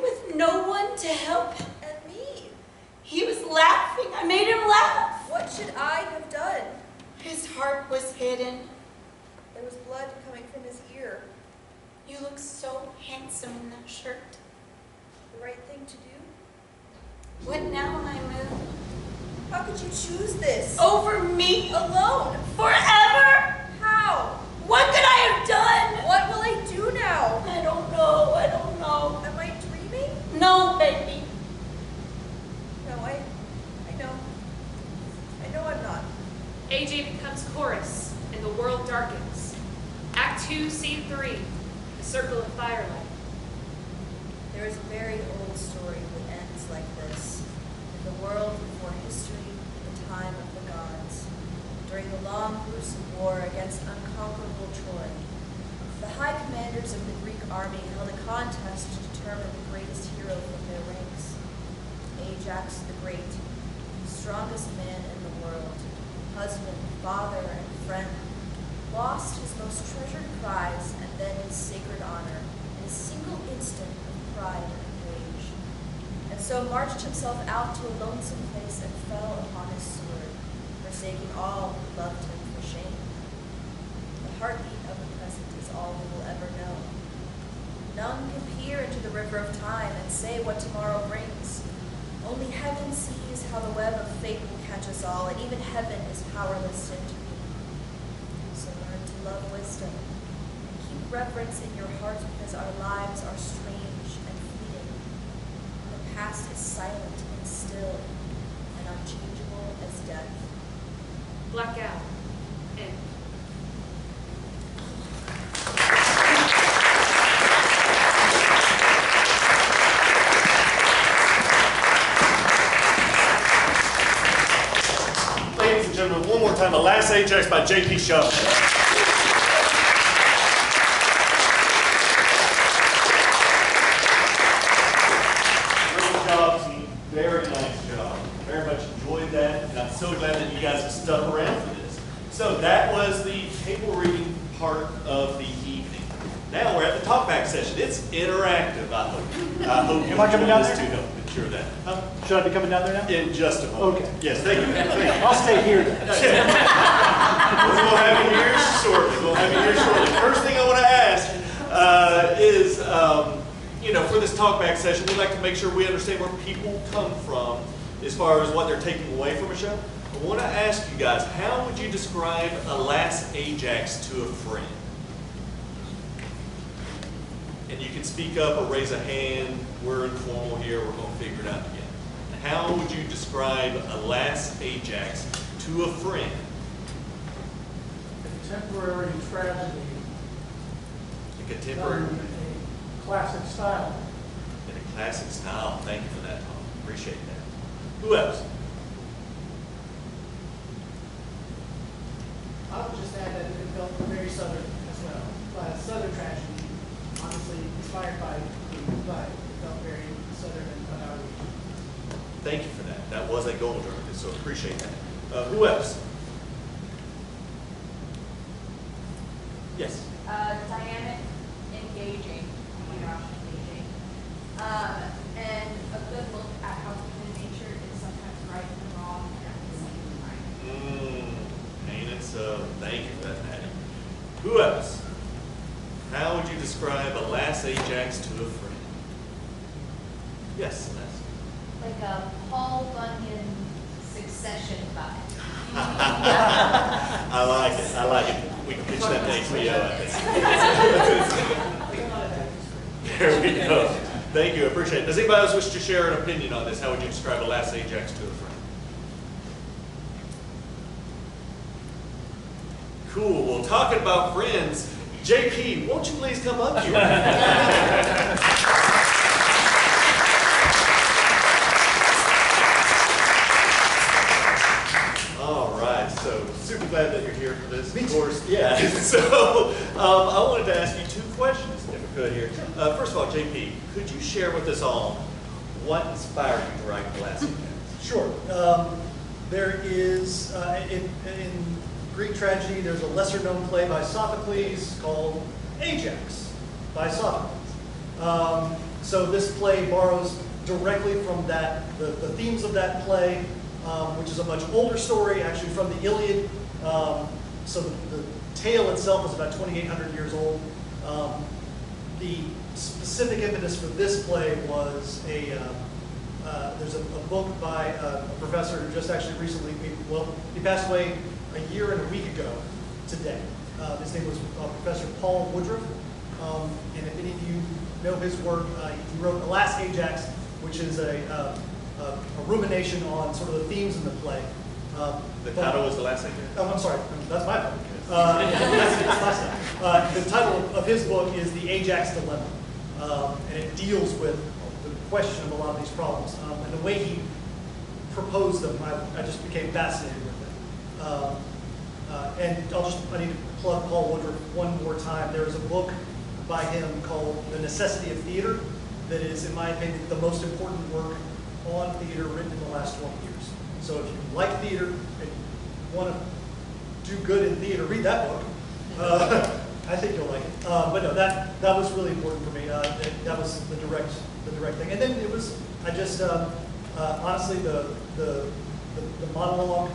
with no one to help him. And me? He was laughing. I made him laugh. What should I have done? His heart was hidden. There was blood coming from his ear. You look so handsome in that shirt. The right thing to do? What now, my moon? How could you choose this? Over me? Alone? Forever? How? What could I have done? What will I do now? I don't know. Am I dreaming? No, baby. No, I know I'm not. AJ becomes chorus, and the world darkens. Act 2, Scene 3, The Circle of Firelight. There is a very old story that ends like this. In the world before history, in the time of the gods, during the long gruesome war against unconquerable Troy, the high commanders of the Greek army held a contest to determine the greatest hero from their ranks. AJAX the Great, the strongest man in the world, husband, father, and friend, lost his most treasured prize and then his sacred honor in a single instant of pride and rage, and so marched himself out to a lonesome place and fell upon his sword, forsaking all who loved him for shame. The heartbeat of the present is all we will ever know. None can peer into the river of time and say what tomorrow brings. Only heaven sees how the web of fate will catch us all, and even heaven is powerless to intervene. So learn to love wisdom, and keep reverence in your heart, because our lives are strange and fleeting. The past is silent and still, and unchangeable as death. Blackout. End. Ladies and gentlemen, one more time, The Last Ajax by JP Schuffman. Great job, team. Very nice job. Very much enjoyed that, and I'm so glad that you guys have stuck around for this. So that was the table reading part of the evening. Now we're at the talkback session. It's interactive, I hope. I hope you Am I coming down this there? to help ensure that. Huh? Should I be coming down there now? In just a moment. Okay. Yes, thank you. Thank you. I'll stay here then. We'll have you here shortly. We'll have you here shortly. First thing I want to ask is, for this talkback session, we like to make sure we understand where people come from as far as what they're taking away from a show. I want to ask you guys, how would you describe a last Ajax to a friend? And you can speak up or raise a hand. We're informal here. We're going to figure it out together. How would you describe a last Ajax to a friend? A contemporary tragedy A done contemporary, in a classic style. in a classic style. Thank you for that, Tom. Appreciate that. Who else? I would just add that it felt very Southern as well. Southern tragedy, honestly inspired by Greek, but it felt very Southern and our region. Thank you for that. That was a goal during this, so appreciate that. Who else? Yes. Dynamic, engaging, oh my gosh, engaging, and a good look at how human nature is sometimes right and wrong and at the same time. Painted so. Thank you for that, Patty. Who else? How would you describe a last Ajax to a friend? Yes, Celeste. Like a Paul Bunyan Succession vibe. I like it. I like it. We can pitch that to HBO, I think. There we go. Thank you. I appreciate it. Does anybody else wish to share an opinion on this? How would you describe a last Ajax to a friend? Cool. Well, talking about friends, JP, won't you please come up here? All right. So super glad that you're here for this. Of course. Yeah. So I wanted to ask you two questions, if I could here. First of all, JP, could you share with us all what inspired you to write The Last Ajax? Sure. There is, in Greek tragedy, there's a lesser known play by Sophocles called AJAX by Sophocles. So this play borrows directly from that, the themes of that play, which is a much older story, actually from the Iliad. So the tale itself is about 2,800 years old. The specific impetus for this play was there's a book by a professor who just actually recently, he passed away a year and a week ago today. His name was Professor Paul Woodruff. And if any of you know his work, he wrote The Last Ajax, which is a rumination on sort of the themes in the play. The title was the last thing? Oh, I'm sorry, that's my book. That's last time. The title of his book is The AJAX Dilemma, and it deals with the question of a lot of these problems. And the way he proposed them, I just became fascinated with it. And I need to plug Paul Woodruff one more time. There is a book by him called The Necessity of Theater that is, in my opinion, the most important work on theater written in the last 20 years. So if you like theater and want to do good in theater, read that book. I think you'll like it. But no, that was really important for me. That was the direct thing. And then it was, honestly, the monologue,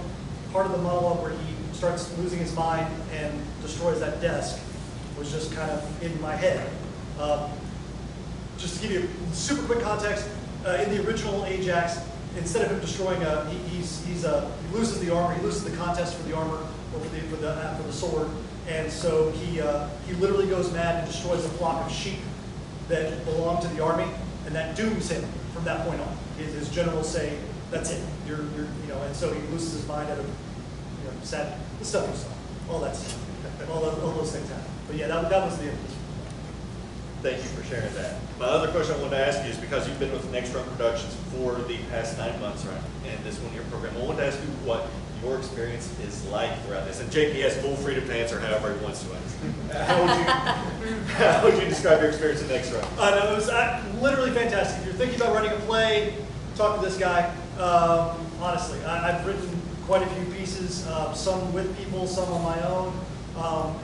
part of the monologue where he starts losing his mind and destroys that desk was just kind of in my head. Just to give you a super quick context, in the original AJAX, instead of him destroying he loses the armor, he loses the contest for the armor or for the sword, and so he literally goes mad and destroys a flock of sheep that belong to the army, and that dooms him from that point on. His generals say, "That's it. You're and so he loses his mind out of sad the stuff you saw, all that stuff, all those things happen. But yeah, that was the impetus. Thank you for sharing that. My other question I wanted to ask you is because you've been with Next Run Productions for the past 9 months, right, and this one-year program, I wanted to ask you what your experience is like throughout this. And JP has full freedom to answer however he wants to answer. How would you describe your experience at Next Run? No, it was literally fantastic. If you're thinking about writing a play, talk to this guy. Honestly, I've written quite a few pieces, some with people, some on my own,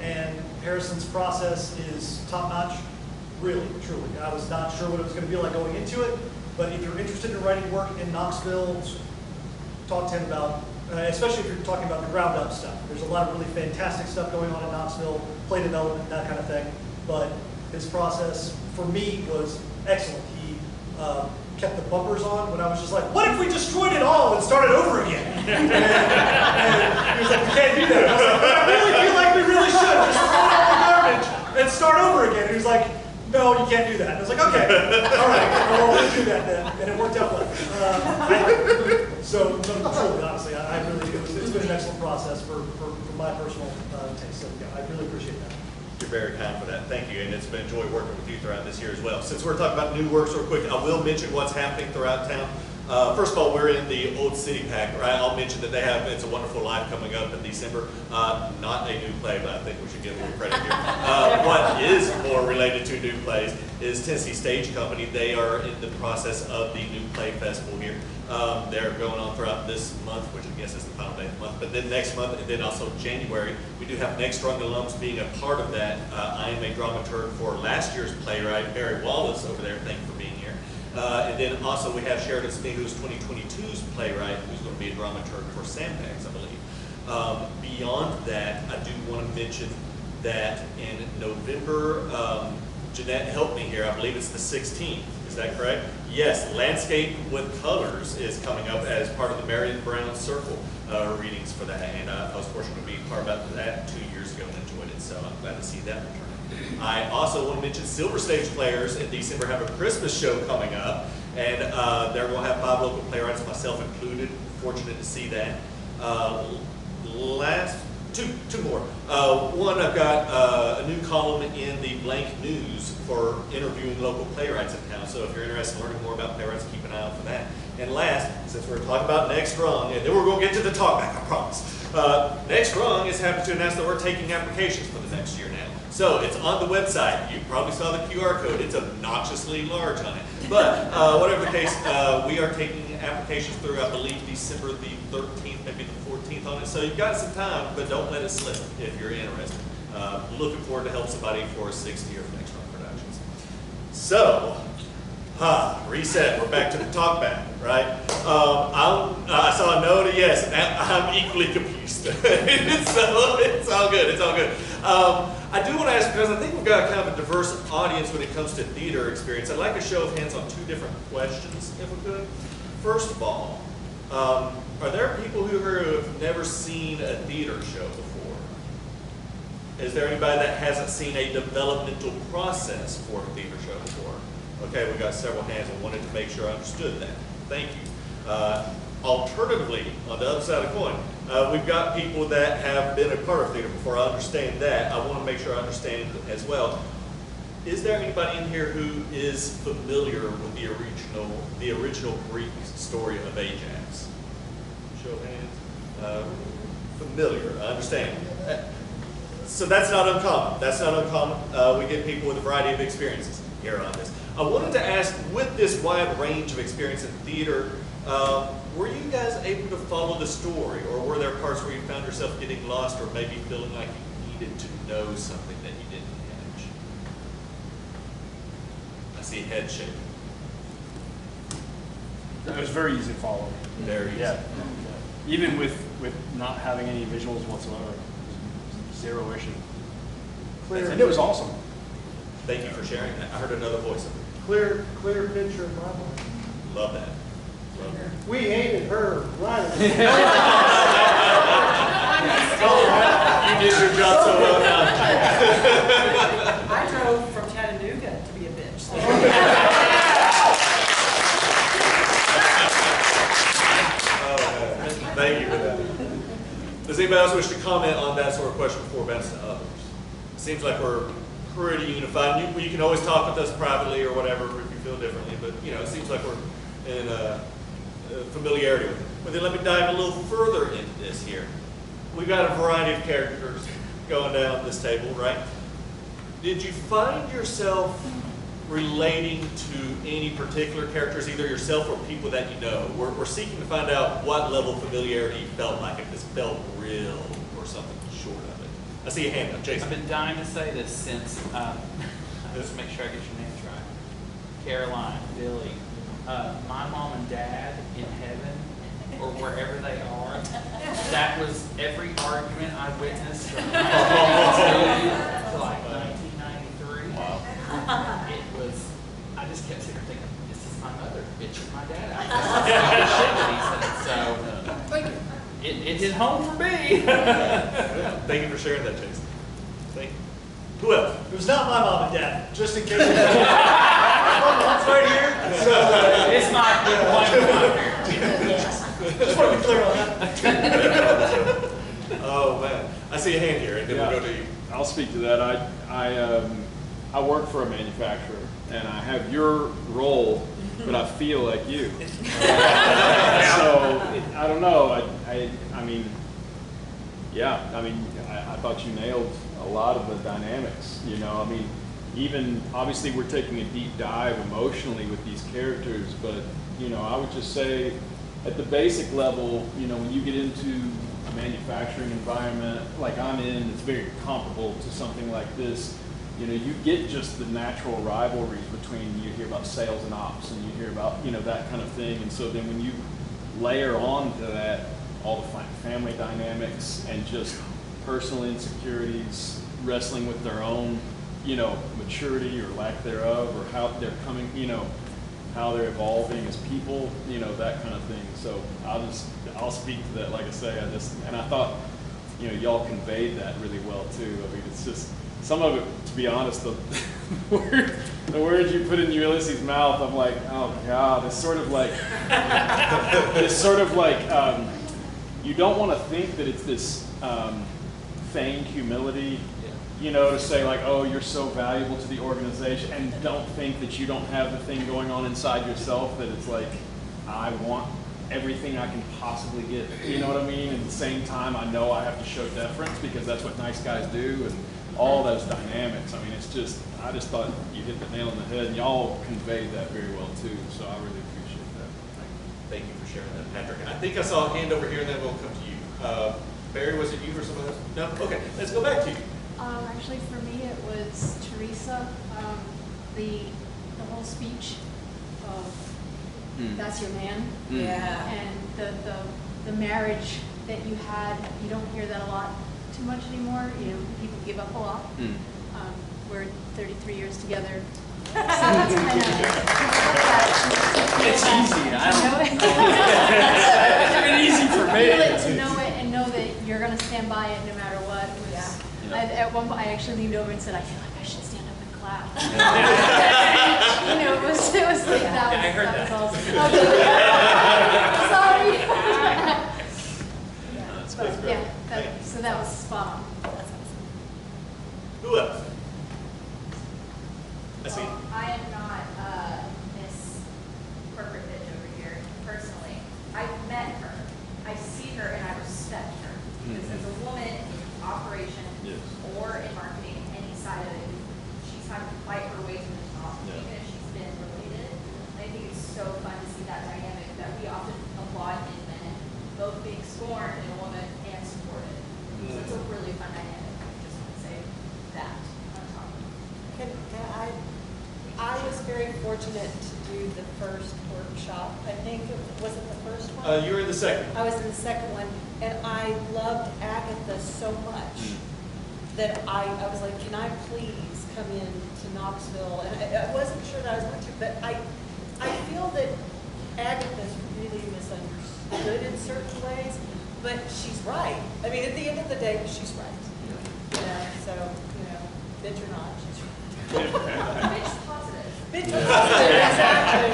and Harrison's process is top-notch. Really, truly. I was not sure what it was going to be like going into it, but if you're interested in writing work in Knoxville, talk to him about, especially if you're talking about the ground up stuff. There's a lot of really fantastic stuff going on in Knoxville, play development, that kind of thing, but his process for me was excellent. He kept the bumpers on when I was just like, what if we destroyed it all and started over again? and he was like, we can't do that. And I was like, but I really feel like we really should. Just throw out the garbage and start over again. And he was like, no, you can't do that. And I was like, okay, all right, well, we'll do that then. And it worked out well. So truly, honestly, I really, it's been an excellent process for my personal taste. So yeah, I really appreciate that. You're very kind for that. Thank you. And it's been a joy working with you throughout this year as well. Since we're talking about new works real quick, I will mention what's happening throughout town. First of all, we're in the Old City Pack, right? I'll mention that they have It's a Wonderful Life coming up in December. Not a new play, but I think we should give a little credit here. What is more related to new plays is Tennessee Stage Company. They are in the process of the New Play Festival here. They're going on throughout this month, which I guess is the final day of the month, but then next month, and then also January, we do have Next Rung alums being a part of that. I am a dramaturg for last year's playwright, Barry Wallace, over there. Thank you for being here. And then also we have Sheridan Smith, who's 2022's playwright, who's going to be a dramaturg for Sandbags, I believe. Beyond that, I do want to mention that in November, Jeanette helped me here, I believe it's the 16th, is that correct? Yes, Landscape with Colors is coming up as part of the Marion Brown Circle readings for that, and I was fortunate to be part of that 2 years ago and enjoyed it, so I'm glad to see that return. I also want to mention Silver Stage Players in December have a Christmas show coming up, and they're going to have 5 local playwrights, myself included. Fortunate to see that. Two more. One, I've got a new column in the Blank News for interviewing local playwrights in town. So if you're interested in learning more about playwrights, keep an eye out for that. And last, since we're talking about Next Rung, and then we're going to get to the talkback, I promise. Next Rung is happy to announce that we're taking applications for the next year now. So it's on the website. You probably saw the QR code. It's obnoxiously large on it. But whatever the case, we are taking applications through, I believe, December the 13th, maybe the 14th on it. So you've got some time, but don't let it slip if you're interested. Looking forward to help somebody for a 6th year of Next Run Productions. So, reset. We're back to the talk back, right? I saw a no to yes, and I'm equally confused. So it's all good. It's all good. I do want to ask, because I think we've got kind of a diverse audience when it comes to theater experience. I'd like a show of hands on 2 different questions, if we could. First of all, are there people who have never seen a theater show before? Is there anybody that hasn't seen a developmental process for a theater show before? Okay, we got several hands. I wanted to make sure I understood that. Thank you. Alternatively, on the other side of the coin, we've got people that have been a part of theater before. I understand that. I want to make sure I understand as well. Is there anybody in here who is familiar with the original Greek story of Ajax? Show of hands. Familiar, I understand. So that's not uncommon. That's not uncommon. We get people with a variety of experiences here on this. I wanted to ask, with this wide range of experience in theater, were you guys able to follow the story, or were there parts where you found yourself getting lost, or maybe feeling like you needed to know something that you didn't catch? I see head shaking. It was very easy to follow. Very easy. Yeah. Even with not having any visuals whatsoever, zero issue. Clear. And it was awesome. Thank you for sharing that. I heard another voice. Clear picture in my mind. Love that. Love that. We hated her right. You did your job so well now. I drove from Chattanooga to be a bitch. So. Thank you for that. Does anybody else wish to comment on that sort of question before bouncing to others? It seems like we're pretty unified. You can always talk with us privately or whatever if you feel differently, but it seems like we're in familiarity with it. But then let me dive a little further into this here. We've got a variety of characters going down this table, right? Did you find yourself relating to any particular characters, either yourself or people that you know? We're seeking to find out what level of familiarity you felt like, if this felt real or something short of it. I see a hand up, Jason. I've been dying to say this since, just make sure I get your names right. Caroline, Billy, my mom and dad in heaven, or wherever they are, that was every argument I witnessed from 1992 to like 1993. Wow. It was, I just kept sitting there thinking, this is my mother, bitch is my dad. So it hit home for me. Thank you for sharing that, Jason. Thank you. Who else? It was not my mom and dad, just in case. It's right here. It's not one. Just want to be clear on that. Oh man, I see a hand here, and then we'll go to you. I'll speak to that. I work for a manufacturer, and I have your role, but I feel like you. So I don't know. I mean, I thought you nailed a lot of the dynamics. I mean, even obviously we're taking a deep dive emotionally with these characters, but I would just say at the basic level, when you get into a manufacturing environment like I'm in, it's very comparable to something like this. You get just the natural rivalries between, you hear about sales and ops, and you hear about, that kind of thing. And so then when you layer on to that all the family dynamics and just personal insecurities, wrestling with their own, maturity or lack thereof, or how they're coming, how they're evolving as people, that kind of thing. So I'll speak to that. Like I say, I thought, y'all conveyed that really well too. I mean, it's just, some of it, to be honest, the words you put in Ulysses' mouth, I'm like, oh God, it's sort of like, you don't want to think that it's this feigned humility, to say like, oh, you're so valuable to the organization, and don't think that you don't have the thing going on inside yourself that it's like, I want everything I can possibly get, you know what I mean? At the same time, I know I have to show deference because that's what nice guys do, and all those dynamics. I mean, I just thought you hit the nail on the head, and y'all conveyed that very well too, so I really appreciate that. Thank you for sharing that, Patrick. I think I saw a hand over here, and then we'll come to you. Barry, was it you or someone else? No? Okay, let's go back to you. Actually, for me, it was Teresa. The whole speech of "That's your man," and the marriage that you had. You don't hear that a lot too much anymore. People give up a lot. We're 33 years together. So that's kind of it's easy. It's been easy for me. To know it and know that you're going to stand by it no matter what. At one point, I actually leaned over and said, "I feel like I should stand up and clap." It was like that. I heard that. Was awesome. Okay. Sorry. That's great. Yeah, Thank you. so that was spot on. Who else? I see. Well, I am not Miss Corporate Bitch over here personally. I've met her. I see her and I respect her. Because as a woman in operation or in marketing, any side of it, she's had to fight her way to the top, even if she's been related. I think it's so fun to see that dynamic that we often applaud in men, both being scorned in a woman and supported. So it's a really fun dynamic. I just want to say that on top. I was very fortunate to do the first workshop. I think, was it the first one? You were in the second. I was in the second one, and I loved Agatha so much that I was like, can I please come in to Knoxville? And I wasn't sure that I was going to, but I feel that Agatha's really misunderstood in certain ways, but she's right. I mean, at the end of the day, she's right. You know, so, you know, bitch or not, she's right. Bitch positive. Bitch positive, exactly.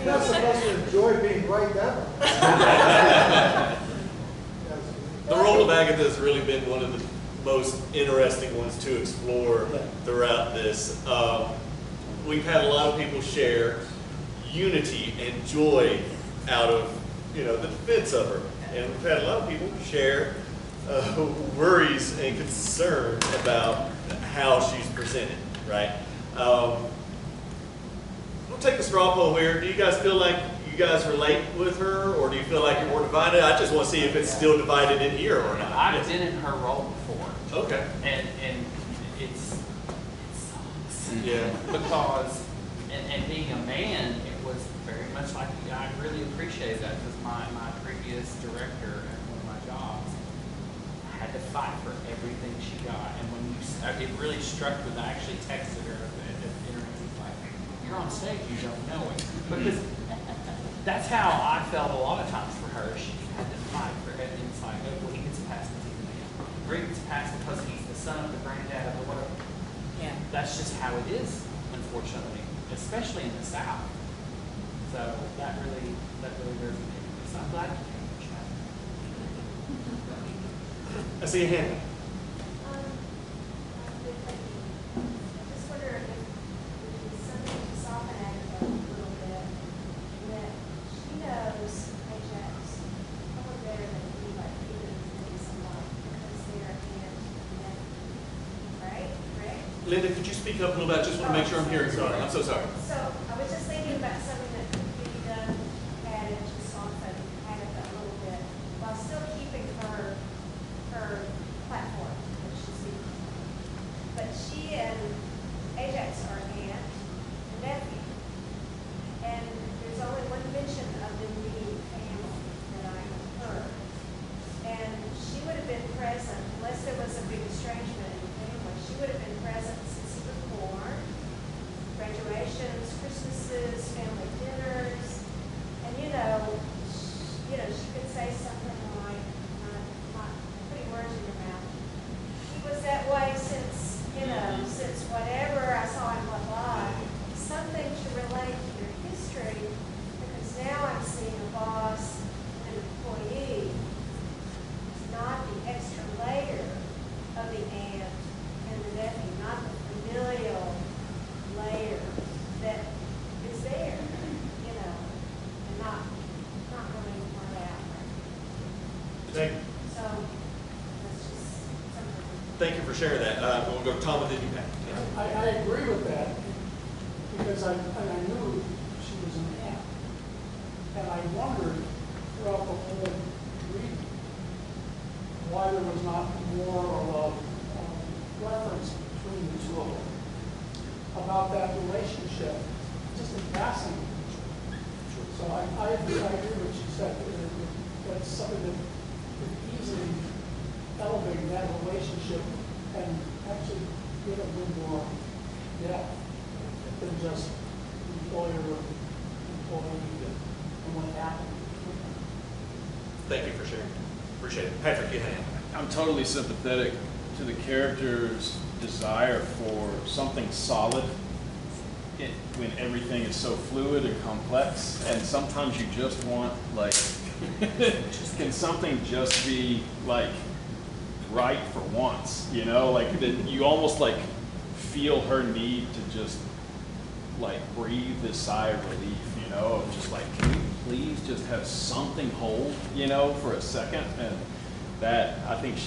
You're not supposed to enjoy being right now. The role of Agatha has really been one of the most interesting ones to explore throughout this. We've had a lot of people share unity and joy out of, you know, the defense of her. And we've had a lot of people share worries and concern about how she's presented, right? We'll take the straw poll here. Do you guys feel like you guys relate with her, or do you feel like you're more divided? I just want to see if it's still divided in here or not. I've been in her role before. Okay. And it sucks. Yeah. Because, and being a man, it was very much like, I really appreciated that because my previous director at one of my jobs had to fight for everything she got. And when it really struck with, I actually texted her at the interview, like, you're on stage, you don't know it. Because that's how I felt a lot of times for her. She had to fight for it. And it's like, oh, well, he gets a pass because he's a man. Or he gets a pass because he's the son of the granddad of the whatever. Yeah. That's just how it is, unfortunately, especially in the South. So that really resonated. So I'm glad you came to chat. I see a hand. I just wonder if it's something to soften Agatha a little bit, that she knows AJAX probably better than anybody, even maybe someone, because they're in that, right? Correct? Linda, could you speak up a little bit? I just want to make sure I'm hearing. Sorry, I'm so sorry. So I was just thinking about something that could be done, added to soften Agatha a little bit, while still keeping her platform that she's speaking on. But she and AJAX are aunt and nephew. And there's only one mention of them being family that I have heard. And she would have been present, unless there was a big estrangement in the family, she would have been present since he was born, graduations, Christmases, family dinners. And she could say something like, not putting words in your mouth. He was that way since whatever I saw him, blah, blah. Something to relate to your history, because now I'm seeing a boss and an employee, not the extra layer of the aunt and the nephew, not the familial layer that is there, and not really work out. Thank you. So that's just something. Thank you for sharing that. We'll go to Tom and then you, Pat. I agree with that, because I knew she was an aunt. And I wondered throughout the whole reading why there was not more of a reference between the two of them about that relationship, just in passing. So I agree with what you said. That's something that could easily elevate that relationship and actually give a little more depth than just employer and employee and what happened. Thank you for sharing. Appreciate it. Patrick, you have. I'm totally sympathetic to the character's desire for something solid when everything is so fluid and complex, and sometimes you just want like can something just be like right for once, you know, like that you almost like feel her need to just like breathe this sigh of relief, you know, of just like, can we please just have something hold, you know, for a second? And that, I think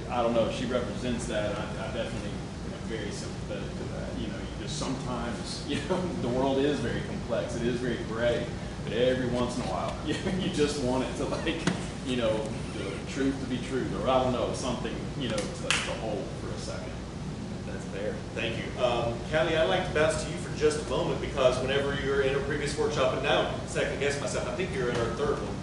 I don't know, she represents that. I definitely am very sympathetic to that. You know, you just sometimes, you know, the world is very complex, it is very gray, but every once in a while, you just want it to like, you know, the truth to be true, or I don't know, something, you know, to hold for a second. That's fair. Thank you. Callie, I'd like to bounce to you for just a moment, because whenever you were in a previous workshop, and now second guess myself, I think you're in our third one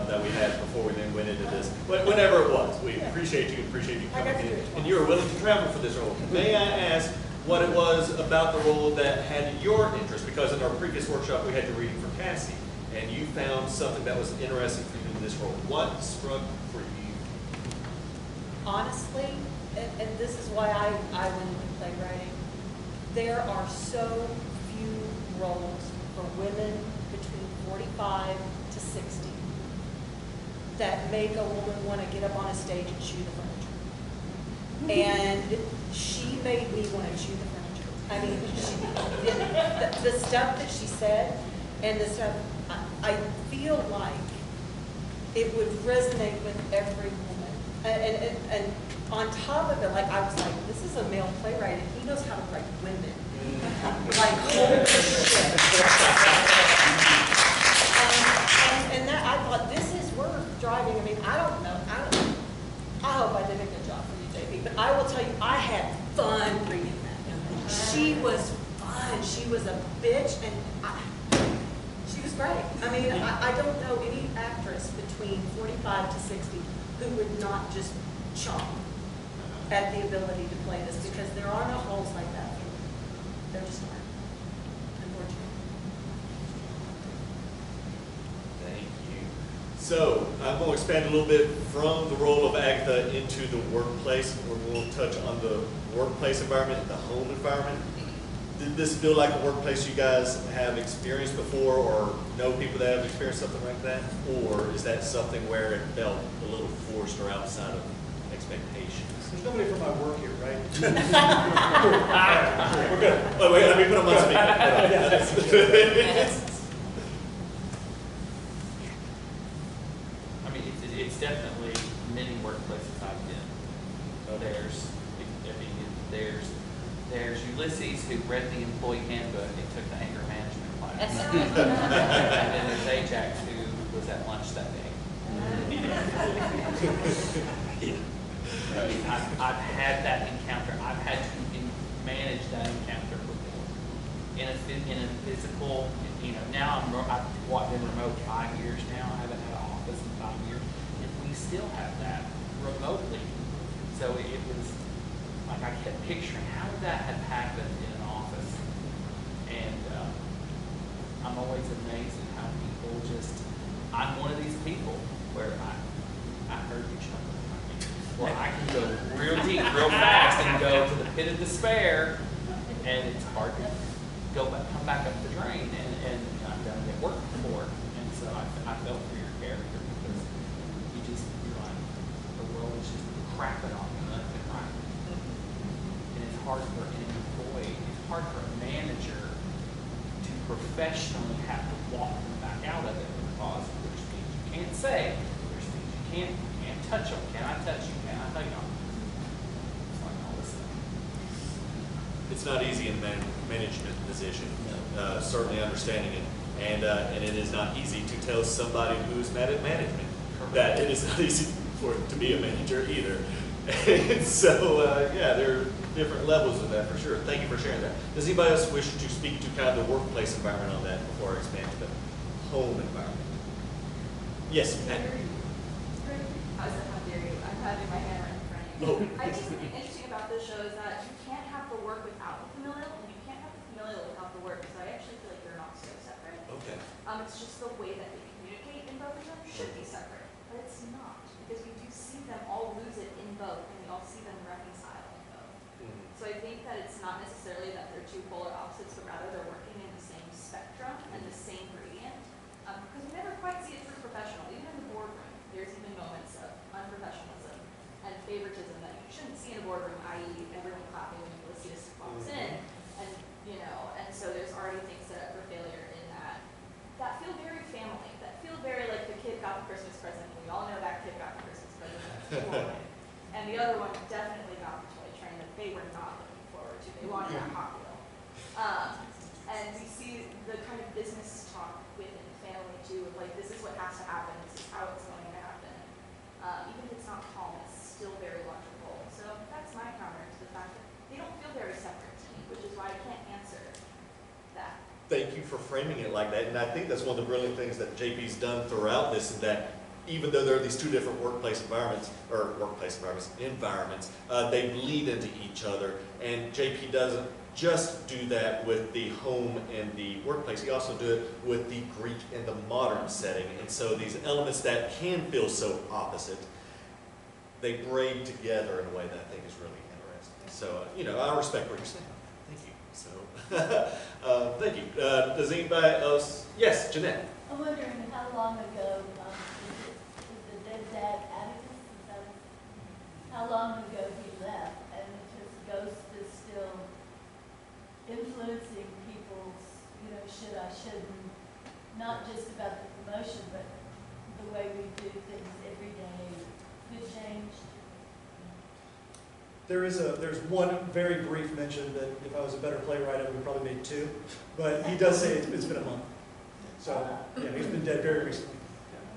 that we had before we then went into this. Whenever it was, we appreciate you coming in, and you were willing to travel for this role. May I ask what it was about the role that had your interest? Because in our previous workshop, we had you reading for Cassie, and you found something that was interesting for you in this role. What struck for you? Honestly, and this is why I went into playwriting, there are so few roles for women between 45 to 60 that make a woman want to get up on a stage and chew the furniture. And she made me want to chew the furniture. I mean, the stuff that she said and the stuff, I feel like it would resonate with every woman. And on top of it, like I was like, this is a male playwright and he knows how to write women. Like, holy shit. And that, I thought, this is worth driving. I mean, I don't know. I hope I did a good job for you, JP. But I will tell you, I had fun reading that. She was fun. She was a bitch, and she was great. I mean, I don't know any actress between 45 to 60 who would not just chomp at the ability to play this, because there are no holes like that. There just aren't, unfortunately. Thank you. So I'm going to expand a little bit from the role of Agatha into the workplace, where we'll touch on the workplace environment, the home environment. Did this feel like a workplace you guys have experienced before, or know people that have experienced something like that? Or is that something where it felt a little forced or outside of expectations? There's nobody from my work here, right? We're good. Wait, let me put them on speaker. I mean, it's definitely many workplaces I've been. There's Ulysses, who read the employee handbook and took the anger management class. And then there's AJAX, who was at lunch that day. I've had that encounter. I've had to manage that encounter before. In a physical, you know, now I've been remote 5 years now. I haven't had an office in 5 years. And we still have that remotely. So it was like I kept picturing, how would that have happened in an office? And I'm always amazed at how people I'm one of these people where I heard you chuckle. Well, I can go real deep, real fast, and go to the pit of despair, and it's hard to come back up the drain. And I've done it at work before, and so I felt for your character, because you're like, the world is just crapping on you left and right. And it's hard for an employee, it's hard for a manager to professionally have to walk them back out of it, because there's things you can't say, there's things you can't touch them. Can I touch you? Can I hug you? It's like all this stuff. It's not easy in the management position, certainly understanding it. And it is not easy to tell somebody who's mad at management that it is not easy for it to be a manager either. And so, yeah, there are different levels of that for sure. Thank you for sharing that. Does anybody else wish to speak to kind of the workplace environment on that before I expand to the home environment? Yes, Pat. How dare you? I'm having my hand right in front of you. Oh. I think something interesting about this show is that you can't have the work without the familial, and you can't have the familial without the work. So I actually feel like they're not so separate. Okay. It's just the way that they communicate in both of them should be separate, but it's not, because we do see them all lose it in both, and we all see them reconcile in both. So I think that it's not necessarily that they're two polar opposites, but rather they're working in the same spectrum and the same gradient, because we never quite see a true professional see in a boardroom, i.e. everyone clapping when Ulysses walks in, and and so there's already things set up for failure in that feel very family, that feel very like the kid got the Christmas present. We all know that kid got the Christmas present at school. And the other one definitely got the toy train that they were not looking forward to. They wanted that Hot Wheel. And we see the kind of business talk within the family too, of like, this is what has to happen, this is how it's going to happen. Even if it's not calm, it's still very logical. So that's my counter to the fact that they don't feel very separate to me, which is why I can't answer that. Thank you for framing it like that, and I think that's one of the brilliant things that JP's done throughout this, is that even though there are these two different environments, they bleed into each other, and JP doesn't just do that with the home and the workplace, he also does it with the Greek and the modern setting, and so these elements that can feel so opposite, they braid together in a way that I think is really interesting. So, I respect what you're saying. Thank you. So, thank you. Does anybody else? Yes, Jeanette. I'm wondering how long ago is the dead dad Atticus? How long ago he left, and his ghost is still influencing people's, should I, shouldn't, not just about the promotion, but the way we do things every day could change. There's one very brief mention that if I was a better playwright, I would have probably made two, but he does say it's been a month. So, yeah, he's been dead very recently.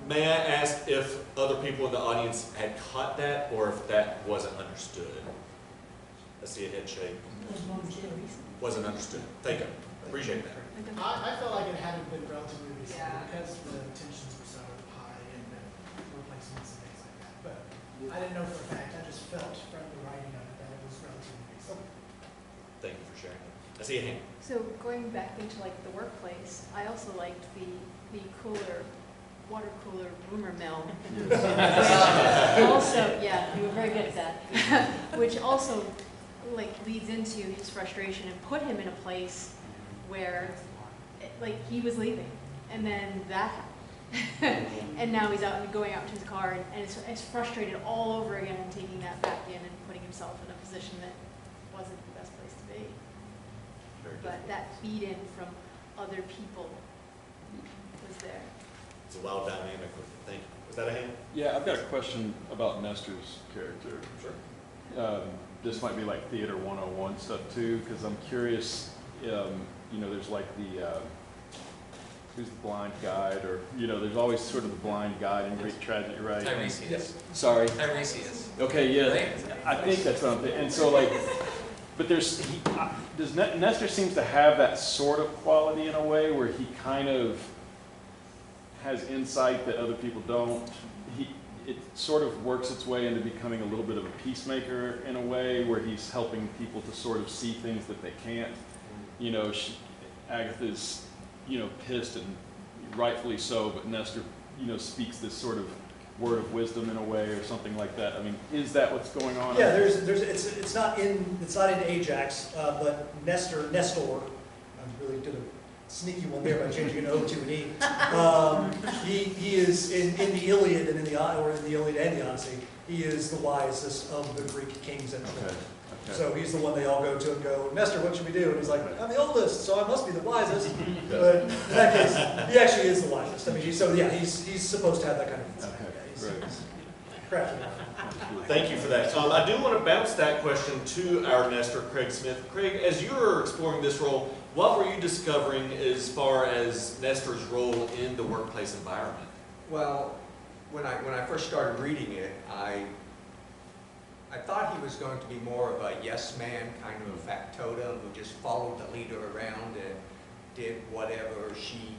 May I ask if other people in the audience had caught that, or if that wasn't understood? I see a head shake. Wasn't understood. Thank you. Appreciate that. I felt like it hadn't been relatively recent because the tensions were so high and the replacements and things like that. But I didn't know for a fact. I just felt from the writing of it that it was relatively recent. Thank you for sharing that. I see a hand. So going back into like the workplace, I also liked the water cooler rumor mill. Which also, yeah, you were very good at that. Which also like leads into his frustration and put him in a place where like he was leaving, and then that happened. And now he's out and going out to his car, and it's frustrated all over again, and taking that back in and putting himself in a position that wasn't the best place to be. But that feed in from other people was there. It's a wild dynamic with it. Thank you. Was that a hand? Yeah, I've got a question about Nestor's character. Sure. This might be like Theater 101 stuff too, because I'm curious, there's like who's the blind guide, or, there's always sort of the blind guide in Greek tragedy, right? Tiresias. Sorry? Tiresias. Okay, yeah, I think that's what I'm thinking. And so like, but Nestor seems to have that sort of quality in a way where he kind of has insight that other people don't. It sort of works its way into becoming a little bit of a peacemaker in a way, where he's helping people to sort of see things that they can't. Agatha's, pissed, and rightfully so, but Nestor, speaks this sort of word of wisdom in a way, or something like that. I mean, is that what's going on? Yeah, it's not in AJAX, but Nestor, I'm really doing a sneaky one there by changing an O to an E. He is in the Iliad and in the Iliad and the Odyssey. He is the wisest of the Greek kings and children. Okay. So he's the one they all go to and go, Nestor, what should we do? And he's like, I'm the oldest, so I must be the wisest. But in that case, he actually is the wisest. I mean, he's supposed to have that kind of insight. Okay, Crafty. Thank you for that. I do want to bounce that question to our Nestor, Craig Smith. Craig, as you were exploring this role, what were you discovering as far as Nestor's role in the workplace environment? Well, when I first started reading it, I thought he was going to be more of a yes man, kind of a factotum who just followed the leader around and did whatever she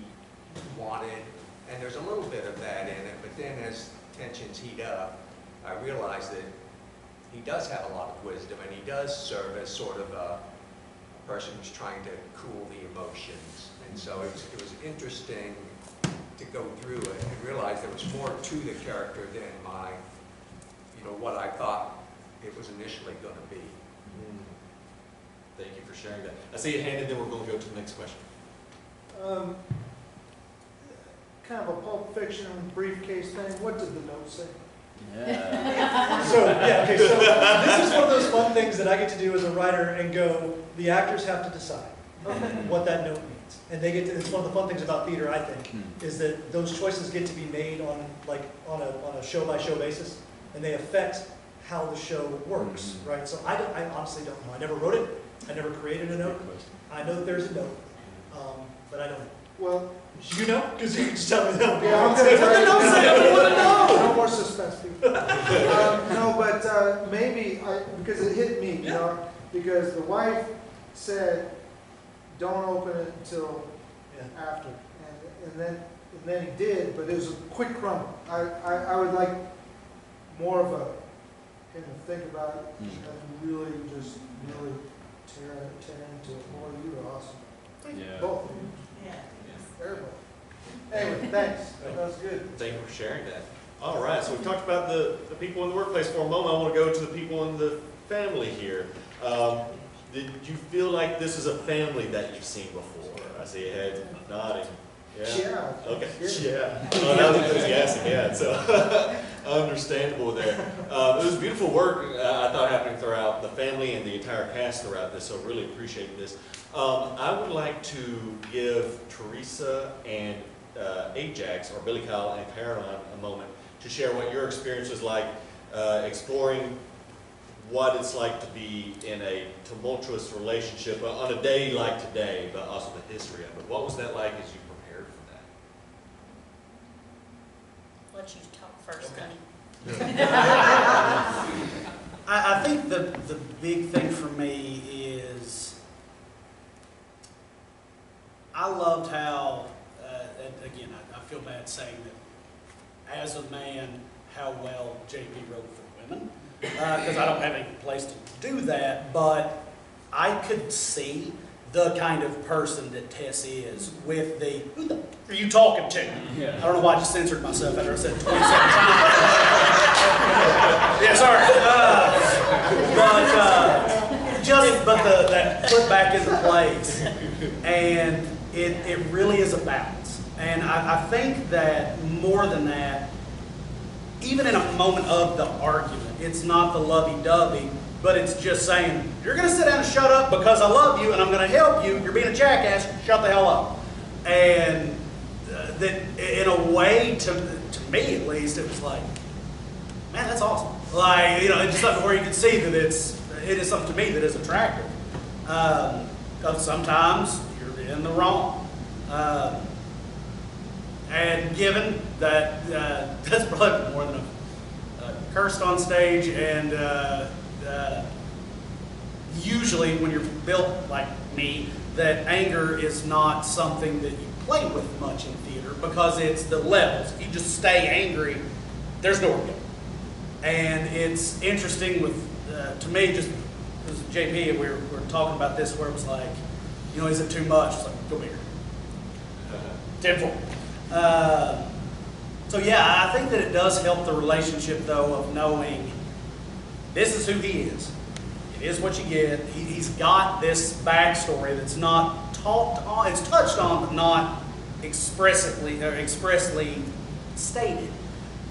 wanted. And there's a little bit of that in it, but then as tensions heat up, I realized that he does have a lot of wisdom, and he does serve as sort of a person who's trying to cool the emotions. And so it was interesting to go through it and realize there was more to the character than what I thought it was initially going to be. Thank you for sharing that. I see a hand, and then we're going to go to the next question. Kind of a Pulp Fiction briefcase thing. What did the note say? Yeah. Okay, so this is one of those fun things that I get to do as a writer and go, the actors have to decide what that note means. And they get to, it's one of the fun things about theater, I think, is that those choices get to be made on a show-by-show basis, and they affect how the show works, right? So I honestly don't know. I never wrote it. I never created a note. I know that there's a note, but I don't know. Well, you know? Because you can just tell me no. Yeah, I'm Say what the note said. I want to know. No more suspense, people. No, but maybe, because it hit me, you know, because the wife said, don't open it until after. And then he did, but it was a quick crumble. I would like more of a, kind of think about it and really tear into it more. You were awesome. Yeah. Both of you. Yeah. Everybody. Anyway, thanks. That was good. Thank you for sharing that. All right, so we've talked about the people in the workplace for a moment. I want to go to the people in the family here. Did you feel like this is a family that you've seen before? I see a head nodding. Yeah? Okay. Yeah. Oh, that was enthusiastic, yeah. So, understandable there. It was beautiful work, I thought, happening throughout the family and the entire cast throughout this, so really appreciate this. I would like to give Teresa and AJAX, or Billy Kyle and Caroline, a moment to share what your experience was like exploring what it's like to be in a tumultuous relationship on a day like today, but also the history of it. What was that like as you prepared for that? Let you talk first, honey. I think the big thing for me is I loved how, again, I feel bad saying that as a man, how well JP wrote for women, because I don't have any place to do that, but I could see the kind of person that Tess is with the, who the are you talking to? Yeah. I don't know why I just censored myself after I said it 27 times. Yeah, sorry. But that put back into place. And it really is a balance. And I think that more than that, even in a moment of the argument, it's not the lovey-dovey, but it's just saying, you're going to sit down and shut up because I love you and I'm going to help you. You're being a jackass. Shut the hell up. And that in a way, to me at least, it was like, man, that's awesome. Like, you know, it's just something where you can see that it is something to me that is attractive. Because sometimes you're in the wrong. And given that that's probably more than a cursed on stage, and usually when you're built like me, that anger is not something that you play with much in theater because it's the levels. If you just stay angry, there's nowhere to go. And it's interesting with, to me, just because JP, we were talking about this where it was like, you know, is it too much? It's like, go bigger. 10-4. So yeah, I think that it does help the relationship though of knowing this is who he is. It is what you get. He's got this backstory that's not talked on, it's touched on, but not expressly stated.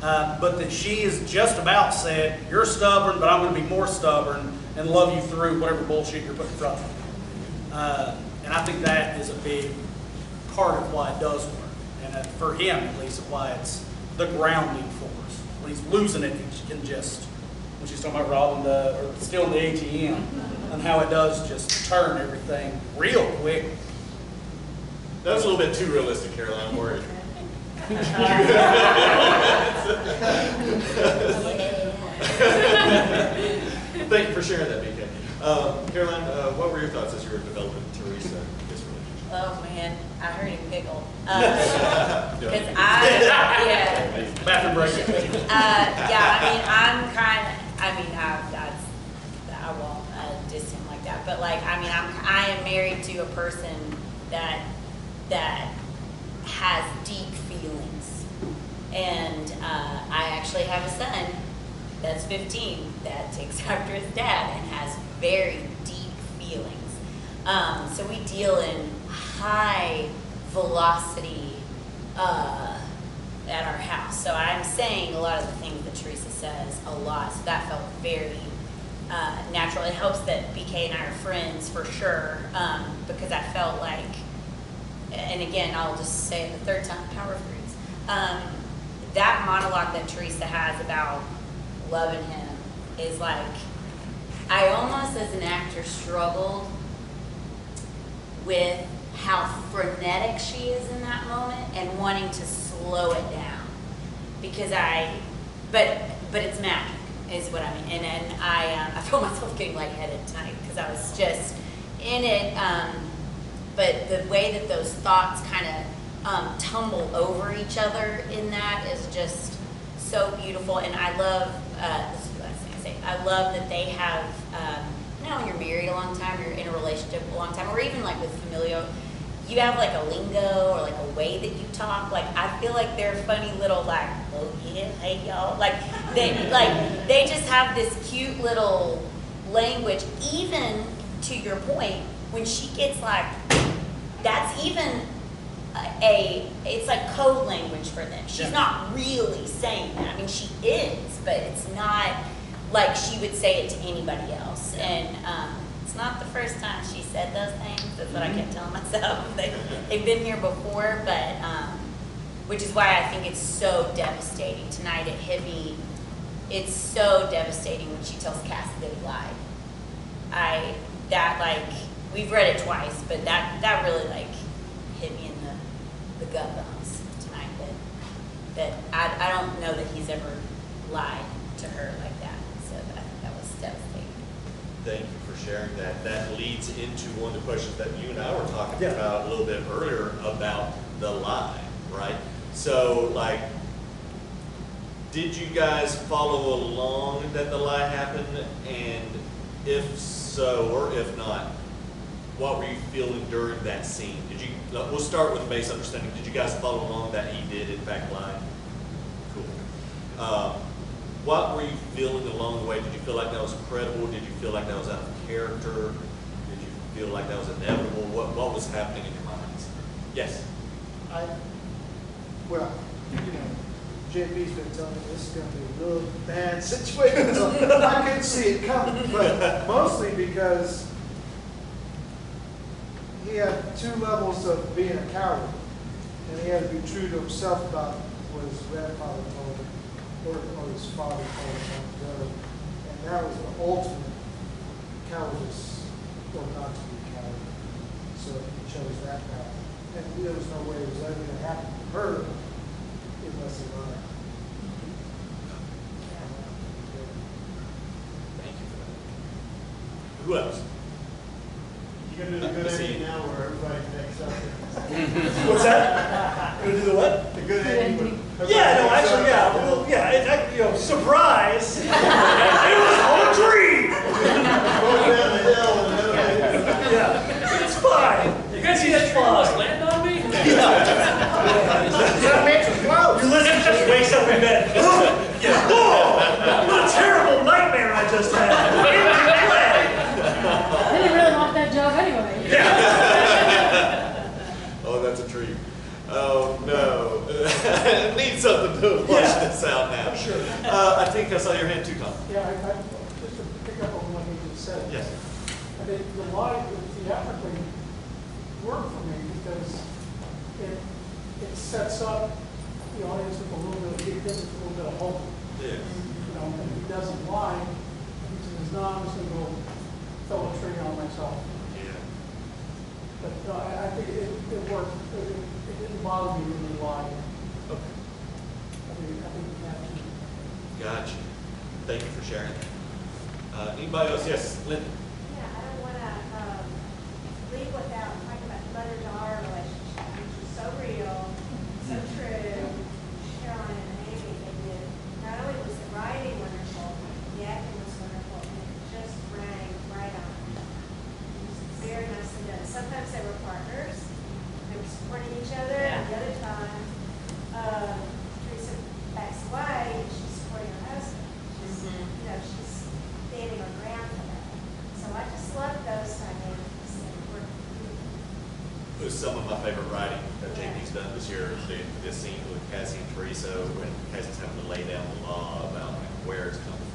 But that she is just about said, you're stubborn, but I'm going to be more stubborn and love you through whatever bullshit you're putting in front of me. And I think that is a big part of why it does work. And for him, at least, why it's the grounding force. When he's losing it, he can just, when she's talking about robbing or stealing the ATM, and how it does just turn everything real quick. That was a little bit too realistic, Caroline. I'm worried. Thank you for sharing that, BK. Caroline, what were your thoughts as you were developing Teresa in this relationship? Oh man, I heard him giggle. Because bathroom break. I won't diss him like that. But like, I mean, I am married to a person that has deep feelings, and I actually have a son that's 15 that takes after his dad and has very deep feelings. So we deal in high velocity at our house. So I'm saying a lot of the things that Teresa says, a a lot, so that felt very natural. It helps that BK and I are friends for sure, because I felt like, and again, I'll just say it the third time, power fruits. That monologue that Teresa has about loving him is like, I almost as an actor struggled with how frenetic she is in that moment and wanting to slow it down. Because but it's magic is what I mean. And I felt myself getting lightheaded tonight because I was just in it. But the way that those thoughts kind of tumble over each other in that is just so beautiful. And I love, this is the last thing I say, I love that they have, you know, when you're married a long time, you're in a relationship a long time, or even like with familial, you have like a lingo or like a way that you talk. Like I feel like they're funny little like, oh yeah, hey y'all. Like they just have this cute little language. Even to your point, when she gets like, that's even it's like code language for them. She's not really saying that. I mean, she is, but it's not like she would say it to anybody else. And it's not the first time she said those things. That's what I kept telling myself. They've been here before, but which is why I think it's so devastating. Tonight it hit me. It's so devastating when she tells Cassie that he lied. We've read it twice, but that really like hit me in the gut bones tonight. That I don't know that he's ever lied to her like that. So I think that was devastating. Thank you for sharing that. That leads into one of the questions that you and I were talking about a little bit earlier about the lie, right? So, like, did you guys follow along that the lie happened? And if so, or if not, what were you feeling during that scene? We'll start with the base understanding. Did you guys follow along that he did in fact lie? Cool. What were you feeling along the way? Did you feel like that was credible? Did you feel like that was out of character? Did you feel like that was inevitable? What was happening in your minds? Yes? Well, you know, JP's been telling me this is going to be a real bad situation. So I could see it coming, but mostly because he had two levels of being a coward, and he had to be true to himself about what his grandfather told him, or his father told him not to go. And that was the ultimate cowardice, or not to be a coward. So he chose that path. And there was no way it was ever going to happen to her unless he lied. Thank you for that. Who else? You gonna do the good ending now where everybody makes up? What's that? Gonna do the what? The good ending. Yeah, no, actually, yeah. Well, yeah, you know, surprise. It was all a dream. Yeah, it's fine. You guys see that tree almost land on me? Ulysses just wakes up in bed. Whoa! What a terrible nightmare I just had. They didn't really want that job anyway. Oh, that's a treat. Oh, no. I need something to flush this out now. Sure. I think I saw your hand too, Tom. Yeah, just to pick up on what he just said. Yes. I think the lie theatrically worked for me because it sets up the audience with a little bit of, it gives it a little bit of hope. Yeah. You know, and if he doesn't lie, he says, no, I'm just going to go fell a tree on myself. Yeah. But no, I think it worked. It didn't bother me when he lied. Okay. I think that. Gotcha. Thank you for sharing that. Anybody else? Yes, Linda. Yeah, I don't want to leave without talking about the mother-daughter relationship, which is so real, so true. Caroline and Amy, they did. Not only was the writing wonderful, the acting was wonderful, and it just rang right on. It was very nicely done. Sometimes they were partners, they were supporting each other, and the other time, Teresa backs away, and she's supporting her husband. She's, you know, she's standing her ground for that. So I just love those dynamics and work. It was some of my favorite writing that JP's done this year. This scene with Cassie and Teresa when Cassie's having to lay down the law about like, where it's coming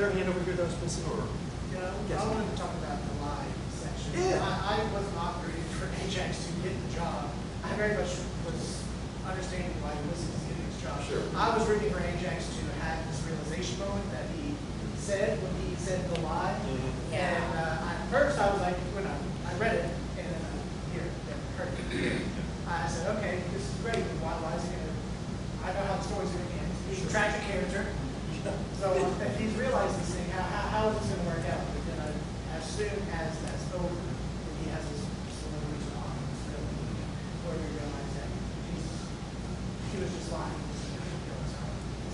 there a hand over here that was missing, or? Yeah, Yes. I wanted to talk about the live section. Yeah. I was not rooting for AJAX to get the job. I very much was understanding why Ulysses was getting his job. Sure. I was rooting for AJAX to have this realization moment that he said when he said the lie. And at first I was like, when I read it, and then heard it. I said, okay, this is great. Why is he gonna? I know how the story's gonna end. He's a tragic character. So if he's realized this thing, how is this gonna work out? But then as soon as that's over, and he has this celebrity to honor this film, where we realize that he was just lying.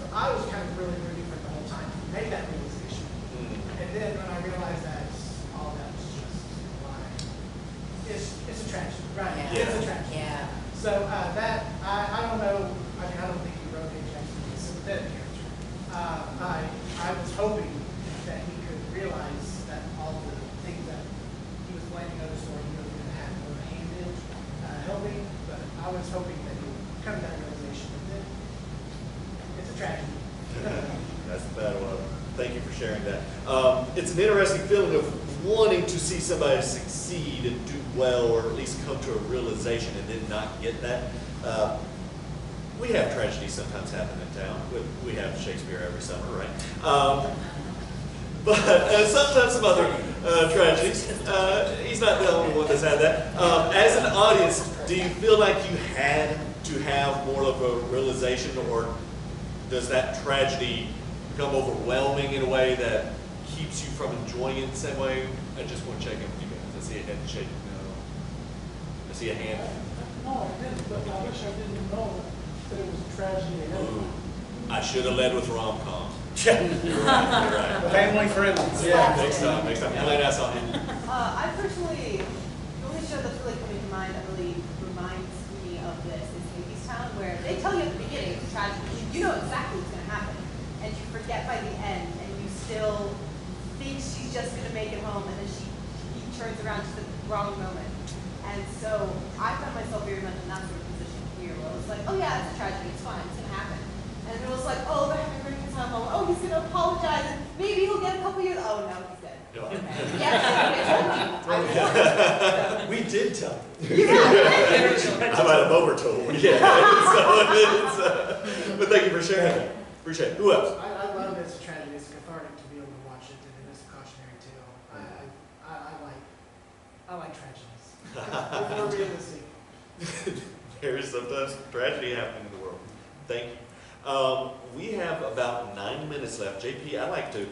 So I was kind of really rooting for the whole time to make that realization. And then when I realized that all that was just lying, it's a tragedy, right? Yeah. It's a tragedy. Yeah. So I don't know. I mean, I don't think he wrote AJAX to be a sympathetic character. I was hoping that he could realize that all the things that he was blaming others for, he was going to have more hand in helping. But I was hoping that he would come to that realization. And then it's a tragedy. That's the bad one. Thank you for sharing that. It's an interesting feeling of wanting to see somebody succeed and do well, or at least come to a realization, and then not get that. We have tragedies sometimes happen in town. We have Shakespeare every summer, right? But sometimes some other tragedies. He's not the only one that's had that. As an audience, do you feel like you had to have more of a realization, or does that tragedy become overwhelming in a way that keeps you from enjoying it the same way? I just want to check in with you guys. I see a head shake. No. I see a hand. No, I didn't, but I wish I didn't know that it was a tragedy ahead of time. I should have led with rom-com. You're right. You're right. Family friends. Yeah. Next time. Play that song. I personally, the only show that's really coming to mind that really reminds me of this is Hadestown, where they tell you at the beginning it's a tragedy. You know exactly what's going to happen, and you forget by the end, and you still think she's just going to make it home, and then he turns around to the wrong moment. And so I found myself very much in that sort of position here, where it was like, oh yeah, it's a tragedy, it's fine, it's going to happen. And it was like, oh, they're having a great time. Oh, he's going to apologize, and maybe he'll get a couple years. Oh, no, he's dead. Okay. Yes, I told you. We did tell you. I might have overtold. Yeah. But thank you for sharing that. Appreciate it. Who else? I love it. It's a tragedy. It's cathartic to be able to watch it, and it's a cautionary tale. I like tragedies. It's more realistic. There is sometimes tragedy happening in the world. Thank you. We have about 9 minutes left. JP, I'd like to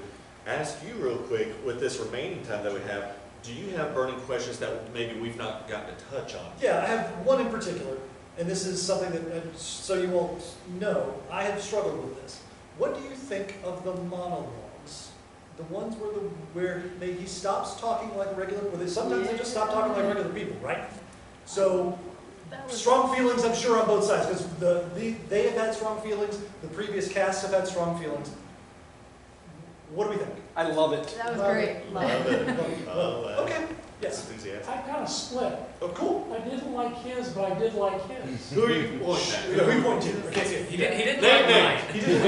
ask you real quick, with this remaining time that we have, do you have burning questions that maybe we've not gotten to touch on? Yeah, I have one in particular, and this is something that, so you won't know, I have struggled with this. What do you think of the monologues? The ones where he stops talking like a regular, sometimes they just stop talking like regular people, right? So, strong feelings, I'm sure, on both sides, because they have had strong feelings, the previous casts have had strong feelings. What do we think? I love it. That was great. Love it. Okay. Yes. I kind of split. Oh, cool. I didn't like his, but I did like his. Who are you pointing at? Who are you pointing to? I can't see it. He didn't Name like names. mine. He didn't.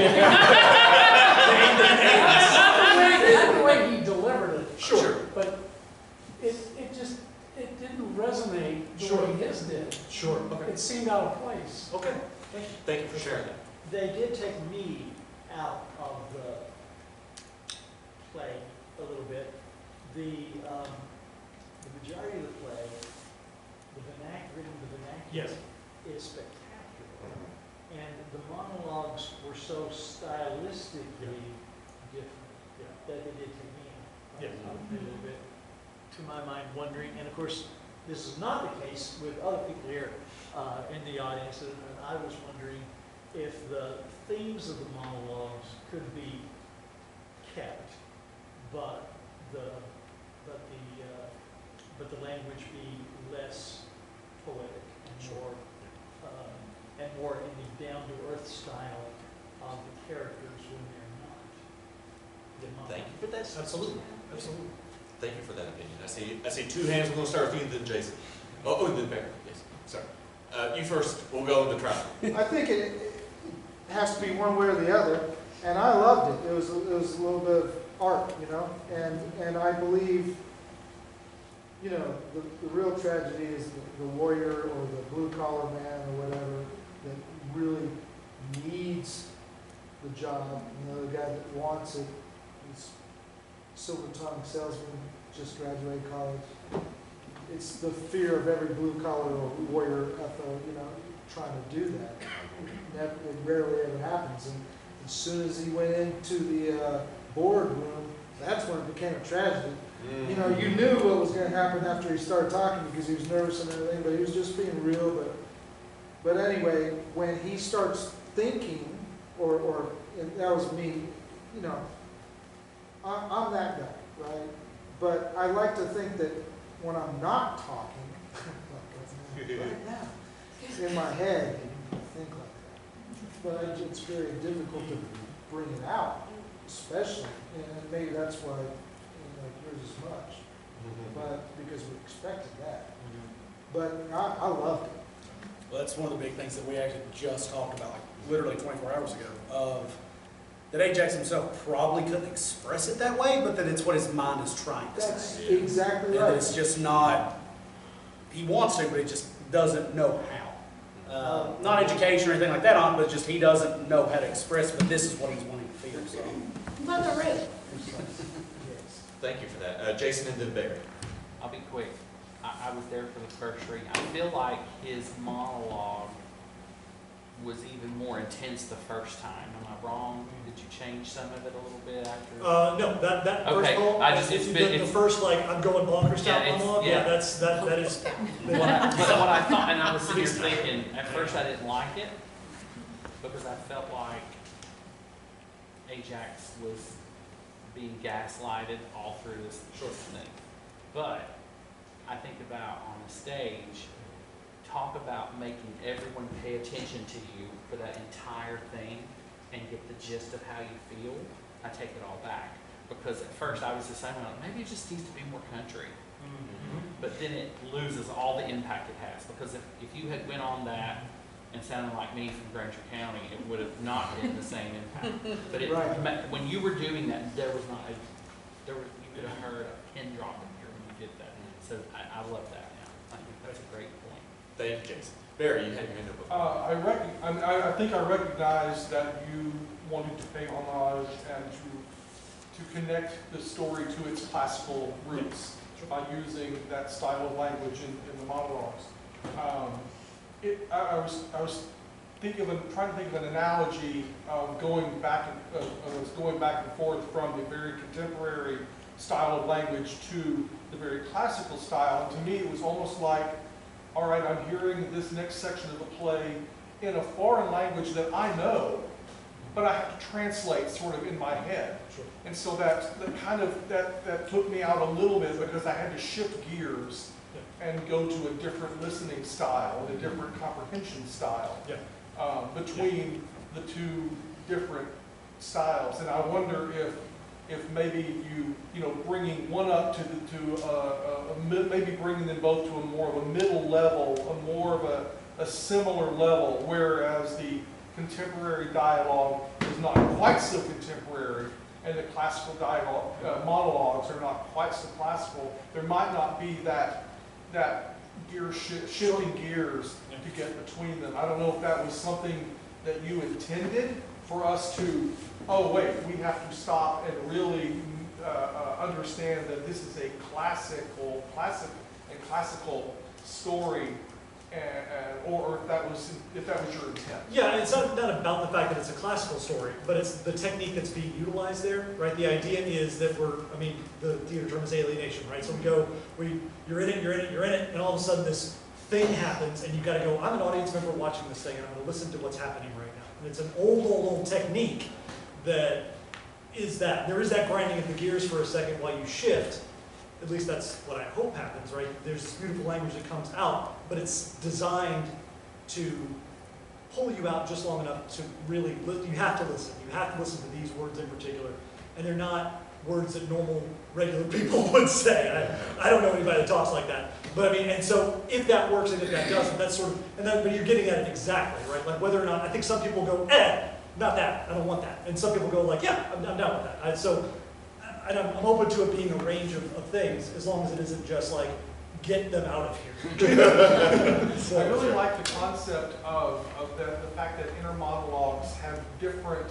Not the way he delivered it. Sure. But it didn't resonate the way his did. Sure. Okay. It seemed out of place. Okay. Thank you for sharing that. They did take me out of the play a little bit. The majority of the play, the vernacular Yes. is spectacular. And the monologues were so stylistically different that they did take me out a little bit, to my mind, wondering. And of course, this is not the case with other people here in the audience, and I was wondering if the themes of the monologues could be kept, but the language be less poetic and more in the down-to-earth style of the characters when they're not. Thank you. But that's absolutely. Thank you for that opinion. I see two hands. We're going to start with you, then Jason. Oh, then Barry. Yes. Sorry. You first. We'll go into trial. I think it has to be one way or the other, and I loved it. It was a little bit of art, you know, and I believe, you know, the real tragedy is the warrior or the blue collar man or whatever that really needs the job, you know, the guy that wants it, he's silver-tongued salesman, just graduated college. It's the fear of every blue collar or warrior FO, you know, trying to do that. It rarely ever happens. And as soon as he went into the boardroom, that's when it became a tragedy. You know, you knew what was going to happen after he started talking because he was nervous and everything, but he was just being real. But anyway, when he starts thinking, and that was me, you know, I'm that guy, right? But I like to think that when I'm not talking, right now, in my head, I think like that. But it's very difficult to bring it out, especially, and maybe that's why, you know, yours as much, but because we expected that. But I loved it. Well, that's one of the big things that we actually just talked about, like literally 24 hours ago, of that AJAX himself probably couldn't express it that way, but that it's what his mind is trying to That's say. exactly right. And it's just not, he wants to, but he just doesn't know how. Not education or anything like that on it, but just he doesn't know how to express it, but this is what he's wanting to feel. So. Mother Ruth. Thank you for that. Jason and then Barry. I'll be quick. I was there for the first reading. I feel like his monologue was even more intense the first time. Am I wrong? Did you change some of it a little bit after? No, that first poem, the first, like, I'm going bonkers style monologue, that is. What I thought, and I was sitting here thinking, at first I didn't like it, because I felt like AJAX was being gaslighted all through this thing. But I think about on the stage, talk about making everyone pay attention to you for that entire thing and get the gist of how you feel. I take it all back, because at first I was the same, like, maybe it just needs to be more country. But then it loses all the impact it has, because if you had went on that and sounded like me from Granger County, it would have not been the same impact. But when you were doing that, you could have heard a pin drop in here when you did that. So I love that now. I think that's a great point. Thank you, Jason. Barry, you had your hand up. I think I recognize that you wanted to pay homage and to connect the story to its classical roots by using that style of language in the monologues. I was trying to think of an analogy of going back and forth from the very contemporary style of language to the very classical style. And to me, it was almost like, all right, I'm hearing this next section of the play in a foreign language that I know, but I have to translate sort of in my head. And so that took me out a little bit, because I had to shift gears and go to a different listening style and a different comprehension style between the two different styles. And I wonder if maybe bringing one up maybe bringing them both to a more of a middle level, a more of a similar level, whereas the contemporary dialogue is not quite so contemporary, and the classical dialogue monologues are not quite so classical. There might not be that shifting gears to get between them. I don't know if that was something that you intended for us to, oh wait, we have to stop and really understand that this is a classical story, or if that was your intent. Yeah, and it's not about the fact that it's a classical story, but it's the technique that's being utilized there, right? The idea is that the theater term is alienation, right? So you're in it, and all of a sudden this thing happens, and you've got to go, I'm an audience member watching this thing, and I'm going to listen to what's happening right now. And it's an old technique that is that. There is that grinding of the gears for a second while you shift. At least that's what I hope happens, right? There's this beautiful language that comes out, but it's designed to pull you out just long enough to really, you have to listen. You have to listen to these words in particular. And they're not words that normal, regular people would say. I don't know anybody that talks like that. But I mean, and so if that works and if that doesn't, that's sort of, but you're getting at it exactly, right? Like whether or not, I think some people go, not that, I don't want that. And some people go like, yeah, I'm down with that. So and I'm open to it being a range of things, as long as it isn't just like, get them out of here. I really like the concept of the fact that inner monologues have different,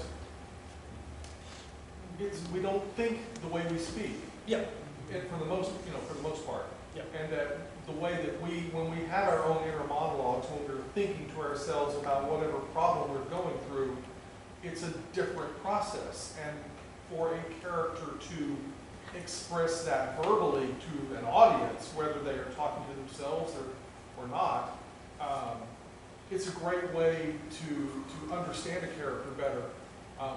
we don't think the way we speak. Yeah. And for the most part. Yeah. And that the way that when we have our own inner monologues, when we're thinking to ourselves about whatever problem we're going through, it's a different process. And for a character to express that verbally to an audience, whether they are talking to themselves or not, it's a great way to understand a character better,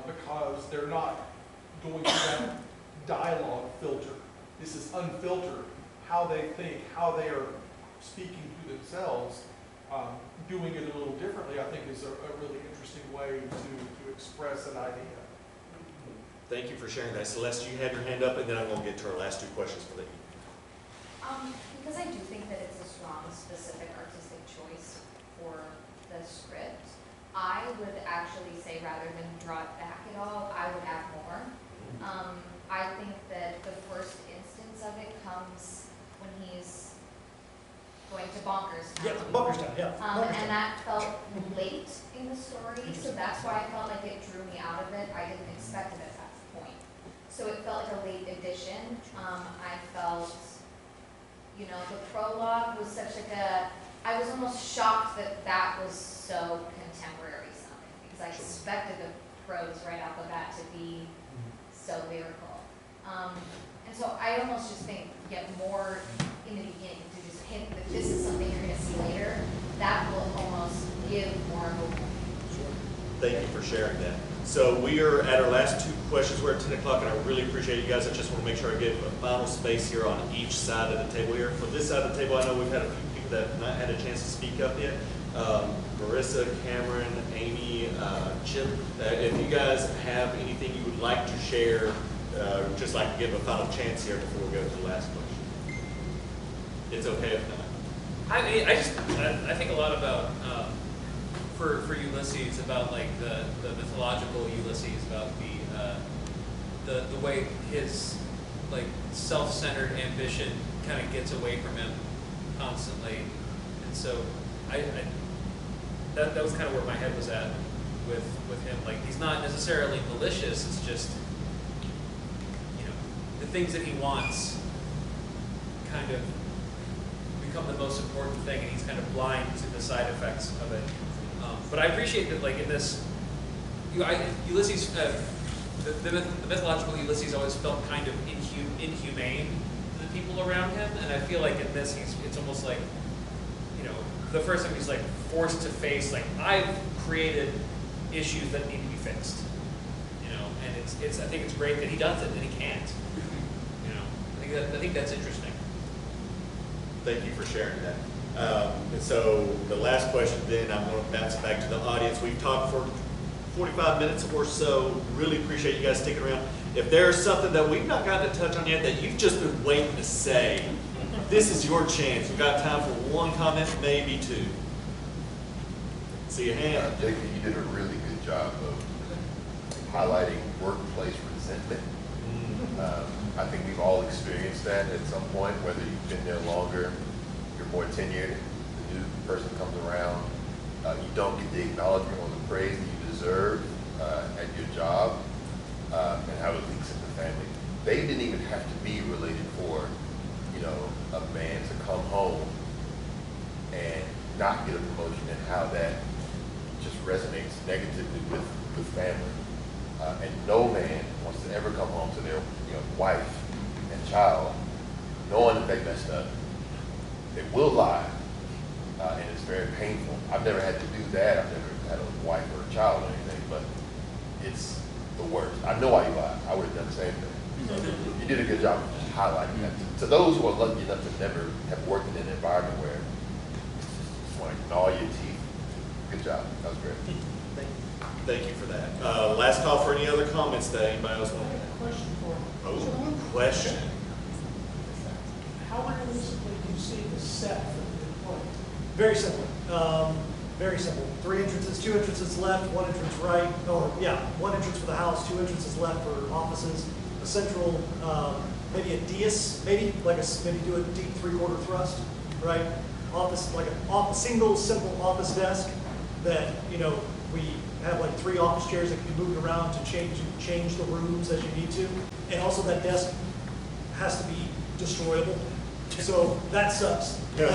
because they're not going through that dialogue filter. This is unfiltered, how they think, how they are speaking to themselves, doing it a little differently, I think is a really interesting way to express an idea. Thank you for sharing that. Celeste, you have your hand up, and then I'm going to get to our last two questions for the evening. Because I do think that it's a strong, specific artistic choice for the script, I would actually say rather than draw it back at all, I would add more. I think that the first instance of it comes when he's going to Bonkerstown. Yeah, Bonkerstown, yeah. And that felt late in the story, so that's why I felt like it drew me out of it. I didn't expect it at that point. So it felt like a late addition. I felt, you know, the prologue was such like I was almost shocked that that was so contemporary sounding, because I expected the prose right off the bat to be so lyrical. And so I almost just think get more in the beginning to just hint that this is something you're going to see later. That will almost give more of a. Thank you for sharing that. So we are at our last two questions. We're at 10 o'clock, and I really appreciate you guys. I just want to make sure I give a final space here on each side of the table here. For this side of the table, I know we've had a few people that have not had a chance to speak up yet. Marissa, Cameron, Amy, Chip, if you guys have anything you would like to share, just like to give a final chance here before we go to the last question. It's okay if not. I think a lot about for Ulysses, about like the mythological Ulysses, about the way his like self-centered ambition kind of gets away from him constantly, and so that was kind of where my head was at with him. Like, he's not necessarily malicious. It's just, you know, the things that he wants kind of become the most important thing, and he's kind of blind to the side effects of it. But I appreciate that, like in this, Ulysses, the mythological Ulysses always felt kind of inhumane to the people around him, and I feel like in this, it's almost like, you know, the first time he's like forced to face, like, I've created issues that need to be fixed, you know, and I think it's great that he does it and he can't, you know. I think that's interesting. Thank you for sharing that. And so the last question then, I'm going to bounce it back to the audience. We've talked for 45 minutes or so. Really appreciate you guys sticking around. If there's something that we've not gotten to touch on yet that you've just been waiting to say, this is your chance. We've got time for one comment, maybe two. See your hand. JP, you did a really good job of highlighting workplace resentment. I think we've all experienced that at some point, whether you've been there longer, you're more tenured, the new person comes around, you don't get the acknowledgement or the praise that you deserve at your job, and how it leaks in the family. They didn't even have to be related for, you know, a man to come home and not get a promotion, and how that just resonates negatively with family. And no man wants to ever come home to their wife and child knowing that they messed up. They will lie, and it's very painful. I've never had to do that. I've never had a wife or a child or anything, but it's the worst. I know why you lied. I would have done the same thing. You did a good job of just highlighting that. To those who are lucky enough to never have worked in an environment where you just want to gnaw your teeth, good job. That was great. Thank you for that. Last call for any other comments that anybody else want to Question for him. Oh, question. How realistically do you see the set for the employee? Very simple. Very simple. 3 entrances, 2 entrances left, 1 entrance right, or yeah, 1 entrance for the house, 2 entrances left for offices. a central, maybe a dais, maybe do a deep 3/4 thrust, right? Office, like a single simple office desk that, we have like 3 office chairs that can be moved around to change the rooms as you need to. And also that desk has to be destroyable. So that sucks. It's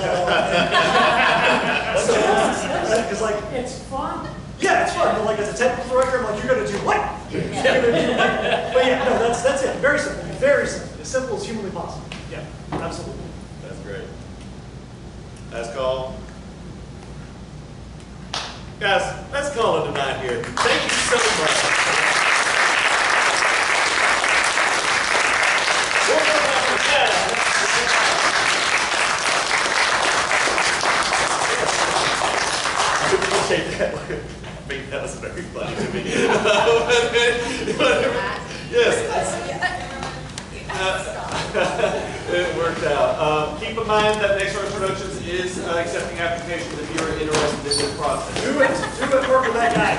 fun. Yeah, it's fun. But like as a technical director, I'm like, you're gonna do what? You're gonna do what? But yeah, no, that's it. Very simple. Very simple. As simple as humanly possible. Yeah, absolutely. That's great. Last call. Guys, let's call it a night here. Thank you so much. One more round of applause. I appreciate that. I think that was very funny to me. Yes. It worked out. Keep in mind that Next Round Productions is accepting applications if you're interested in this process. Do it. Work with that guy.